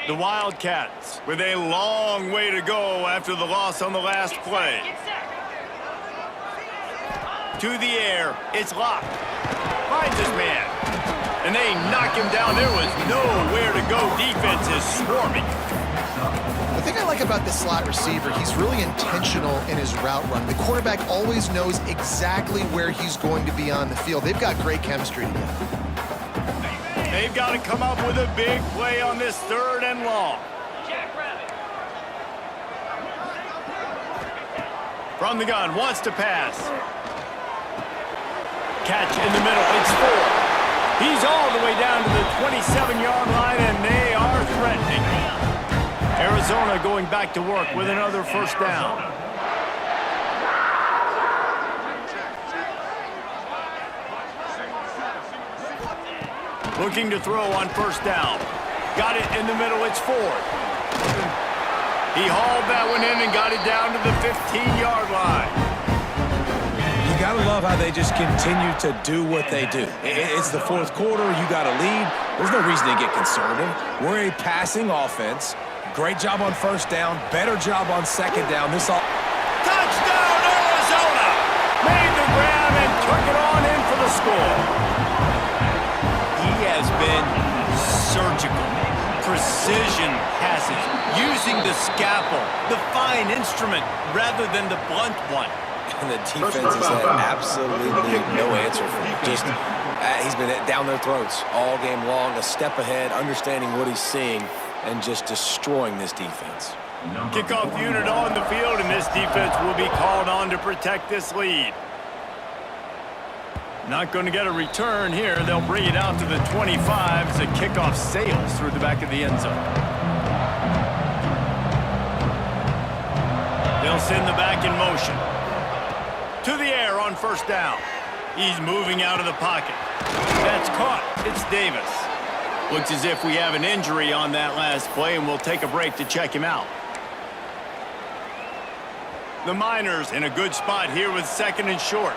The Wildcats with a long way to go after the loss on the last play. To the air, it's locked. Finds his man. And they knock him down. There was nowhere to go. Defense is swarming. The thing I like about this slot receiver, he's really intentional in his route run. The quarterback always knows exactly where he's going to be on the field. They've got great chemistry together. They've got to come up with a big play on this third and long. From the gun, wants to pass. Catch in the middle, it's 4. He's all the way down to the 27-yard line, and they are threatening. Arizona going back to work with another first down. Looking to throw on first down. Got it in the middle, it's 4. He hauled that one in and got it down to the 15-yard line. You gotta love how they just continue to do what they do. It's the fourth quarter, you got a lead. There's no reason to get conservative. We're a passing offense. Great job on first down, better job on second down. Touchdown, Arizona! Made the grab and took it on in for the score. He has been surgical. Precision passes, using the scalpel, the fine instrument, rather than the blunt one. And the defense has had absolutely no answer for him. Just, he's been down their throats all game long, a step ahead, understanding what he's seeing, and just destroying this defense. Kickoff unit on the field, and this defense will be called on to protect this lead. Not going to get a return here. They'll bring it out to the 25 as the kickoff sails through the back of the end zone. They'll send the back in motion. To the air on first down. He's moving out of the pocket. That's caught. It's Davis. Looks as if we have an injury on that last play, and we'll take a break to check him out. The Miners in a good spot here with second and short.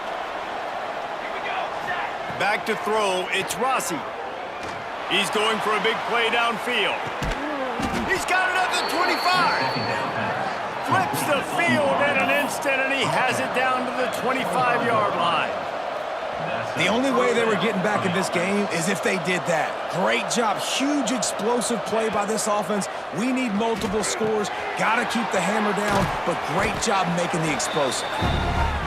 Back to throw, it's Rossi. He's going for a big play downfield. He's got it up to 25. Flips the field in an instant, and he has it down to the 25-yard line. The only way they were getting back in this game is if they did that. Great job. Huge explosive play by this offense. We need multiple scores. Got to keep the hammer down, but great job making the explosive.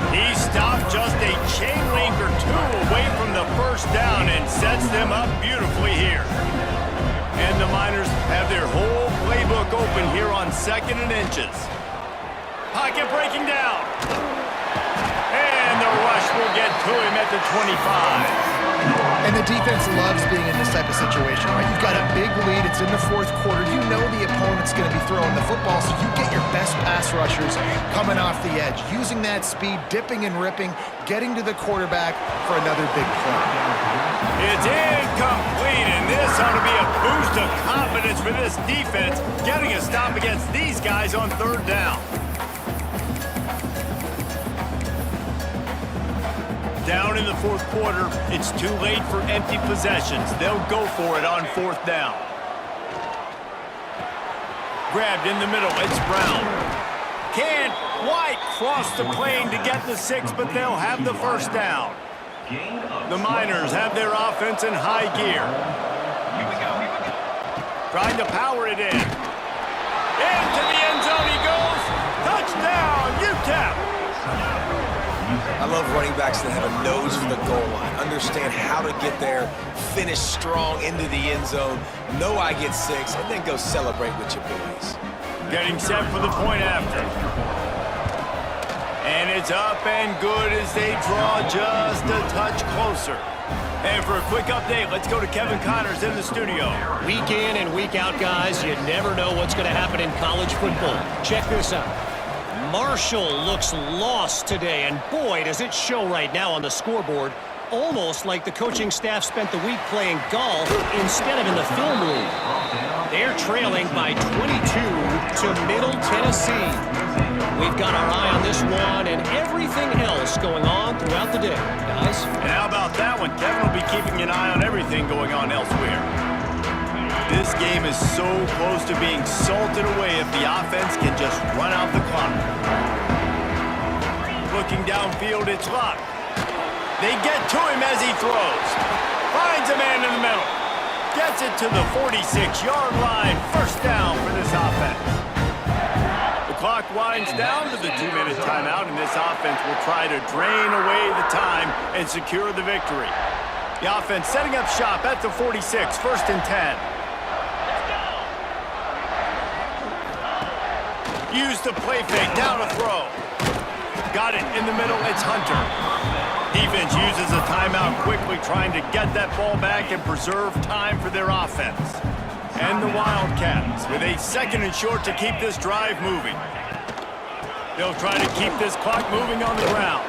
He stopped just a chain link or two away from the first down and sets them up beautifully here. And the Miners have their whole playbook open here on second and inches. Pocket breaking down. And the rush will get to him at the 25. And the defense loves being in this type of situation, right? You've got a big lead. It's in the fourth quarter. You know the opponent's going to be throwing the football, so you get your best pass rushers coming off the edge, using that speed, dipping and ripping, getting to the quarterback for another big play. It's incomplete, and this ought to be a boost of confidence for this defense, getting a stop against these guys on third down. Down in the fourth quarter, it's too late for empty possessions. They'll go for it on fourth down. Grabbed in the middle, it's Brown. Can't quite cross the plane to get the 6, but they'll have the first down. The Miners have their offense in high gear. Trying to power it in. Into the end zone he goes. Touchdown, UTEP. I love running backs that have a nose for the goal line, understand how to get there, finish strong into the end zone, know I get 6, and then go celebrate with your boys. Getting set for the point after. And it's up and good as they draw just a touch closer. And for a quick update, let's go to Kevin Connors in the studio. Week in and week out, guys, you never know what's going to happen in college football. Check this out. Marshall looks lost today, and boy, does it show right now on the scoreboard. Almost like the coaching staff spent the week playing golf instead of in the film room. They're trailing by 22 to Middle Tennessee. We've got our eye on this one and everything else going on throughout the day, guys. And how about that one? Kevin will be keeping an eye on everything going on elsewhere. This game is so close to being salted away if the offense can just run out the clock. Looking downfield, it's Locke. They get to him as he throws. Finds a man in the middle. Gets it to the 46-yard line. First down for this offense. The clock winds down to the 2-minute timeout, and this offense will try to drain away the time and secure the victory. The offense setting up shop at the 46, first and 10. Use the play fake, down to throw. Got it in the middle, it's Hunter. Defense uses a timeout quickly, trying to get that ball back and preserve time for their offense. And the Wildcats with a second and short to keep this drive moving. They'll try to keep this clock moving on the ground.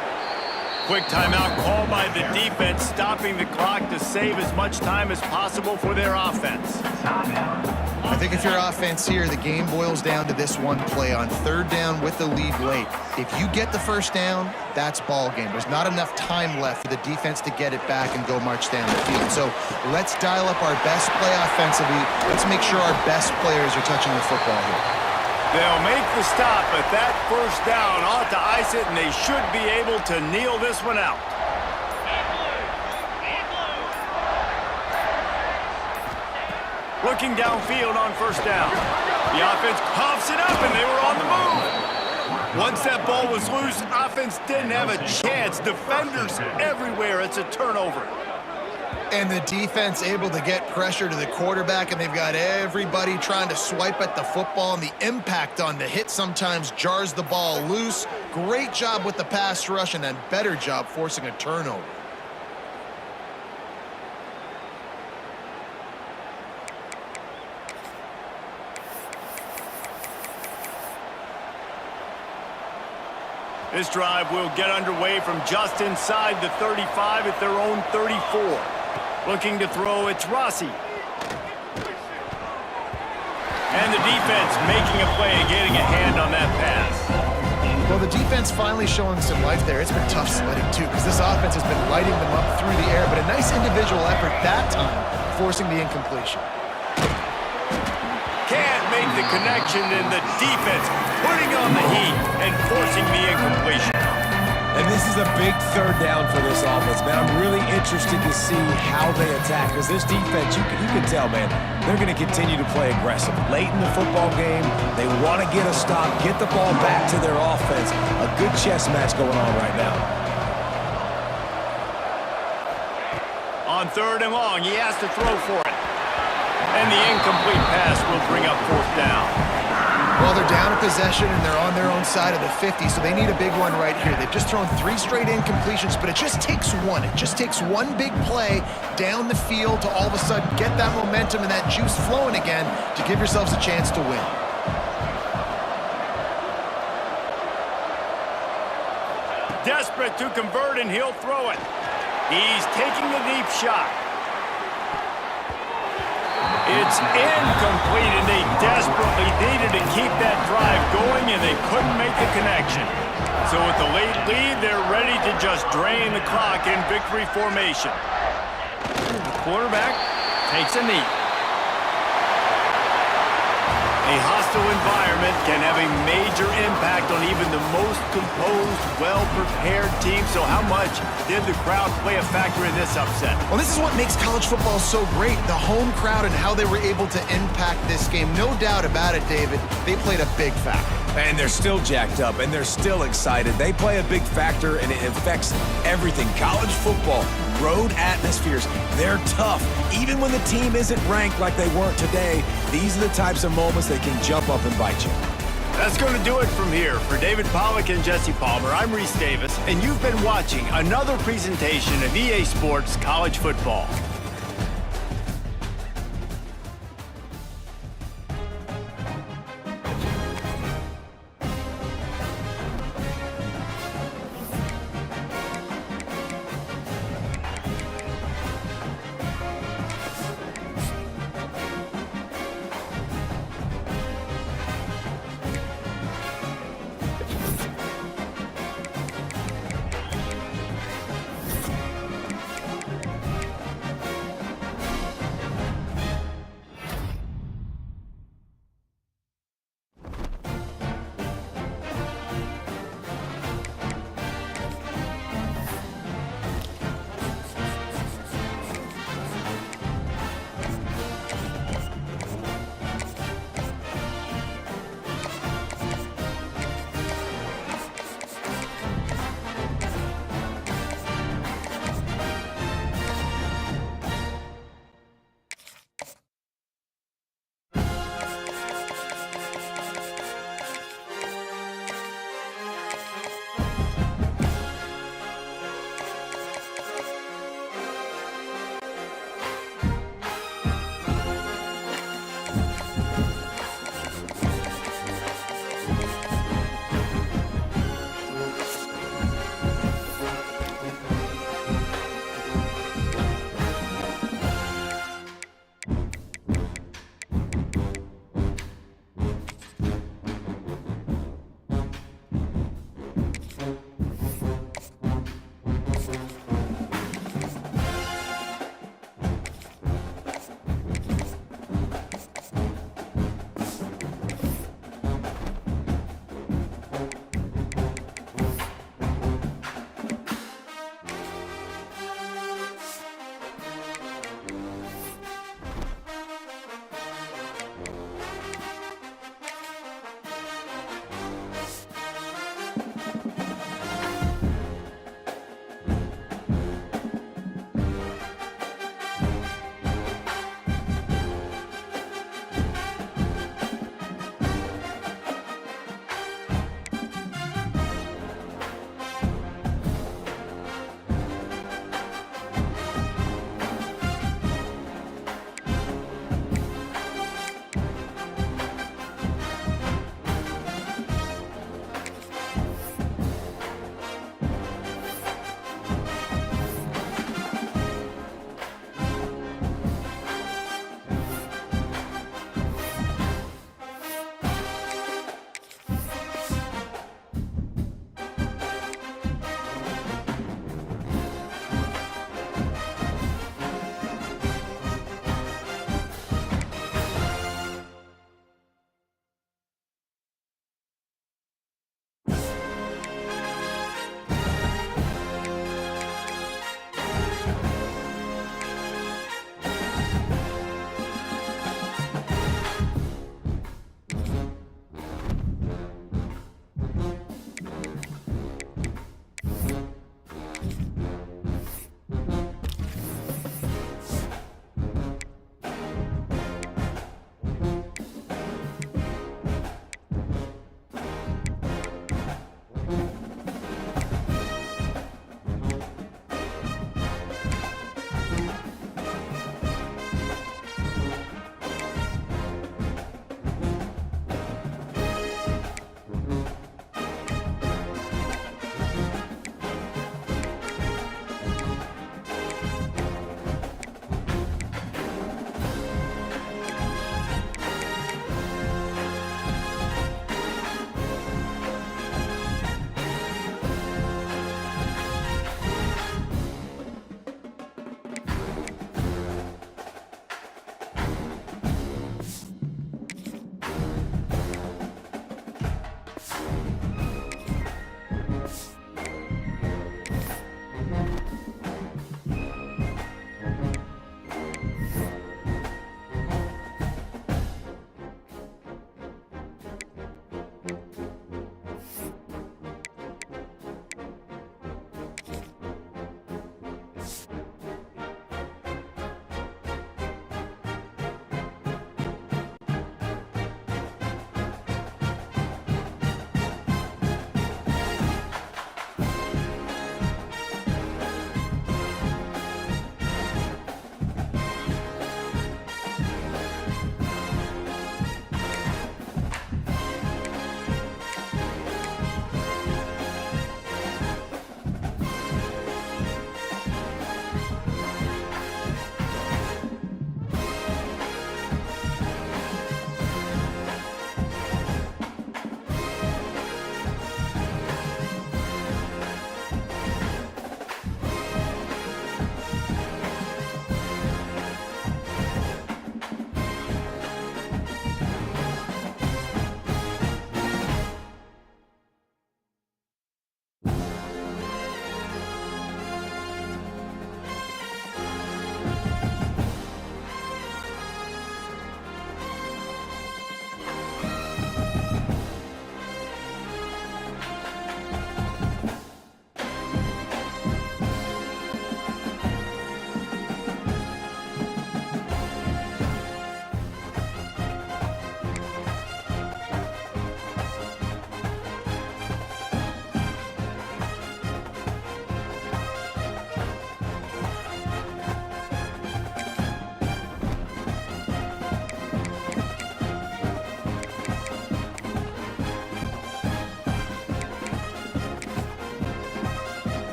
Quick timeout call by the defense, stopping the clock to save as much time as possible for their offense. I think if you're offense here, the game boils down to this one play on third down with the lead late. If you get the first down, that's ball game. There's not enough time left for the defense to get it back and go march down the field. So let's dial up our best play offensively. Let's make sure our best players are touching the football here. They'll make the stop, but that first down ought to ice it, and they should be able to kneel this one out. Looking downfield on first down. The offense coughs it up, and they were on the move. Once that ball was loose, offense didn't have a chance. Defenders everywhere. It's a turnover. And the defense able to get pressure to the quarterback, and they've got everybody trying to swipe at the football, and the impact on the hit sometimes jars the ball loose. Great job with the pass rush, and a better job forcing a turnover. This drive will get underway from just inside the 35 at their own 34. Looking to throw, it's Rossi. And the defense making a play and getting a hand on that pass. Well, the defense finally showing some life there. It's been tough sledding, too, because this offense has been lighting them up through the air, but a nice individual effort that time, forcing the incompletion. Can't make the connection, and the defense putting on the heat and forcing the incompletion. And this is a big third down for this offense, man. I'm really interested to see how they attack, because this defense, you can tell, man, they're going to continue to play aggressive. Late in the football game, they want to get a stop, get the ball back to their offense. A good chess match going on right now. On 3rd and long, he has to throw for it. And the incomplete pass will bring up 4th down. Well, they're down a possession, and they're on their own side of the 50, so they need a big one right here. They've just thrown 3 straight incompletions, but it just takes one. It just takes one big play down the field to all of a sudden get that momentum and that juice flowing again to give yourselves a chance to win. Desperate to convert, and he'll throw it. He's taking the deep shot. It's incomplete, and they desperately needed to keep that drive going, and they couldn't make the connection. So with the late lead, they're ready to just drain the clock in victory formation. The quarterback takes a knee. A hostile environment can have a major impact on even the most composed, well-prepared team. So how much did the crowd play a factor in this upset? Well, this is what makes college football so great, the home crowd and how they were able to impact this game. No doubt about it, David, they played a big factor. And they're still jacked up, and they're still excited. They play a big factor, and it affects everything. College football, road atmospheres, they're tough. Even when the team isn't ranked like they weren't today, these are the types of moments that can jump up and bite you. That's going to do it from here. For David Pollack and Jesse Palmer, I'm Reese Davis, and you've been watching another presentation of EA Sports College Football.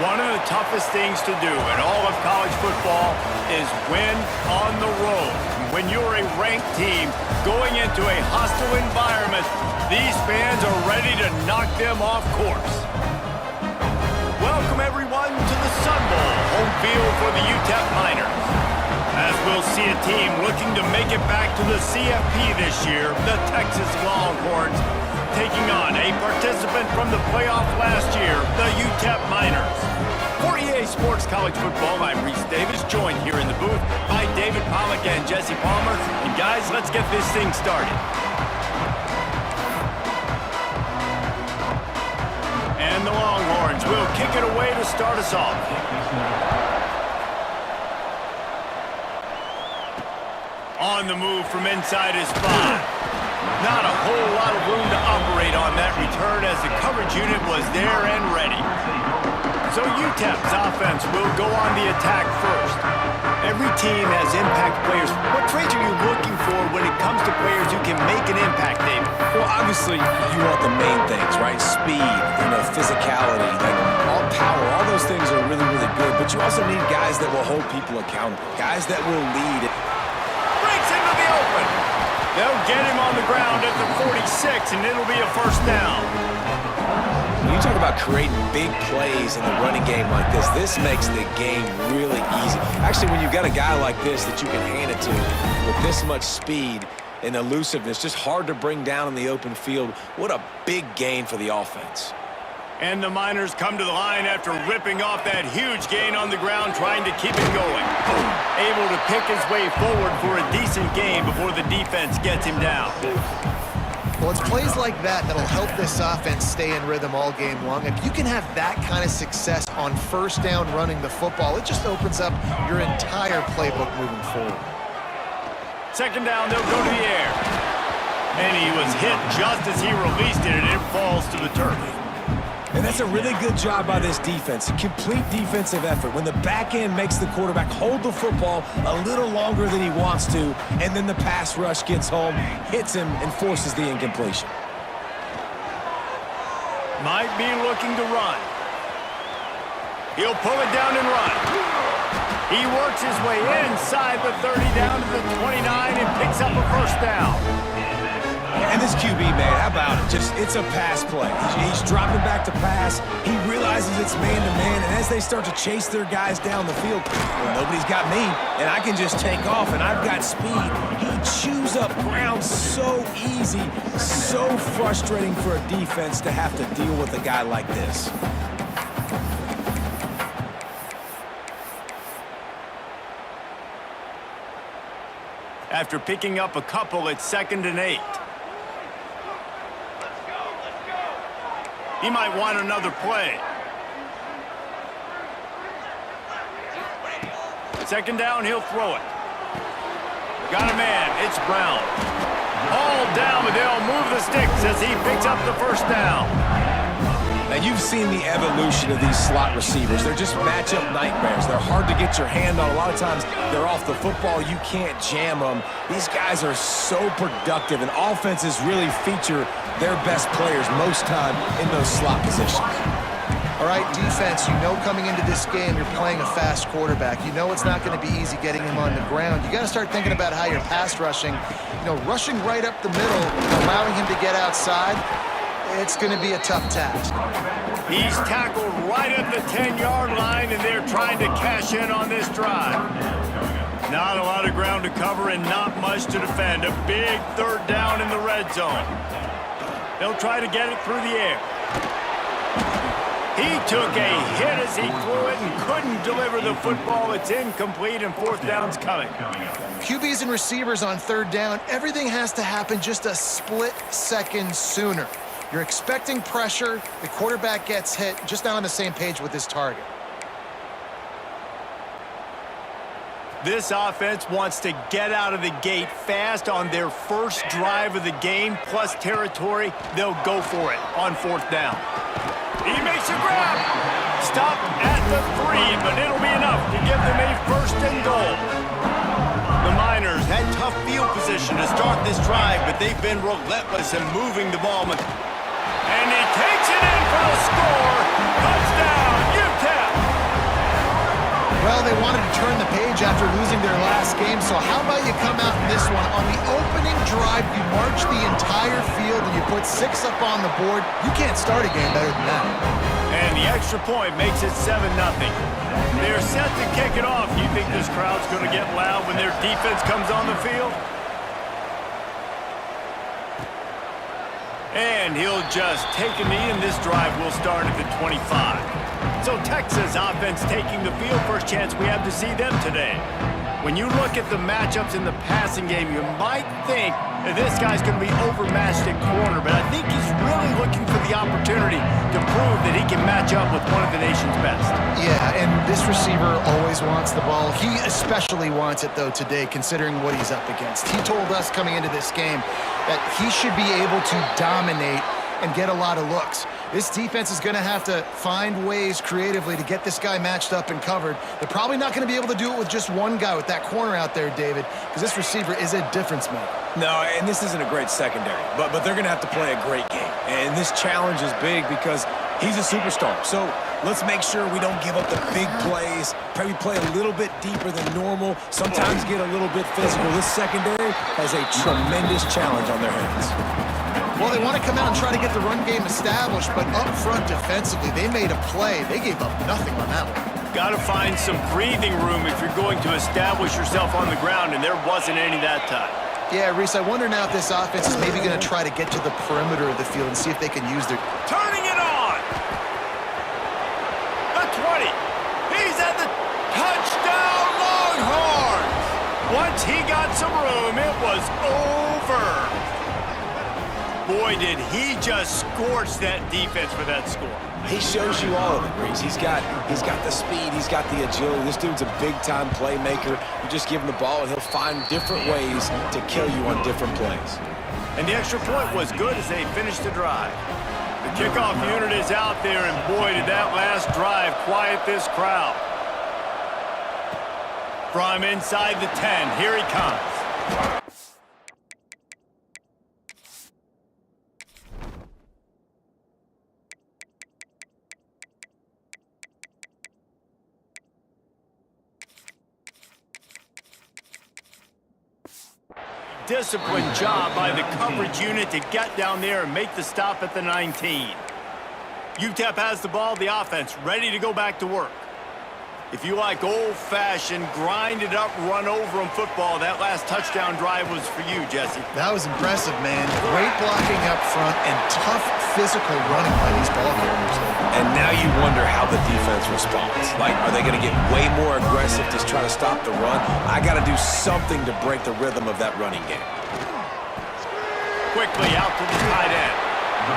One of the toughest things to do in all of college football is win on the road. When you're a ranked team going into a hostile environment, these fans are ready to knock them off course. Welcome everyone to the Sun Bowl, home field for the UTEP Miners. As we'll see a team looking to make it back to the CFP this year, the Texas Longhorns, taking on a participant from the playoff last year, the UTEP Miners. For EA Sports College Football, I'm Reese Davis, joined here in the booth by David Pollack and Jesse Palmer. And guys, let's get this thing started. And the Longhorns will kick it away to start us off. On the move from inside his 5. Not a whole lot of room to operate on that return as the coverage unit was there and ready. So UTEP's offense will go on the attack first. Every team has impact players. What traits are you looking for when it comes to players who can make an impact, David? Well, obviously, you want the main things, right? Speed, physicality, like all power, all those things are really, really good. But you also need guys that will hold people accountable, guys that will lead. Breaks into the open. They'll get him on the ground at the 46, and it'll be a first down. When you talk about creating big plays in the running game like this makes the game really easy. Actually, when you've got a guy like this that you can hand it to with this much speed and elusiveness, just hard to bring down in the open field, what a big gain for the offense. And the Miners come to the line after ripping off that huge gain on the ground, trying to keep it going. Able to pick his way forward for a decent gain before the defense gets him down. Well, it's plays like that that'll help this offense stay in rhythm all game long. If you can have that kind of success on first down running the football, it just opens up your entire playbook moving forward. Second down, they'll go to the air. And he was hit just as he released it, and it falls to the turf. And that's a really good job by this defense. A complete defensive effort. When the back end makes the quarterback hold the football a little longer than he wants to, and then the pass rush gets home, hits him, and forces the incompletion. Might be looking to run. He'll pull it down and run. He works his way inside the 30 down to the 29 and picks up a first down. And this QB, man, how about it? It's a pass play. He's dropping back to pass. He realizes it's man-to-man, and as they start to chase their guys down the field, well, nobody's got me, and I can just take off, and I've got speed. He chews up ground so easy, so frustrating for a defense to have to deal with a guy like this. After picking up a couple, it's 2nd and 8. He might want another play. Second down, he'll throw it. Got a man, it's Brown. All down, but they'll move the sticks as he picks up the first down. Now, you've seen the evolution of these slot receivers. They're just matchup nightmares. They're hard to get your hand on. A lot of times, they're off the football. You can't jam them. These guys are so productive, and offenses really feature their best players most time in those slot positions. All right, defense, you know coming into this game you're playing a fast quarterback. You know it's not going to be easy getting him on the ground. You got to start thinking about how you're pass rushing. Rushing right up the middle, allowing him to get outside, it's going to be a tough task. He's tackled right at the 10-yard line, and they're trying to cash in on this drive. Not a lot of ground to cover and not much to defend. A big third down in the red zone. They'll try to get it through the air. He took a hit as he threw it and couldn't deliver the football. It's incomplete, and fourth down's coming. QBs and receivers on third down, everything has to happen just a split second sooner. You're expecting pressure, the quarterback gets hit, just not on the same page with his target. This offense wants to get out of the gate fast on their first drive of the game, plus territory. They'll go for it on fourth down. He makes a grab. Stop at the 3, but it'll be enough to give them a first and goal. The Miners had tough field position to start this drive, but they've been relentless in moving the ball. And he takes it in for a score. Touchdown, UTEP. Well, they wanted to turn the page after losing their last game, so how about you come out in this one? On the opening drive, you march the entire field and you put 6 up on the board. You can't start a game better than that. And the extra point makes it 7-0. They're set to kick it off. You think this crowd's going to get loud when their defense comes on the field? And he'll just take a knee, and this drive will start at the 25. So Texas offense taking the field. First chance we have to see them today. When you look at the matchups in the passing game, you might think that this guy's going to be overmatched at corner, but I think he's really looking for the opportunity to prove that he can match up with one of the nation's best. Yeah, and this receiver always wants the ball. He especially wants it, though, today, considering what he's up against. He told us coming into this game that he should be able to dominate and get a lot of looks. This defense is going to have to find ways creatively to get this guy matched up and covered. They're probably not going to be able to do it with just one guy with that corner out there, David, because this receiver is a difference maker. No, and this isn't a great secondary, but they're going to have to play a great game. And this challenge is big because he's a superstar. So let's make sure we don't give up the big plays. Maybe play a little bit deeper than normal. Sometimes get a little bit physical. This secondary has a tremendous challenge on their hands. Well, they want to come out and try to get the run game established, but up front defensively, they made a play. They gave up nothing on that one. Got to find some breathing room if you're going to establish yourself on the ground, and there wasn't any that time. Yeah, Reese, I wonder now if this offense is maybe going to try to get to the perimeter of the field and see if they can use their... Turning it on! The 20. He's at the touchdown, Longhorns! Once he got some room, it was over. Boy, did he just scorch that defense for that score. He shows you all of it, Reese. He's got the speed, he's got the agility. This dude's a big-time playmaker. You just give him the ball, and he'll find different ways to kill you on different plays. And the extra point was good as they finished the drive. The kickoff unit is out there, and boy, did that last drive quiet this crowd. From inside the 10, here he comes. Disciplined job by the coverage unit to get down there and make the stop at the 19. UTEP has the ball, the offense ready to go back to work. If you like old-fashioned, grind-it-up, run-over-'em football, that last touchdown drive was for you, Jesse. That was impressive, man. Great blocking up front and tough physical running by these ball carriers. And now you wonder how the defense responds. Like, are they going to get way more aggressive to try to stop the run? I got to do something to break the rhythm of that running game. Quickly out to the tight end.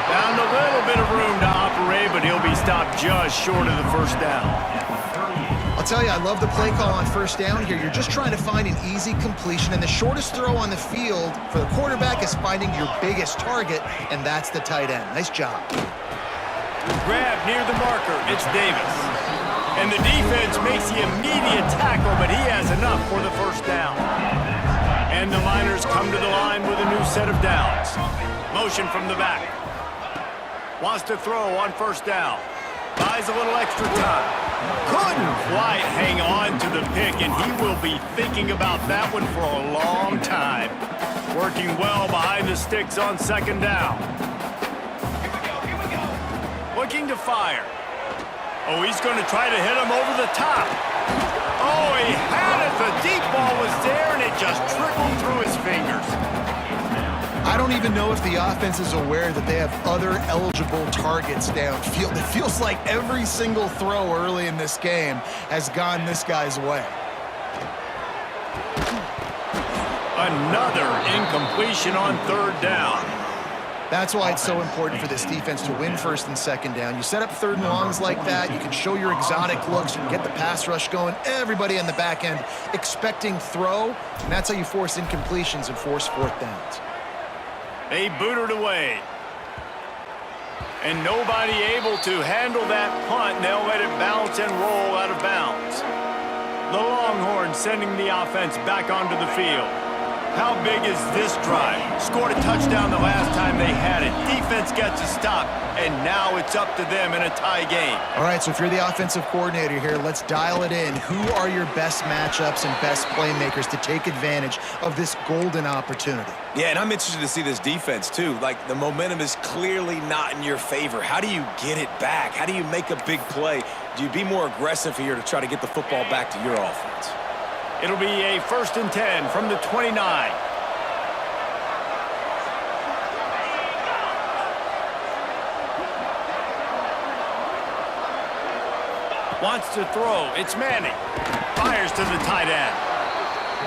Found a little bit of room to operate, but he'll be stopped just short of the first down. I'll tell you, I love the play call on first down here. You're just trying to find an easy completion, and the shortest throw on the field for the quarterback is finding your biggest target, and that's the tight end. Nice job. Grab near the marker. It's Davis. And the defense makes the immediate tackle, but he has enough for the first down. And the Miners come to the line with a new set of downs. Motion from the back. Wants to throw on first down. Buys a little extra time. Couldn't quite hang on to the pick, and he will be thinking about that one for a long time. Working well behind the sticks on second down. Looking to fire. Oh, he's going to try to hit him over the top. Oh, he had it. The deep ball was there, and it just trickled through his fingers. I don't even know if the offense is aware that they have other eligible targets downfield. It feels like every single throw early in this game has gone this guy's way. Another incompletion on third down. That's why it's so important for this defense to win first and second down. You set up third and longs like that, you can show your exotic looks, you can get the pass rush going, everybody on the back end expecting throw, and that's how you force incompletions and force fourth downs. They booted away. And nobody able to handle that punt, and they'll let it bounce and roll out of bounds. The Longhorns sending the offense back onto the field. How big is this drive? Scored a touchdown the last time they had it. Defense gets a stop, and now it's up to them in a tie game. All right, so if you're the offensive coordinator here, let's dial it in. Who are your best matchups and best playmakers to take advantage of this golden opportunity? Yeah, and I'm interested to see this defense, too. Like, the momentum is clearly not in your favor. How do you get it back? How do you make a big play? Do you be more aggressive here to try to get the football back to your offense? It'll be a 1st and 10 from the 29. Wants to throw. It's Manning. Fires to the tight end.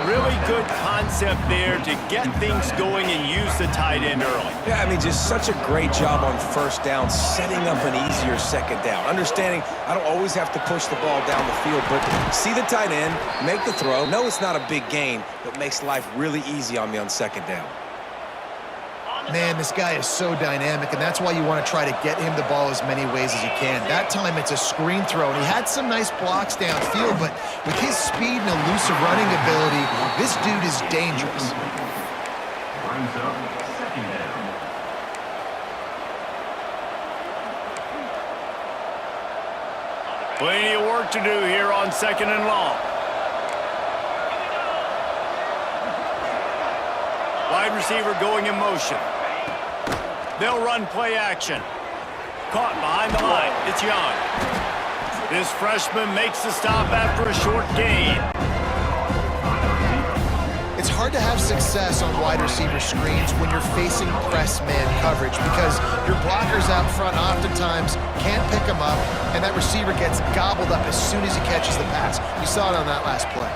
Really good concept there to get things going and use the tight end early. Yeah, I mean, just such a great job on 1st down, setting up an easier 2nd down. Understanding I don't always have to push the ball down the field, but see the tight end, make the throw. No, it's not a big gain, but makes life really easy on me on 2nd down. Man, this guy is so dynamic, and that's why you want to try to get him the ball as many ways as you can. That time, it's a screen throw, and he had some nice blocks downfield, but with his speed and elusive running ability, this dude is dangerous. Brings up 2nd down. Plenty of work to do here on 2nd and long. Wide receiver going in motion. They'll run play action. Caught behind the line. It's Young. This freshman makes the stop after a short gain. It's hard to have success on wide receiver screens when you're facing press man coverage because your blockers out front oftentimes can't pick them up, and that receiver gets gobbled up as soon as he catches the pass. You saw it on that last play.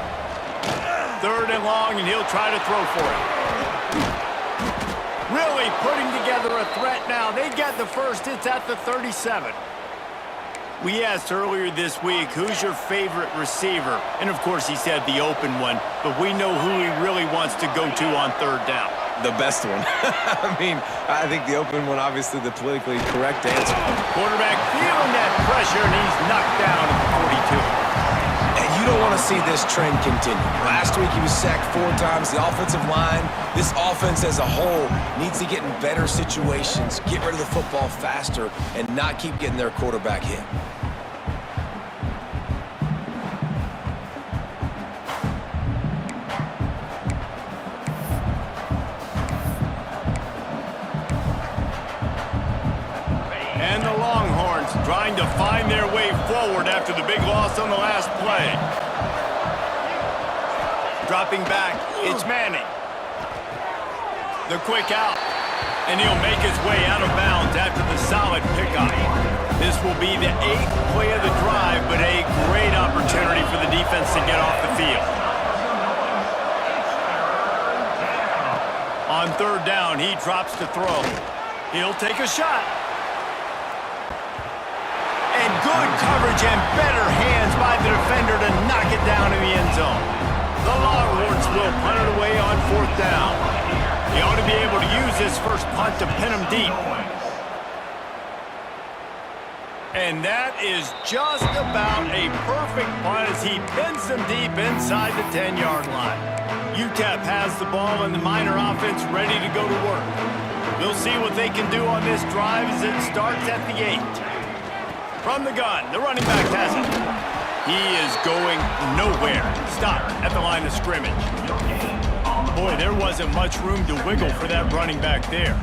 3rd and long, and he'll try to throw for it. Really putting together a threat now. They get the first. It's at the 37. We asked earlier this week, who's your favorite receiver? And, of course, he said the open one, but we know who he really wants to go to on 3rd down. The best one. I mean, I think the open one, obviously the politically correct answer. Quarterback feeling that pressure, and he's knocked down at the 42. And you don't want to see this trend continue. Last week he was sacked 4 times. The offensive line, this offense as a whole needs to get in better situations, get rid of the football faster, and not keep getting their quarterback hit. And the Longhorns trying to find their way forward after the big loss on the last play. Dropping back, it's Manning. The quick out, and he'll make his way out of bounds after the solid pickup. This will be the 8th play of the drive, but a great opportunity for the defense to get off the field. On 3rd down, he drops to throw. He'll take a shot. And good coverage and better hands by the defender to knock it down in the end zone. The Longhorns will punt it away on 4th down. He ought to be able to use this first punt to pin him deep. And that is just about a perfect punt as he pins them deep inside the 10-yard line. UTEP has the ball and the Miner offense ready to go to work. We'll see what they can do on this drive as it starts at the 8. From the gun, the running back has it. He is going nowhere. Stopped at the line of scrimmage. Boy, there wasn't much room to wiggle for that running back there.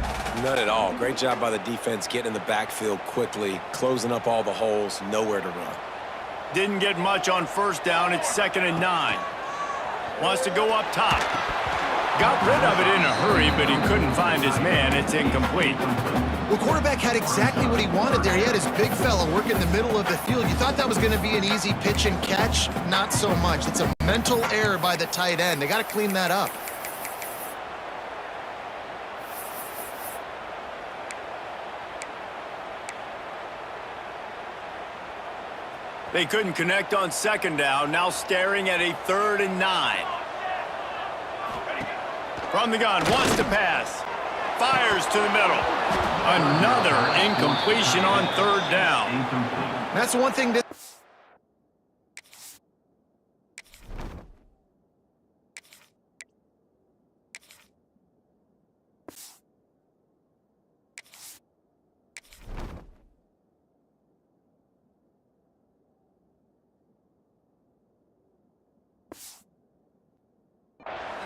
None at all. Great job by the defense getting in the backfield quickly, closing up all the holes, nowhere to run. Didn't get much on 1st down. It's 2nd and 9. Wants to go up top. Got rid of it in a hurry, but he couldn't find his man. It's incomplete. Well, quarterback had exactly what he wanted there. He had his big fella work in the middle of the field. You thought that was going to be an easy pitch and catch? Not so much. It's a mental error by the tight end. They got to clean that up. They couldn't connect on 2nd down. Now staring at a 3rd and 9. From the gun, wants to pass. Fires to the middle. Another incompletion on 3rd down. That's one thing that...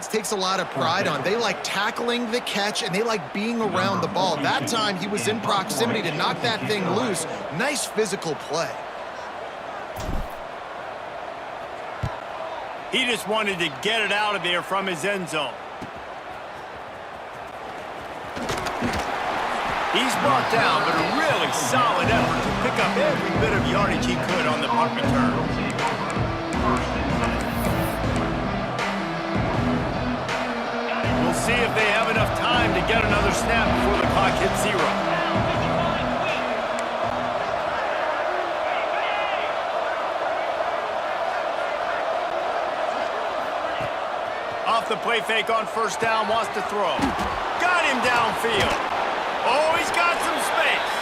quarterbacks takes a lot of pride on. They like tackling the catch, and they like being around the ball. That time, he was in proximity to knock that thing loose. Nice physical play. He just wanted to get it out of there from his end zone. He's brought down, but a really solid effort to pick up every bit of yardage he could on the punt return. We'll see if they have enough time to get another snap before the clock hits 0. Off the play fake on first down, wants to throw. Got him downfield. Oh, he's got some space.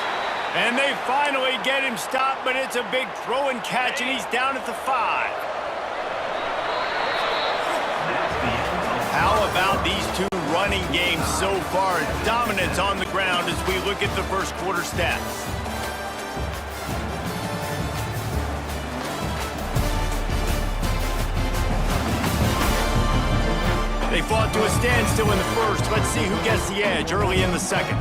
And they finally get him stopped, but it's a big throw and catch, and he's down at the 5. How about these two running games so far? Dominance on the ground as we look at the first quarter stats. They fought to a standstill in the first. Let's see who gets the edge early in the second.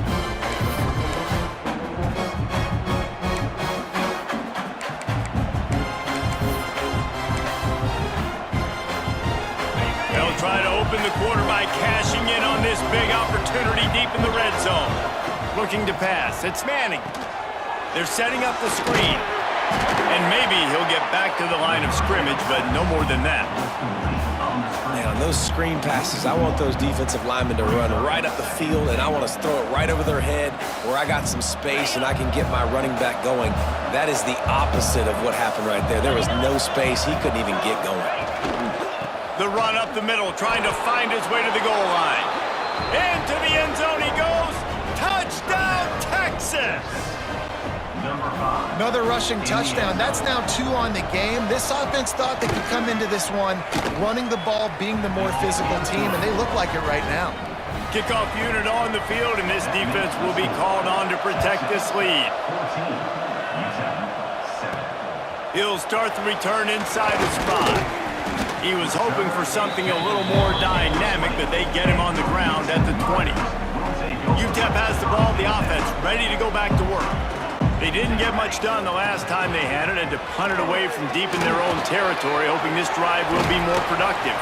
They'll try to open the quarter by cashing in on this big opportunity deep in the red zone. Looking to pass. It's Manning. They're setting up the screen. And maybe he'll get back to the line of scrimmage, but no more than that. Man, on those screen passes, I want those defensive linemen to run right up the field, and I want to throw it right over their head where I got some space and I can get my running back going. That is the opposite of what happened right there. There was no space. He couldn't even get going. The run up the middle, trying to find his way to the goal line. Into the end zone he goes. Touchdown, Texas! Another rushing touchdown. That's now 2 on the game. This offense thought they could come into this one running the ball, being the more physical team, and they look like it right now. Kickoff unit on the field, and this defense will be called on to protect this lead. He'll start the return inside his 5. He was hoping for something a little more dynamic, but they get him on the ground at the 20. UTEP has the ball, the offense ready to go back to work. They didn't get much done the last time they had it, and to punt it away from deep in their own territory, hoping this drive will be more productive.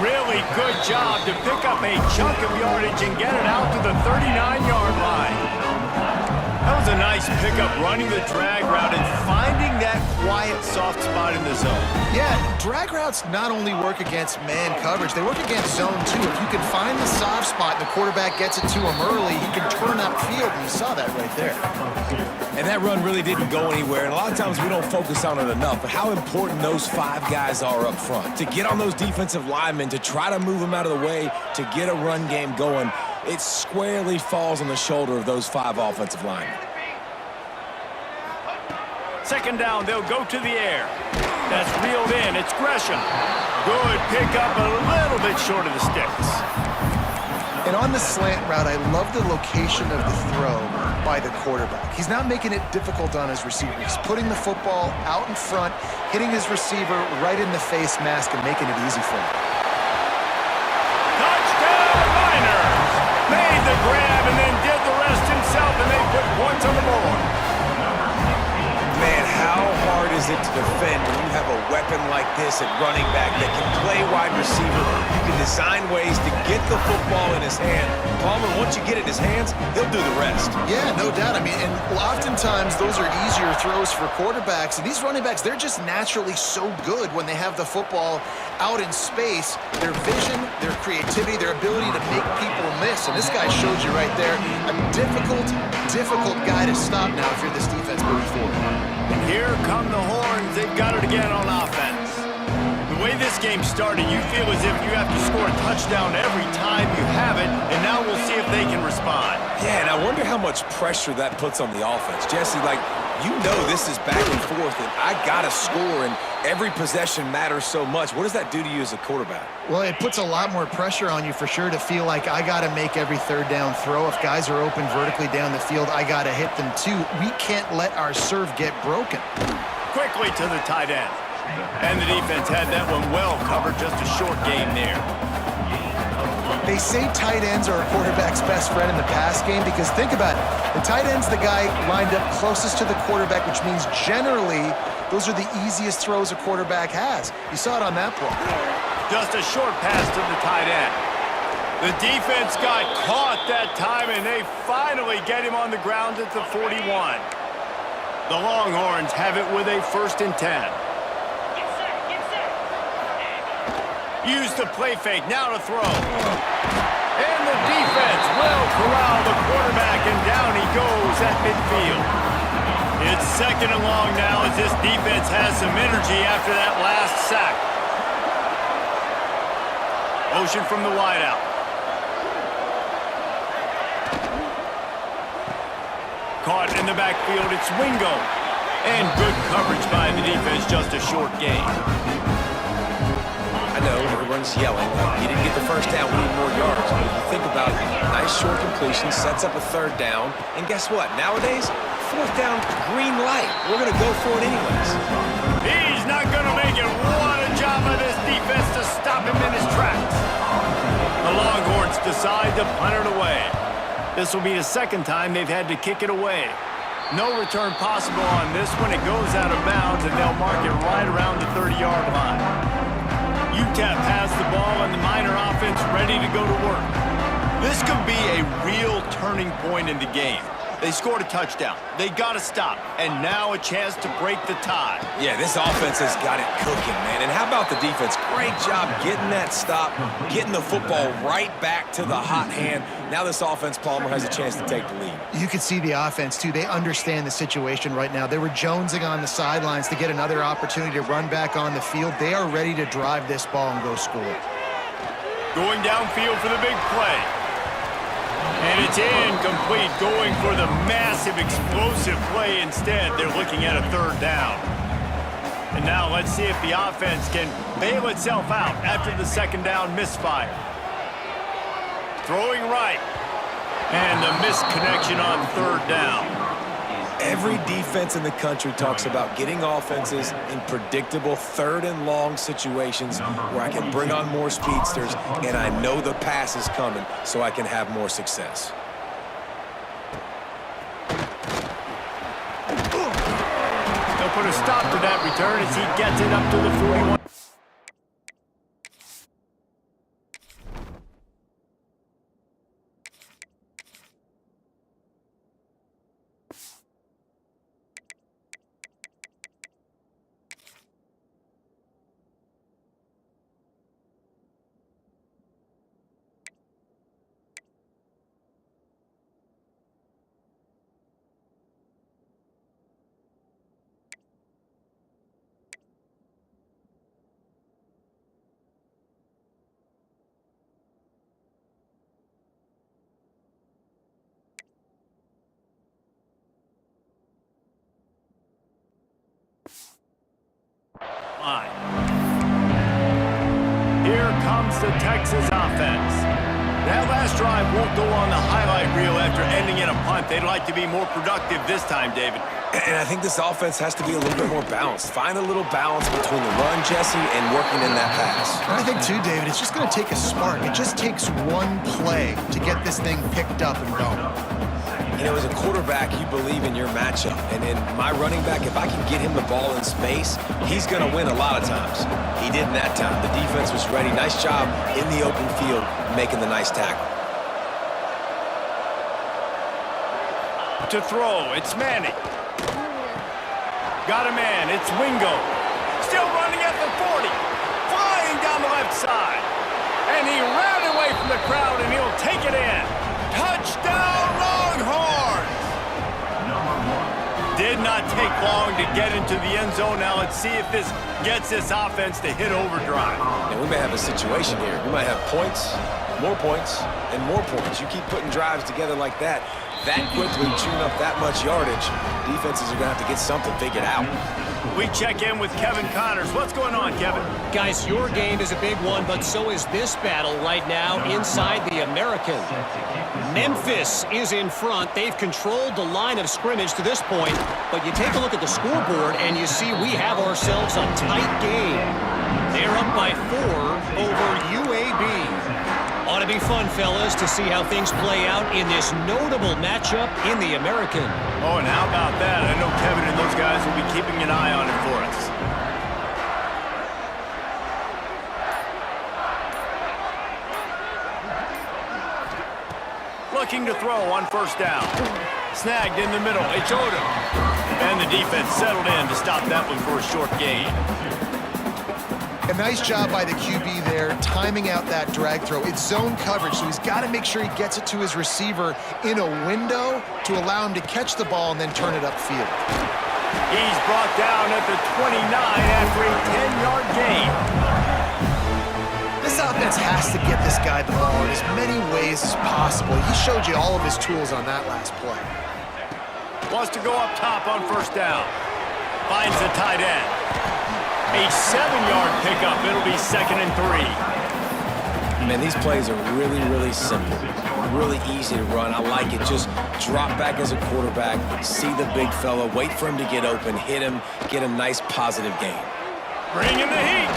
Really good job to pick up a chunk of yardage and get it out to the 39-yard line. That was a nice pickup, running the drag route and finding that quiet, soft spot in the zone. Yeah, drag routes not only work against man coverage, they work against zone too. If you can find the soft spot and the quarterback gets it to him early, he can turn upfield, and you saw that right there. And that run really didn't go anywhere, and a lot of times we don't focus on it enough, but how important those 5 guys are up front. To get on those defensive linemen, to try to move them out of the way, to get a run game going, it squarely falls on the shoulder of those 5 offensive linemen. Second down, they'll go to the air. That's reeled in. It's Gresham. Good pickup, a little bit short of the sticks. And on the slant route, I love the location of the throw by the quarterback. He's not making it difficult on his receiver. He's putting the football out in front, hitting his receiver right in the face mask and making it easy for him. Touchdown, Niners! Made the grab and then did the rest himself, and they put points on the board. Man, how hard is it to defend when you have a weapon like this at running back that can play wide receiver? You can design ways to get the football in his hand. Palmer, once you get it in his hands, he'll do the rest. Yeah, no doubt. I mean, and oftentimes those are easier throws for quarterbacks. And these running backs, they're just naturally so good when they have the football out in space. Their vision, their creativity, their ability to make people miss. And this guy showed you right there, a difficult guy to stop now if you're this defense moving forward. And here come the horns. They've got it again on offense. The way this game started, you feel as if you have to score a touchdown every time you have it, and now we'll see if they can respond. Yeah, and I wonder how much pressure that puts on the offense. Jesse, like, you know this is back and forth, and I got to score, and every possession matters so much. What does that do to you as a quarterback? Well, it puts a lot more pressure on you for sure to feel like I got to make every third down throw. If guys are open vertically down the field, I got to hit them too. We can't let our serve get broken. Quickly to the tight end. And the defense had that one well covered, just a short game there. They say tight ends are a quarterback's best friend in the pass game because think about it. The tight end's the guy lined up closest to the quarterback, which means generally those are the easiest throws a quarterback has. You saw it on that play. Just a short pass to the tight end. The defense got caught that time, and they finally get him on the ground at the 41. The Longhorns have it with a 1st and 10. Get set, get set. Use the play fake, now to throw. And the defense will corral the quarterback, and down he goes at midfield. It's 2nd and long now as this defense has some energy after that last sack. Motion from the wideout. Caught in the backfield, it's Wingo. And good coverage by the defense, just a short gain. I know everyone's yelling. He didn't get the first down. We need more yards. But if you think about it, nice short completion, sets up a 3rd down. And guess what? Nowadays, 4th down, green light. We're going to go for it anyways. He's not going to make it. What a job by this defense to stop him in his tracks. The Longhorns decide to punt it away. This will be the 2nd time they've had to kick it away. No return possible on this one. It goes out of bounds, and they'll mark it right around the 30-yard line. UTEP has the ball, and the Miner offense ready to go to work. This could be a real turning point in the game. They scored a touchdown. They got to stop, and now a chance to break the tie. Yeah, this offense has got it cooking, man. And how about the defense? Great job getting that stop, getting the football right back to the hot hand. Now this offense, Palmer, has a chance to take the lead. You could see the offense, too. They understand the situation right now. They were jonesing on the sidelines to get another opportunity to run back on the field. They are ready to drive this ball and go score. Going downfield for the big play. And it's incomplete, going for the massive, explosive play instead. They're looking at a 3rd down. And now let's see if the offense can bail itself out after the 2nd down misfire. Throwing right. And the misconnection on 3rd down. Every defense in the country talks about getting offenses in predictable 3rd and long situations where I can bring on more speedsters and I know the pass is coming so I can have more success. They'll put a stop to that return as he gets it up to the 41. Here comes the Texas offense. That last drive won't go on the highlight reel after ending in a punt. They'd like to be more productive this time, David. And I think this offense has to be a little bit more balanced. Find a little balance between the run, Jesse, and working in that pass. I think, too, David, it's just going to take a spark. It just takes one play to get this thing picked up and going. You know, as a quarterback, you believe in your matchup. And in my running back, if I can get him the ball in space, he's going to win a lot of times. He didn't that time. The defense was ready. Nice job in the open field making the nice tackle. To throw, it's Manning. Got a man, it's Wingo. Still running at the 40. Flying down the left side. And he ran away from the crowd, and he'll take it in. Touchdown, Longhorns! Did not take long to get into the end zone. Now let's see if this gets this offense to hit overdrive. And we may have a situation here. We might have points, and more points. You keep putting drives together like that quickly, chewing up that much yardage, defenses are going to have to get something figured out. We check in with Kevin Connors. What's going on, Kevin? Guys, your game is a big one, but so is this battle right now inside the American. Memphis is in front. They've controlled the line of scrimmage to this point, but you take a look at the scoreboard and you see we have ourselves a tight game. They're up by 4 over UAB. On Gotta be fun, fellas, to see how things play out in this notable matchup in the American. Oh, and how about that? I know Kevin and those guys will be keeping an eye on it for us. Looking to throw on first down. Snagged in the middle. It's Odom. And the defense settled in to stop that one for a short gain. A nice job by the QB there, timing out that drag throw. It's zone coverage, so he's got to make sure he gets it to his receiver in a window to allow him to catch the ball and then turn it upfield. He's brought down at the 29 after a 10-yard gain. This offense has to get this guy the ball in as many ways as possible. He showed you all of his tools on that last play. Wants to go up top on first down. Finds the tight end. A 7-yard pickup. It'll be 2nd and 3. Man, these plays are really, really simple. Really easy to run. I like it. Just drop back as a quarterback, see the big fella, wait for him to get open, hit him, get a nice positive gain. Bring in the heat.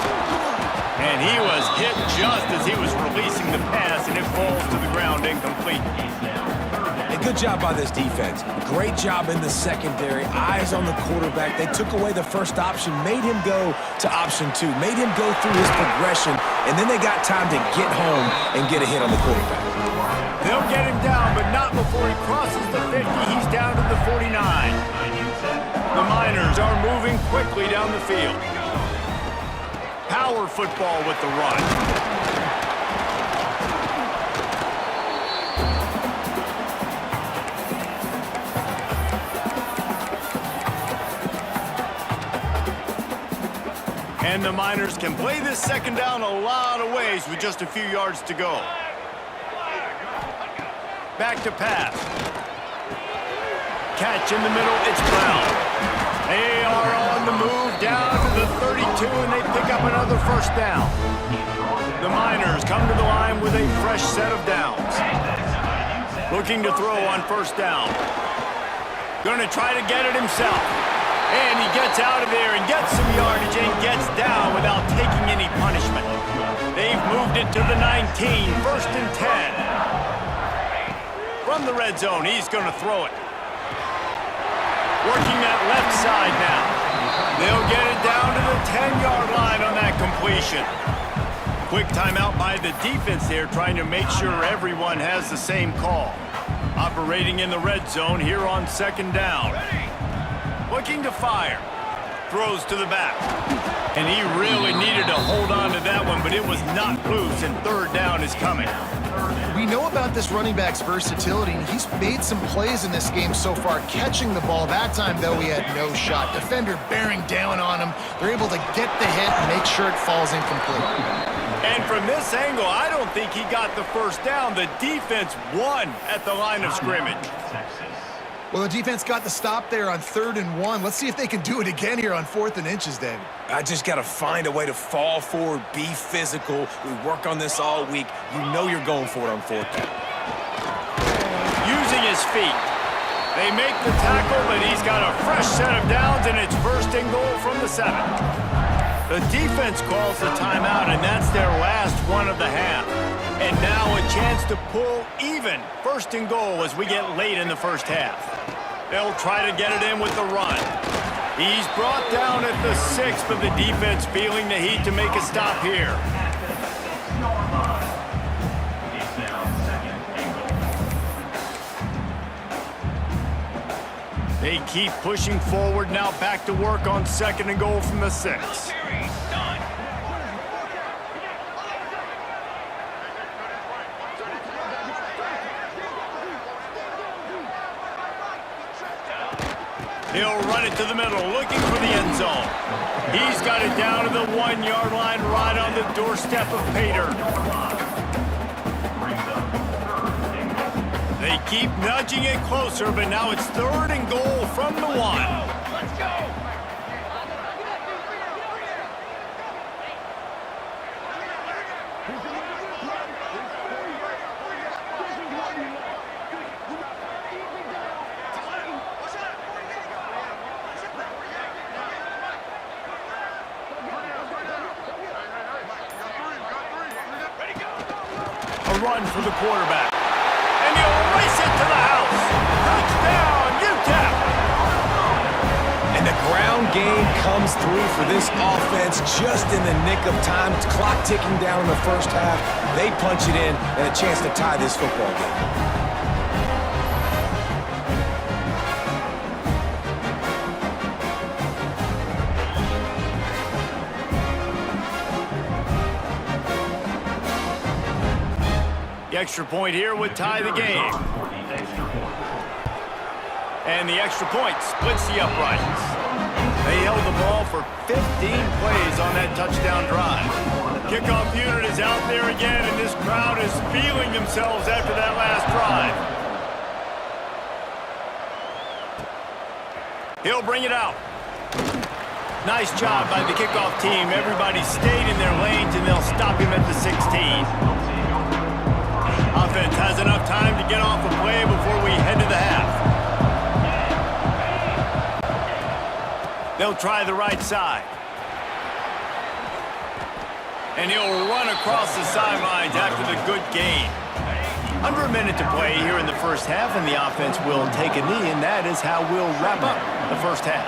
And he was hit just as he was releasing the pass, and it falls to the ground incomplete. A good job by this defense. Great job in the secondary. Eyes on the quarterback. They took away the first option, made him go to option 2, made him go through his progression, and then they got time to get home and get a hit on the quarterback. They'll get him down, but not before he crosses the 50. He's down to the 49. The Miners are moving quickly down the field. Power football with the run. And the Miners can play this second down a lot of ways with just a few yards to go. Back to pass. Catch in the middle, it's Brown. They are on the move down to the 32, and they pick up another first down. The Miners come to the line with a fresh set of downs. Looking to throw on first down. Going to try to get it himself. And he gets out of there and gets some yardage and gets down without taking any punishment. They've moved it to the 19, 1st and 10. From the red zone, he's going to throw it. Working that left side now. They'll get it down to the 10-yard line on that completion. Quick timeout by the defense there, trying to make sure everyone has the same call. Operating in the red zone here on 2nd down. Looking to fire. Throws to the back. And he really needed to hold on to that one, but it was not loose, and 3rd down is coming. We know about this running back's versatility, and he's made some plays in this game so far, catching the ball. That time, though, he had no shot. Defender bearing down on him. They're able to get the hit and make sure it falls incomplete. And from this angle, I don't think he got the first down. The defense won at the line of scrimmage. Well, the defense got the stop there on 3rd and 1. Let's see if they can do it again here on 4th and inches, David. I just got to find a way to fall forward, be physical. We work on this all week. You know you're going for it on 4th down. Using his feet. They make the tackle, but he's got a fresh set of downs, and it's 1st and goal from the 7. The defense calls the timeout, and that's their last one of the half. And now a chance to pull even. 1st and goal as we get late in the first half. They'll try to get it in with the run. He's brought down at the 6, but the defense feeling the heat to make a stop here. They keep pushing forward, now back to work on 2nd and goal from the 6. He'll run it to the middle, looking for the end zone. He's got it down to the 1-yard line, right on the doorstep of Pater. They keep nudging it closer, but now it's 3rd and goal from the 1. Let's go! run for the quarterback. And he'll race it to the house. Touchdown, UTEP! And the ground game comes through for this offense just in the nick of time. Clock ticking down in the first half. They punch it in and a chance to tie this football game. The extra point here would tie the game. And the extra point splits the uprights. They held the ball for 15 plays on that touchdown drive. Kickoff unit is out there again, and this crowd is feeling themselves after that last drive. He'll bring it out. Nice job by the kickoff team. Everybody stayed in their lanes, and they'll stop him at the 16. Offense has enough time to get off a play before we head to the half. They'll try the right side. And he'll run across the sidelines after the good gain. Under a minute to play here in the first half, and the offense will take a knee, and that is how we'll wrap up the first half.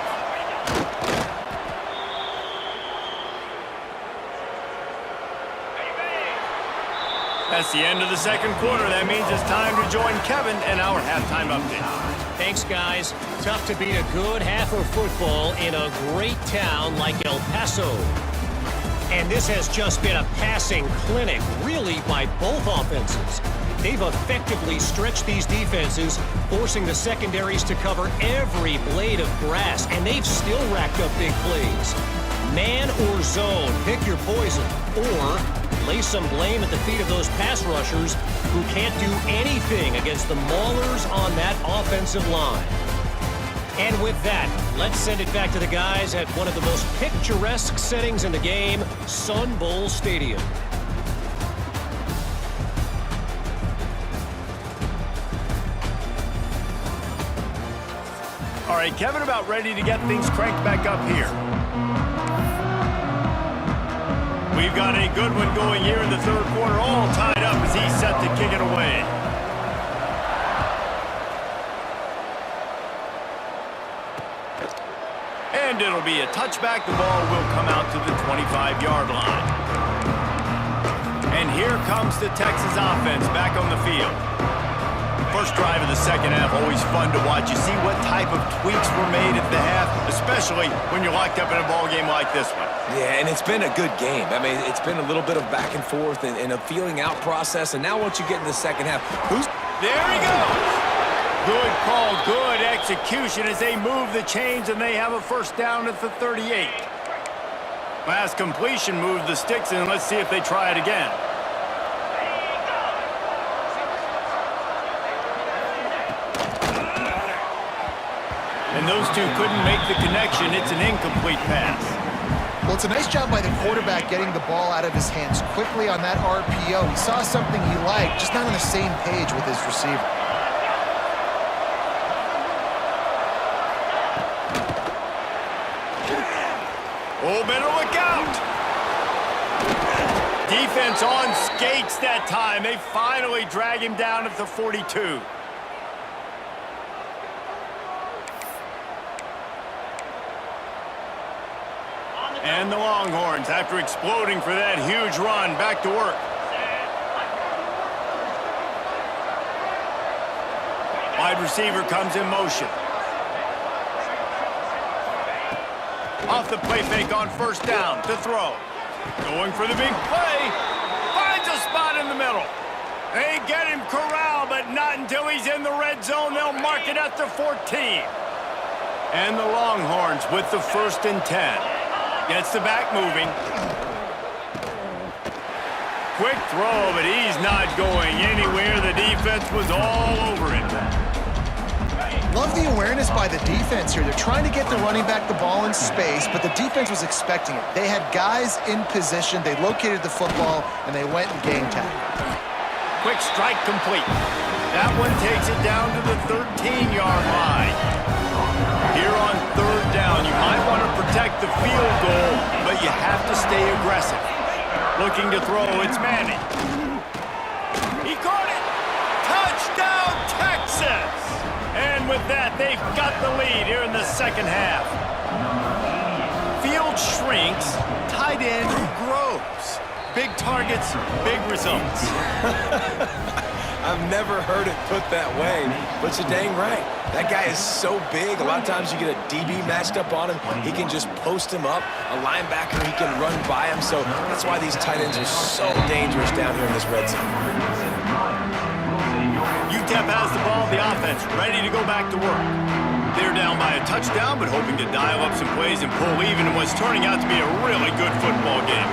That's the end of the second quarter. That means it's time to join Kevin and our halftime update. Thanks, guys. Tough to beat a good half of football in a great town like El Paso. And this has just been a passing clinic, really, by both offenses. They've effectively stretched these defenses, forcing the secondaries to cover every blade of grass, and they've still racked up big plays. Man or zone, pick your poison, or lay some blame at the feet of those pass rushers who can't do anything against the maulers on that offensive line. And with that, let's send it back to the guys at one of the most picturesque settings in the game, Sun Bowl Stadium. All right, Kevin, about ready to get things cranked back up here. We've got a good one going here in the third quarter, all tied up as he's set to kick it away. And it'll be a touchback. The ball will come out to the 25-yard line. And here comes the Texas offense back on the field. First drive of the second half, always fun to watch. You see what type of tweaks were made at the half, especially when you're locked up in a ball game like this one. Yeah, and it's been a good game. I mean, it's been a little bit of back and forth and a feeling out process. And now once you get in the second half, there he goes. Good call, good execution as they move the chains, and they have a first down at the 38. Last completion moved the sticks, and let's see if they try it again. And those two couldn't make the connection. It's an incomplete pass. Well, it's a nice job by the quarterback getting the ball out of his hands quickly on that RPO. He saw something he liked, just not on the same page with his receiver. Oh, better look out. Defense on skates that time. They finally drag him down at the 42. And the Longhorns, after exploding for that huge run, back to work. Wide receiver comes in motion. Off the play fake on first down to throw. Going for the big play. Finds a spot in the middle. They get him corralled, but not until he's in the red zone. They'll mark it at the 14. And the Longhorns with the 1st and 10. Gets the back moving. Quick throw, but he's not going anywhere. The defense was all over him. Love the awareness by the defense here. They're trying to get the running back the ball in space, but the defense was expecting it. They had guys in position. They located the football, and they went and game tackle. Quick strike complete. That one takes it down to the 13-yard line. Here on third down, you might want to protect the field goal, but you have to stay aggressive. Looking to throw, it's Manning. that, they've got the lead here in the second half. Field shrinks, tight end grows. Big targets, big results. I've never heard it put that way, but you're dang right. That guy is so big. A lot of times you get a DB matched up on him. He can just post him up. A linebacker, he can run by him. So that's why these tight ends are so dangerous down here in this red zone. UTEP has the ball, the offense ready to go back to work. They're down by a touchdown, but hoping to dial up some plays and pull even in what's turning out to be a really good football game.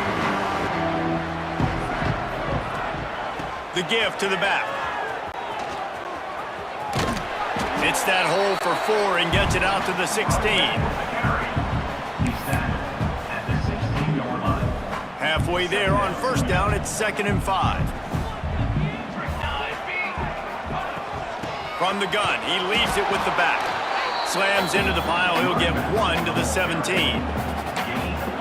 The give to the back. Hits that hole for 4 and gets it out to the 16. Halfway there on first down, it's 2nd and 5. From the gun, he leaves it with the back. Slams into the pile, he'll get 1 to the 17.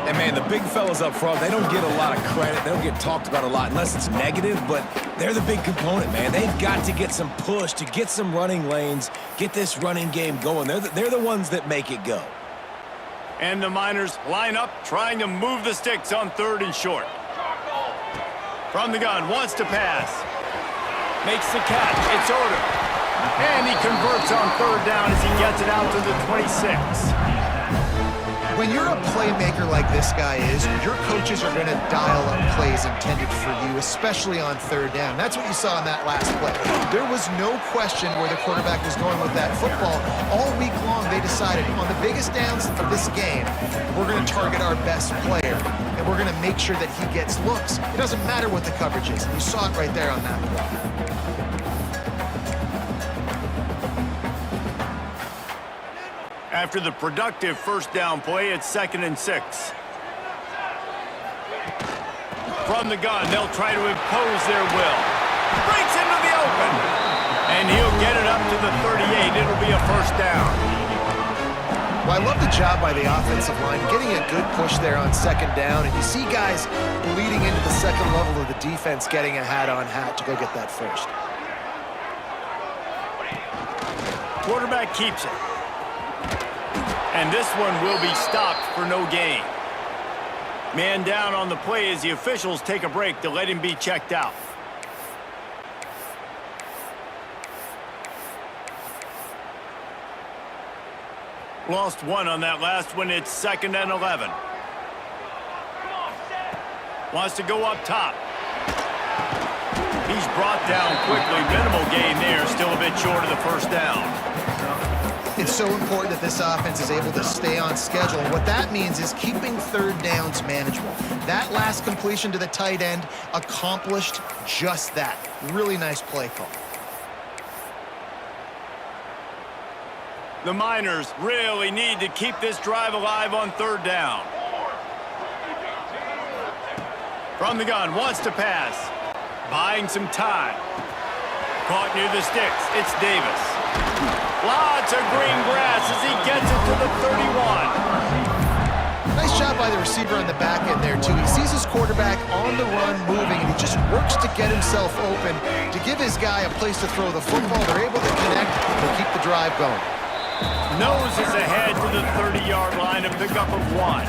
And, man, the big fellas up front, they don't get a lot of credit. They don't get talked about a lot unless it's negative, but they're the big component, man. They've got to get some push, to get some running lanes, get this running game going. They're the ones that make it go. And the Miners line up, trying to move the sticks on 3rd and short. From the gun, wants to pass. Makes the catch, it's Odom. And he converts on 3rd down as he gets it out to the 26. When you're a playmaker like this guy is, your coaches are going to dial up plays intended for you, especially on 3rd down. That's what you saw in that last play. There was no question where the quarterback was going with that football. All week long, they decided on the biggest downs of this game, we're going to target our best player, and we're going to make sure that he gets looks. It doesn't matter what the coverage is. You saw it right there on that play. After the productive first down play, it's 2nd and 6. From the gun, they'll try to impose their will. Breaks into the open. And he'll get it up to the 38. It'll be a first down. Well, I love the job by the offensive line, getting a good push there on 2nd down. And you see guys bleeding into the second level of the defense getting a hat-on-hat to go get that first. Quarterback keeps it. And this one will be stopped for no gain. Man down on the play as the officials take a break to let him be checked out. Lost 1 on that last one. It's 2nd and 11. Wants to go up top. He's brought down quickly. Minimal gain there. Still a bit short of the first down. It's so important that this offense is able to stay on schedule. And what that means is keeping 3rd downs manageable. That last completion to the tight end accomplished just that. Really nice play call. The Miners really need to keep this drive alive on 3rd down. From the gun, wants to pass. Buying some time. Caught near the sticks. It's Davis. Lots of green grass as he gets it to the 31. Nice job by the receiver on the back end there, too. He sees his quarterback on the run moving, and he just works to get himself open to give his guy a place to throw the football. They're able to connect and keep the drive going. Nose is ahead to the 30-yard line, a pickup of 1.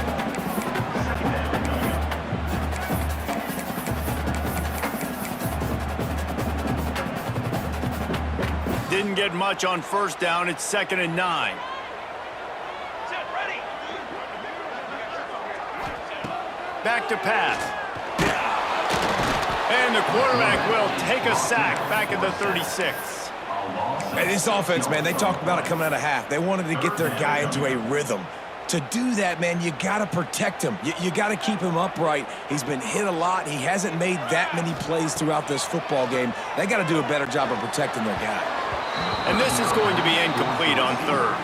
Didn't get much on first down. It's 2nd and 9. Back to pass. And the quarterback will take a sack back at the 36. Hey, this offense, man, they talked about it coming out of half. They wanted to get their guy into a rhythm. To do that, man, you got to protect him. You got to keep him upright. He's been hit a lot. He hasn't made that many plays throughout this football game. They got to do a better job of protecting their guy. And this is going to be incomplete on 3rd.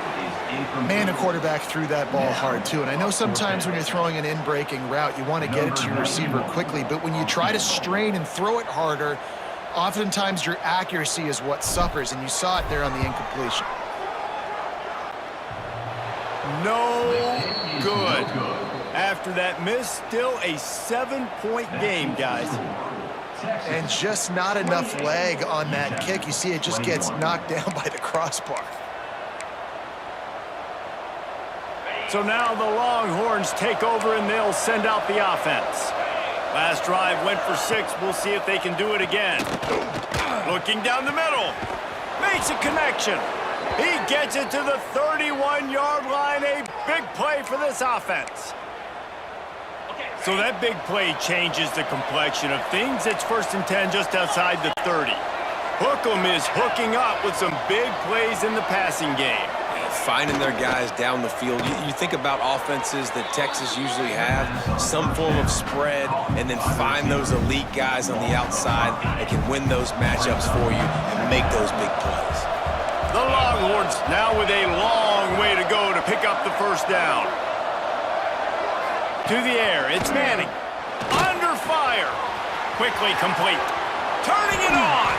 Man, a quarterback threw that ball hard, too. And I know sometimes when you're throwing an in-breaking route, you want to get it to your receiver quickly. But when you try to strain and throw it harder, oftentimes your accuracy is what suffers. And you saw it there on the incompletion. No good. After that miss, still a 7-point game, guys. And just not enough leg on that kick. You see it just gets knocked down by the crossbar. So now the Longhorns take over and they'll send out the offense. Last drive went for 6. We'll see if they can do it again. Looking down the middle. Makes a connection. He gets it to the 31-yard line. A big play for this offense. So that big play changes the complexion of things. It's 1st and 10 just outside the 30. Hookem is hooking up with some big plays in the passing game. Finding their guys down the field. You think about offenses that Texas usually have, some form of spread, and then find those elite guys on the outside that can win those matchups for you and make those big plays. The Longhorns now with a long way to go to pick up the 1st down. To the air, it's Manning. Under fire. Quickly complete. Turning it on.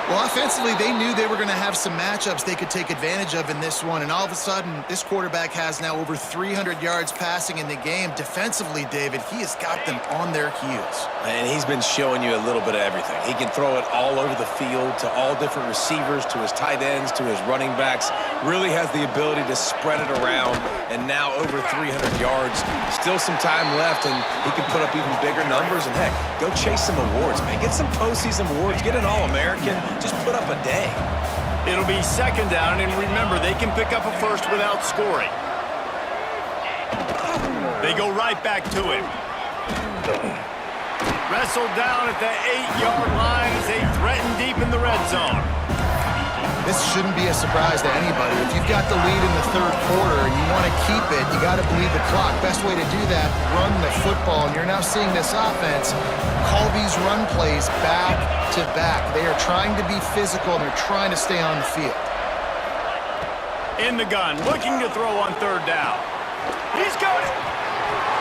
Well, offensively, they knew they were going to have some matchups they could take advantage of in this one, and all of a sudden, this quarterback has now over 300 yards passing in the game. Defensively, David, he has got them on their heels. And he's been showing you a little bit of everything. He can throw it all over the field to all different receivers, to his tight ends, to his running backs. Really has the ability to spread it around, and now over 300 yards. Still some time left, and he can put up even bigger numbers. And heck, go chase some awards, man. Get some postseason awards. Get an All-American. Just put up a day. It'll be 2nd down, and remember, they can pick up a 1st without scoring. They go right back to him. Wrestled down at the 8-yard line as they threaten deep in the red zone. This shouldn't be a surprise to anybody. If you've got the lead in the 3rd quarter and you want to keep it, you got to bleed the clock. Best way to do that, run the football. And you're now seeing this offense call these run plays back to back. They are trying to be physical, and they're trying to stay on the field. In the gun, looking to throw on 3rd down. He's got it.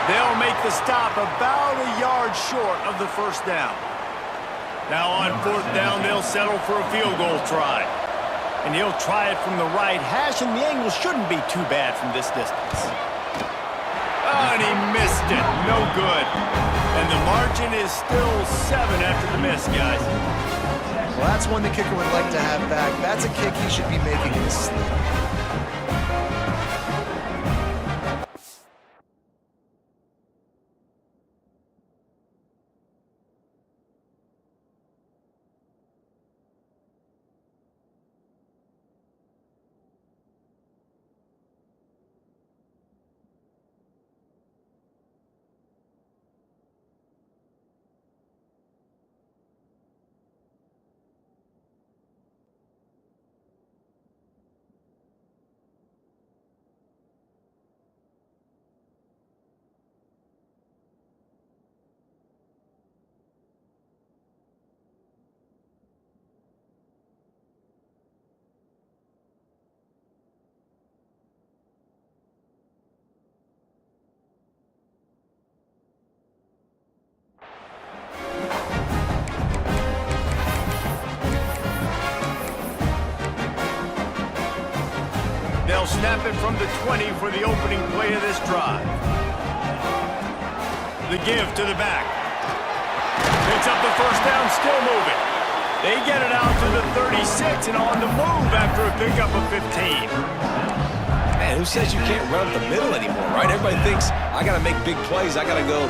They'll make the stop about a yard short of the 1st down. Now on 4th down, they'll settle for a field goal try. And he'll try it from the right hash, and the angle shouldn't be too bad from this distance. Oh, and he missed it. No good. And the margin is still 7 after the miss, guys. Well, that's one the kicker would like to have back. That's a kick he should be making in his sleep. They'll snap it from the 20 for the opening play of this drive. The give to the back. Picks up the 1st down, still moving. They get it out to the 36 and on the move after a pickup of 15. Man, who says you can't run up the middle anymore, right? Everybody thinks, I got to make big plays. I got to go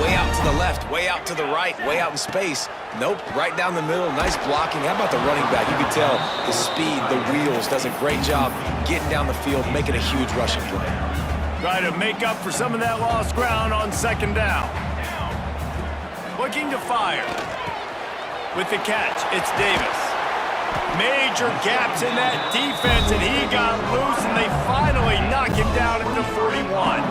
way out to the left, way out to the right, way out in space. Nope, right down the middle, nice blocking. How about the running back? You can tell the speed, the wheels, does a great job getting down the field, making a huge rushing play. Try to make up for some of that lost ground on 2nd down. Looking to fire. With the catch, it's Davis. Major gaps in that defense, and he got loose, and they finally knock him down at the 41.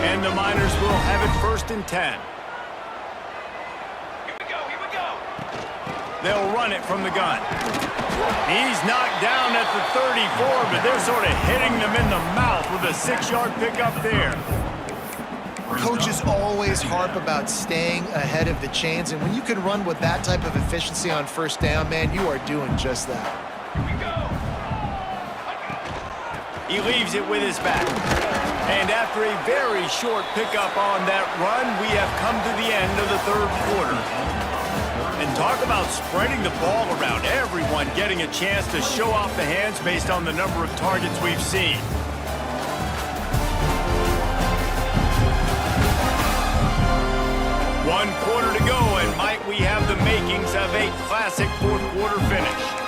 And the Miners will have it 1st and 10. Here we go. They'll run it from the gun. He's knocked down at the 34, but they're sort of hitting them in the mouth with a 6-yard pickup there. Coaches always harp about staying ahead of the chains, and when you can run with that type of efficiency on 1st down, man, you are doing just that. He leaves it with his back. And after a very short pickup on that run, we have come to the end of the 3rd quarter. And talk about spreading the ball around. Everyone getting a chance to show off the hands based on the number of targets we've seen. One quarter to go, and might we have the makings of a classic fourth quarter finish.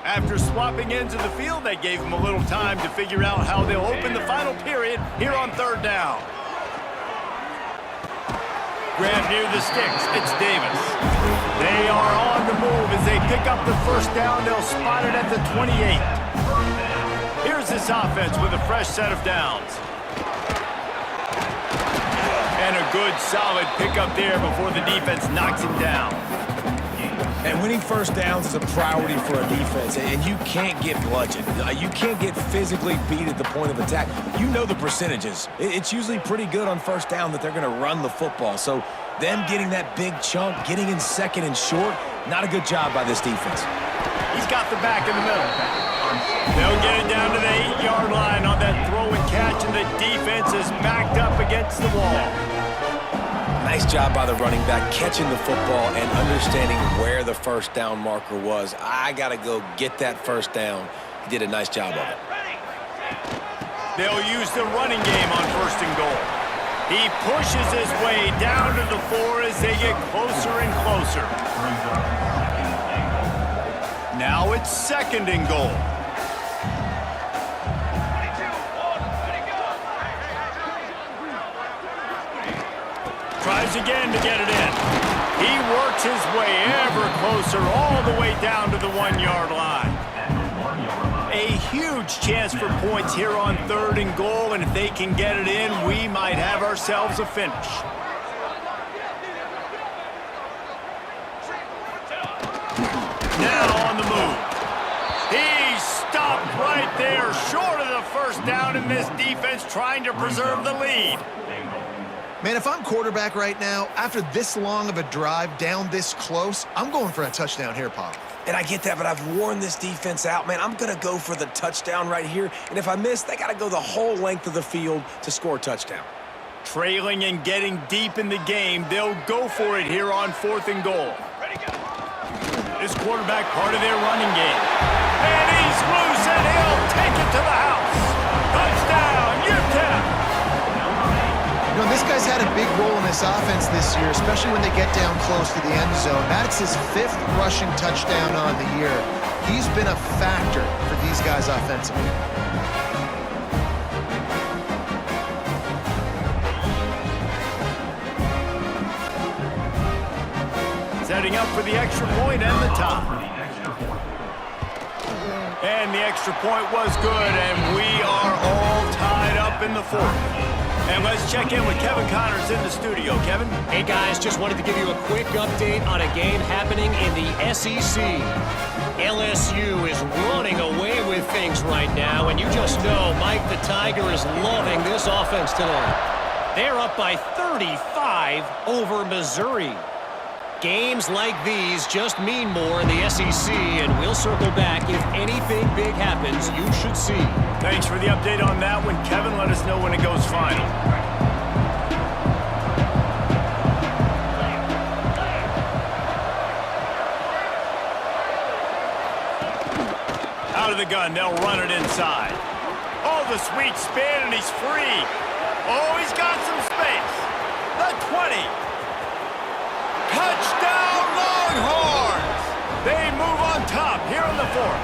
After swapping ends of the field, they gave them a little time to figure out how they'll open the final period here on third down. Grab near the sticks. It's Davis. They are on the move as they pick up the first down. They'll spot it at the 28. Here's this offense with a fresh set of downs. And a good, solid pickup there before the defense knocks him down. And winning first downs is a priority for a defense, and you can't get bludgeoned. You can't get physically beat at the point of attack. You know the percentages. It's usually pretty good on first down that they're going to run the football. So them getting that big chunk, getting in second and short, not a good job by this defense. He's got the back in the middle. They'll get it down to the 8-yard line on that throw and catch, and the defense is backed up against the wall. Nice job by the running back, catching the football and understanding where the first down marker was. I got to go get that first down. He did a nice job of it. They'll use the running game on first and goal. He pushes his way down to the 4 as they get closer and closer. Now it's second and goal. Tries again to get it in. He works his way ever closer all the way down to the 1-yard line. A huge chance for points here on third and goal, and if they can get it in, we might have ourselves a finish. Now on the move. He stopped right there, short of the first down, and this defense trying to preserve the lead. Man, if I'm quarterback right now, after this long of a drive down this close, I'm going for a touchdown here, Pop. And I get that, but I've worn this defense out, man. I'm going to go for the touchdown right here. And if I miss, they got to go the whole length of the field to score a touchdown. Trailing and getting deep in the game, they'll go for it here on fourth and goal. This quarterback part of their running game. And he's loose, and he'll take it to the house. Touchdown, UTEP! You know, this guy's had a big role in this offense this year, especially when they get down close to the end zone. That's his 5th rushing touchdown on the year. He's been a factor for these guys offensively. Setting up for the extra point and the top. And the extra point was good, and we are all tied up in the 4th. And let's check in with Kevin Connors in the studio. Kevin? Hey, guys, just wanted to give you a quick update on a game happening in the SEC. LSU is running away with things right now, and you just know Mike the Tiger is loving this offense tonight. They're up by 35 over Missouri. Games like these just mean more in the SEC, and we'll circle back. If anything big happens, you should see. Thanks for the update on that one, Kevin. Let us know when it goes final. Out of the gun, they'll run it inside. Oh, the sweet spin, and he's free. Oh, he's got some space. The 20. Touchdown, Longhorns! They move on top here in the 4th.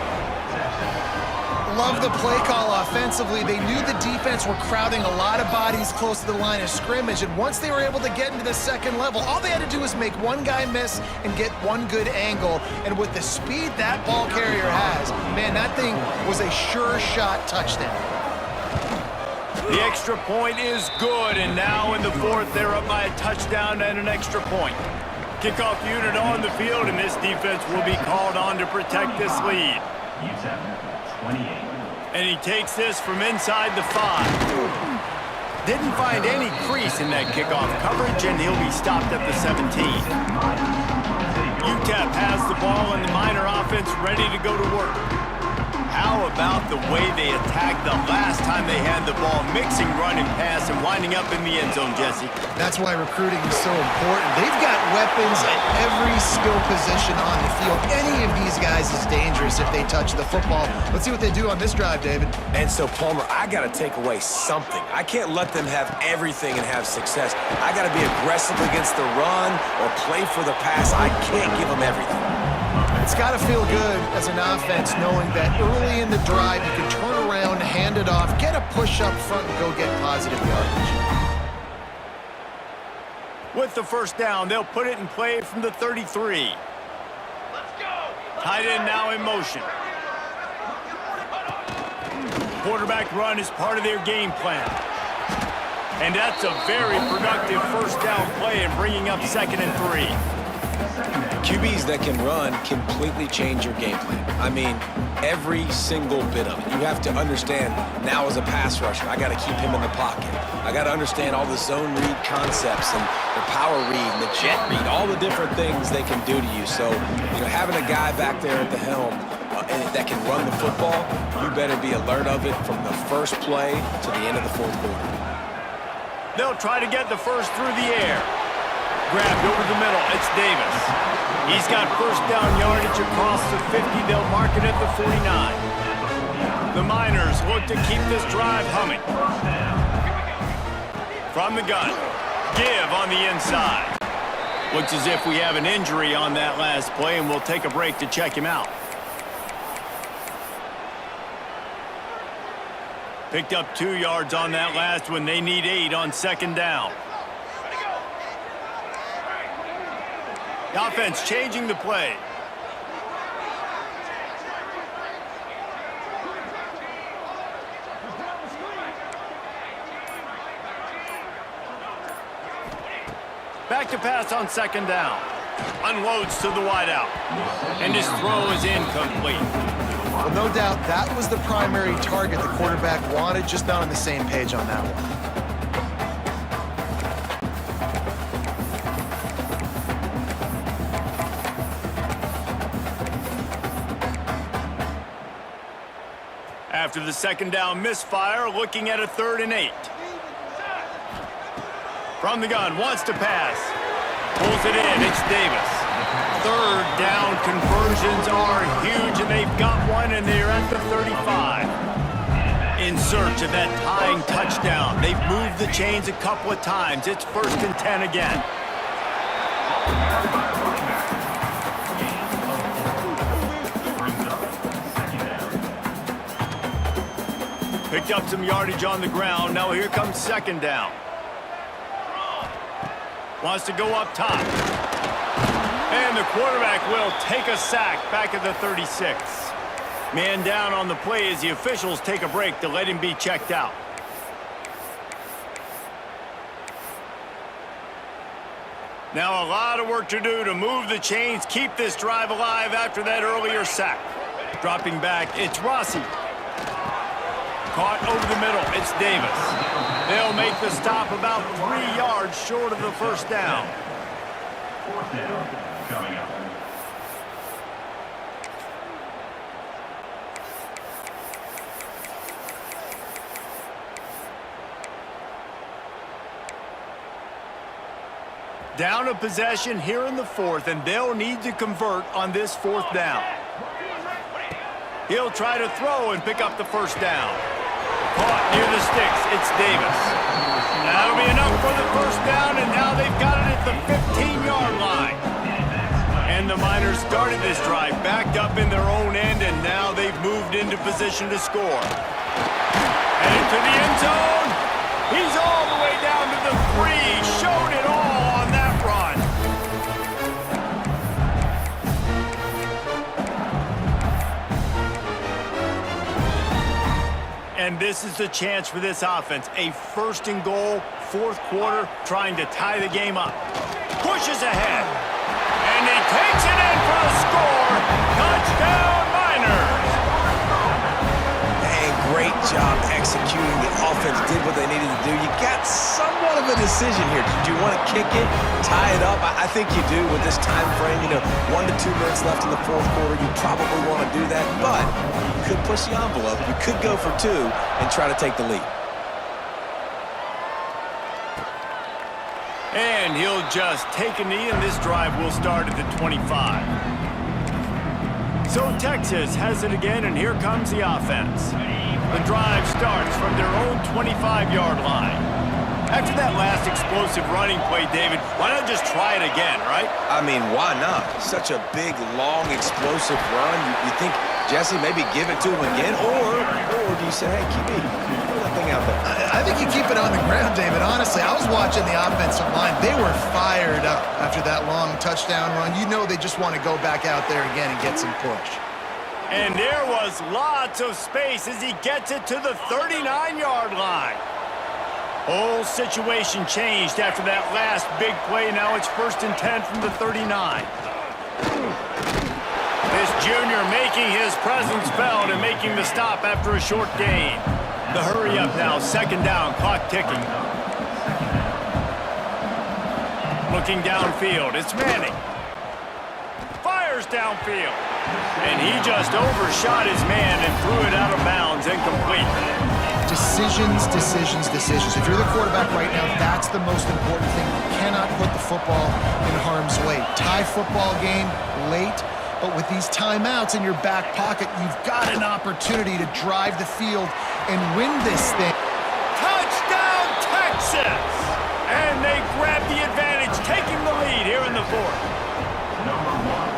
Love the play call offensively. They knew the defense were crowding a lot of bodies close to the line of scrimmage, and once they were able to get into the second level, all they had to do was make one guy miss and get one good angle, and with the speed that ball carrier has, man, that thing was a sure shot touchdown. The extra point is good, and now in the 4th, they're up by a touchdown and an extra point. Kickoff unit on the field, and this defense will be called on to protect this lead. And he takes this from inside the 5. Didn't find any crease in that kickoff coverage, and he'll be stopped at the 17. UTEP has the ball, and the Miner offense ready to go to work. How about the way they attacked the last time they had the ball, mixing run and pass and winding up in the end zone, Jesse? That's why recruiting is so important. They've got weapons at every skill position on the field. Any of these guys is dangerous if they touch the football. Let's see what they do on this drive, David. And so, Palmer, I got to take away something. I can't let them have everything and have success. I got to be aggressive against the run or play for the pass. I can't give them everything. It's got to feel good as an offense knowing that early in the drive you can turn around, hand it off, get a push up front, and go get positive yardage. With the first down, they'll put it in play from the 33. Tight end now in motion. Quarterback run is part of their game plan. And that's a very productive first down play in bringing up 2nd and 3. QBs that can run completely change your game plan. I mean, every single bit of it. You have to understand, now as a pass rusher, I got to keep him in the pocket. I got to understand all the zone read concepts and the power read and the jet read, all the different things they can do to you. So, having a guy back there at the helm that can run the football, you better be alert of it from the first play to the end of the fourth quarter. They'll try to get the first through the air. Grabbed over the middle, it's Davis. He's got first down yardage across the 50. They'll mark it at the 49. The Miners look to keep this drive humming. From the gun, give on the inside. Looks as if we have an injury on that last play, and we'll take a break to check him out. Picked up 2 yards on that last one. They need 8 on 2nd down. The offense changing the play. Back to pass on 2nd down. Unloads to the wideout. And his throw is incomplete. Well, no doubt that was the primary target the quarterback wanted, just not on the same page on that one. After the 2nd down misfire, looking at a 3rd and 8. From the gun, wants to pass. Pulls it in, it's Davis. 3rd down conversions are huge, and they've got one, and they're at the 35. In search of that tying touchdown. They've moved the chains a couple of times. It's 1st and 10 again. Picked up some yardage on the ground. Now here comes 2nd down. Wants to go up top. And the quarterback will take a sack back at the 36. Man down on the play as the officials take a break to let him be checked out. Now a lot of work to do to move the chains, keep this drive alive after that earlier sack. Dropping back, it's Rossi. Caught over the middle, it's Davis. They'll make the stop about 3 yards short of the first down. 4th down coming up. Down a possession here in the 4th, and they'll need to convert on this 4th down. He'll try to throw and pick up the first down. Caught near the sticks, it's Davis. That'll be enough for the first down, and now they've got it at the 15-yard line. And the Miners started this drive backed up in their own end, and now they've moved into position to score. Headed to the end zone. He's all the way down to the 3. Showed it all on that run. And this is the chance for this offense. A 1st and goal, 4th quarter, trying to tie the game up. Pushes ahead. And he takes it in for the score. Touchdown, Miners. And great job executing the offense. offense did what they needed to do. You got somewhat of a decision here. Do you want to kick it, tie it up? I think you do with this time frame. 1 to 2 minutes left in the fourth quarter. You probably want to do that, but you could push the envelope. You could go for 2 and try to take the lead. And he'll just take a knee, and this drive will start at the 25. So Texas has it again, and here comes the offense. The drive starts from their own 25-yard line. After that last explosive running play, David, why not just try it again, right? I mean, why not? Such a big, long, explosive run. You think, Jesse, maybe give it to him again? Or do you say, hey, QB, throw that thing out there? I think you keep it on the ground, David. Honestly, I was watching the offensive line. They were fired up after that long touchdown run. You know they just want to go back out there again and get some push. And there was lots of space as he gets it to the 39-yard line. Whole situation changed after that last big play. Now it's 1st and 10 from the 39. This junior making his presence felt and making the stop after a short gain. The hurry up now, 2nd down, clock ticking. Looking downfield, it's Manning. Fires downfield. And he just overshot his man and threw it out of bounds, incomplete. Decisions. If you're the quarterback right now, that's the most important thing. You cannot put the football in harm's way. Tie football game late, but with these timeouts in your back pocket, you've got an opportunity to drive the field and win this thing. Touchdown, Texas! And they grab the advantage, taking the lead here in the 4th.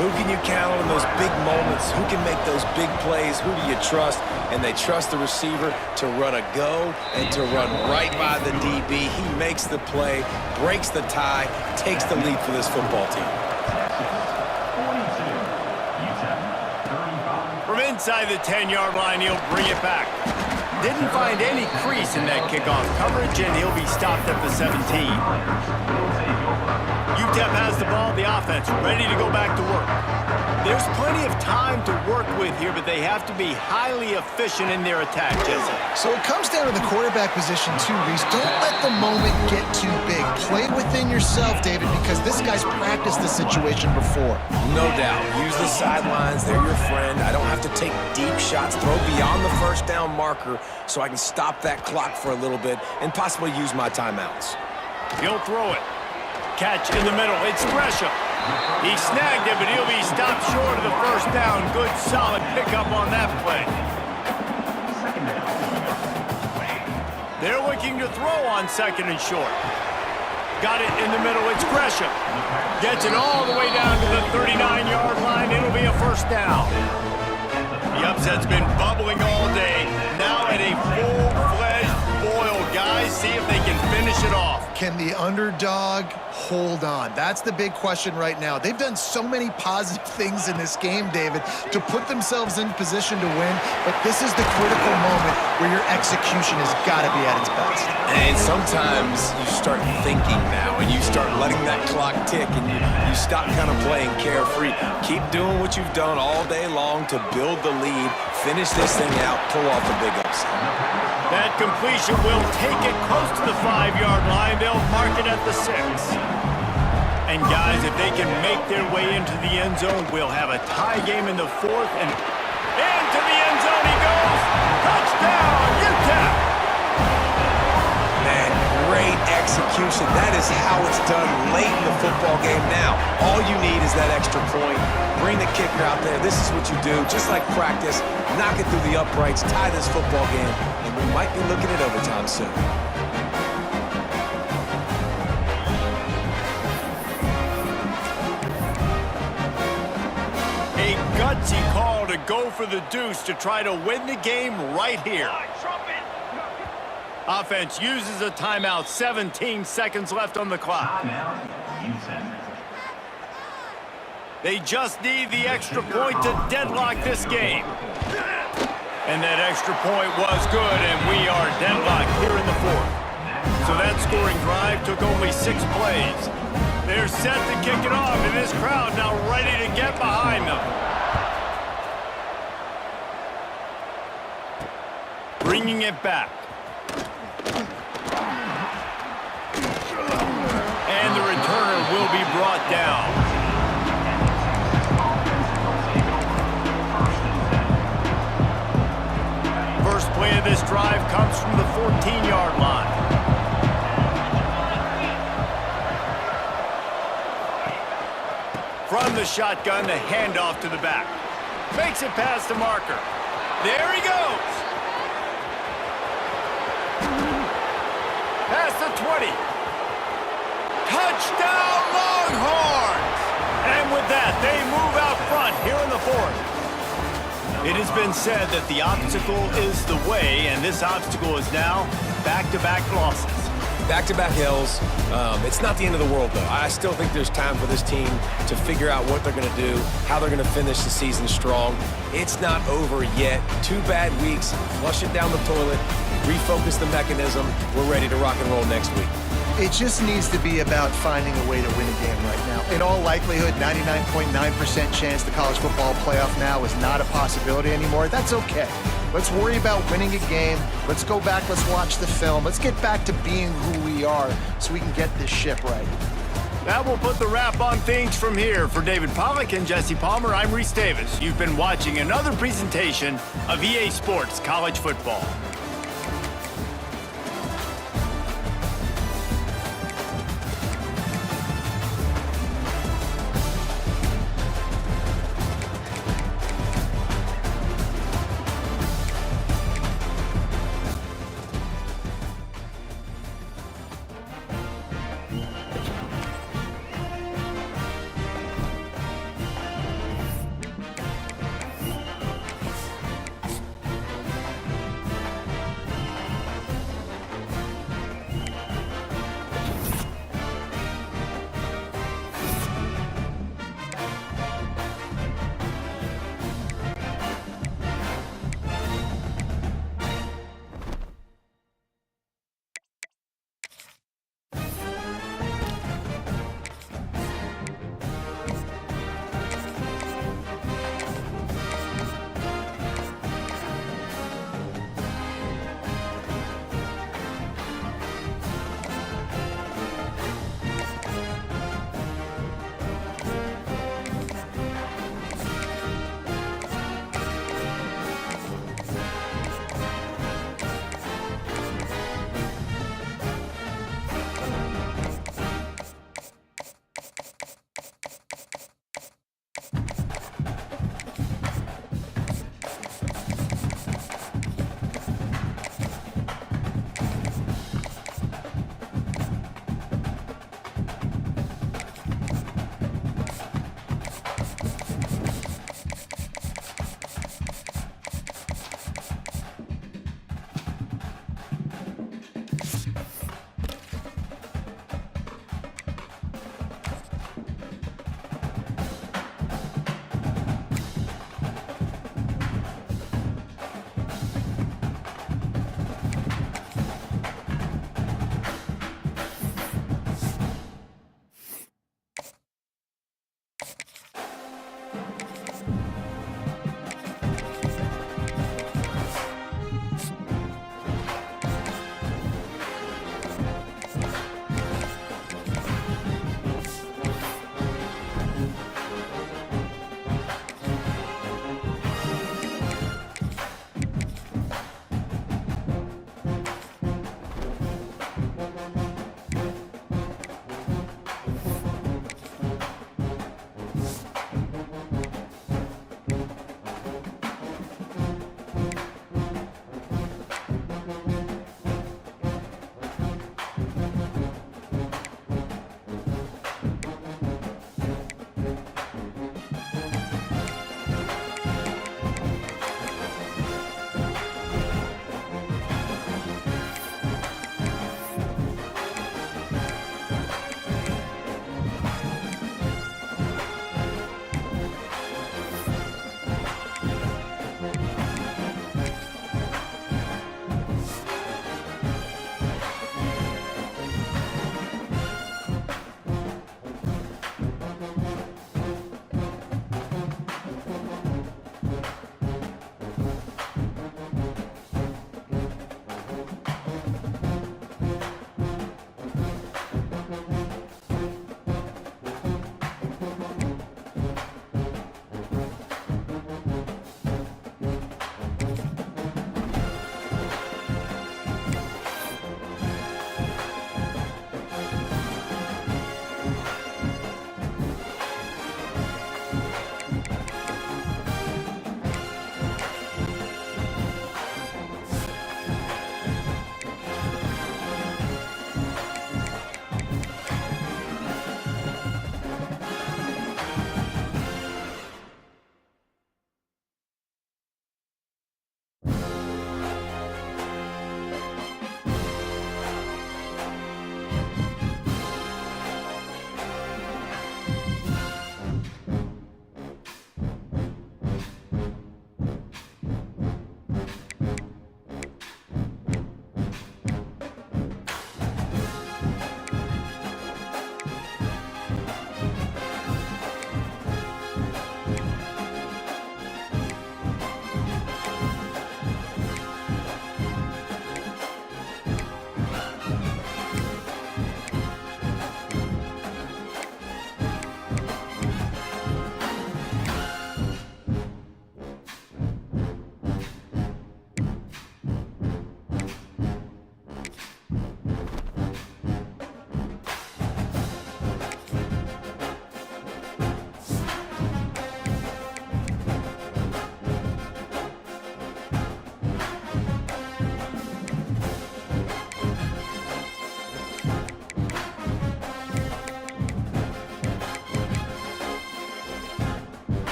Who can you count on in those big moments? Who can make those big plays? Who do you trust? And they trust the receiver to run a go and to run right by the DB. He makes the play, breaks the tie, takes the lead for this football team. 42, UTEP, 35. From inside the 10-yard line, he'll bring it back. Didn't find any crease in that kickoff coverage, and he'll be stopped at the 17. UTEP has the ball, the offense ready to go back to work. There's plenty of time to work with here, but they have to be highly efficient in their attack, Jesse. So it comes down to the quarterback position too, Reese. Don't let the moment get too big. Play within yourself, David, because this guy's practiced the situation before. No doubt. Use the sidelines. They're your friend. I don't have to take deep shots. Throw beyond the 1st down marker so I can stop that clock for a little bit and possibly use my timeouts. He'll throw it. Catch in the middle. It's Gresham. He snagged it, but he'll be stopped short of the 1st down. Good, solid pickup on that play. They're looking to throw on 2nd and short. Got it in the middle. It's Gresham. Gets it all the way down to the 39-yard line. It'll be a 1st down. The upset's been bubbling all day. Now at a full-fledged boil, guys. See if they can finish it off. Can the underdog hold on? That's the big question right now. They've done so many positive things in this game, David, to put themselves in position to win, but this is the critical moment where your execution has got to be at its best. And sometimes you start thinking now, and you start letting that clock tick, and you stop kind of playing carefree. Keep doing what you've done all day long to build the lead, finish this thing out, pull off the big upset. That completion will take it close to the 5-yard line. They'll mark it at the 6. And guys, if they can make their way into the end zone, we'll have a tie game in the 4th. And into the end zone he goes. Touchdown, UTEP! Man, great execution. That is how it's done late in the football game now. All you need is that extra point. Bring the kicker out there. This is what you do. Just like practice, knock it through the uprights, tie this football game, and we might be looking at overtime soon. A gutsy call to go for the deuce to try to win the game right here. Offense uses a timeout. 17 seconds left on the clock. Timeout, UTEP. They just need the extra point to deadlock this game. And that extra point was good, and we are deadlocked here in the 4th. So that scoring drive took only 6 plays. They're set to kick it off, and this crowd now ready to get behind them. Bringing it back. brought down. First play of this drive comes from the 14-yard line. From the shotgun, the handoff to the back. Makes it past the marker. There he goes. Past the 20. Touchdown, Longhorns! And with that, they move out front here in the fourth. It has been said that the obstacle is the way, and this obstacle is now back-to-back losses. Back-to-back L's. It's not the end of the world, though. I still think there's time for this team to figure out what they're going to do, how they're going to finish the season strong. It's not over yet. 2 bad weeks. Flush it down the toilet. Refocus the mechanism. We're ready to rock and roll next week. It just needs to be about finding a way to win a game right now. In all likelihood, 99.9% chance the college football playoff now is not a possibility anymore. That's okay. Let's worry about winning a game. Let's go back. Let's watch the film. Let's get back to being who we are so we can get this ship right. That will put the wrap on things from here. For David Pollack and Jesse Palmer, I'm Reese Davis. You've been watching another presentation of EA Sports College Football.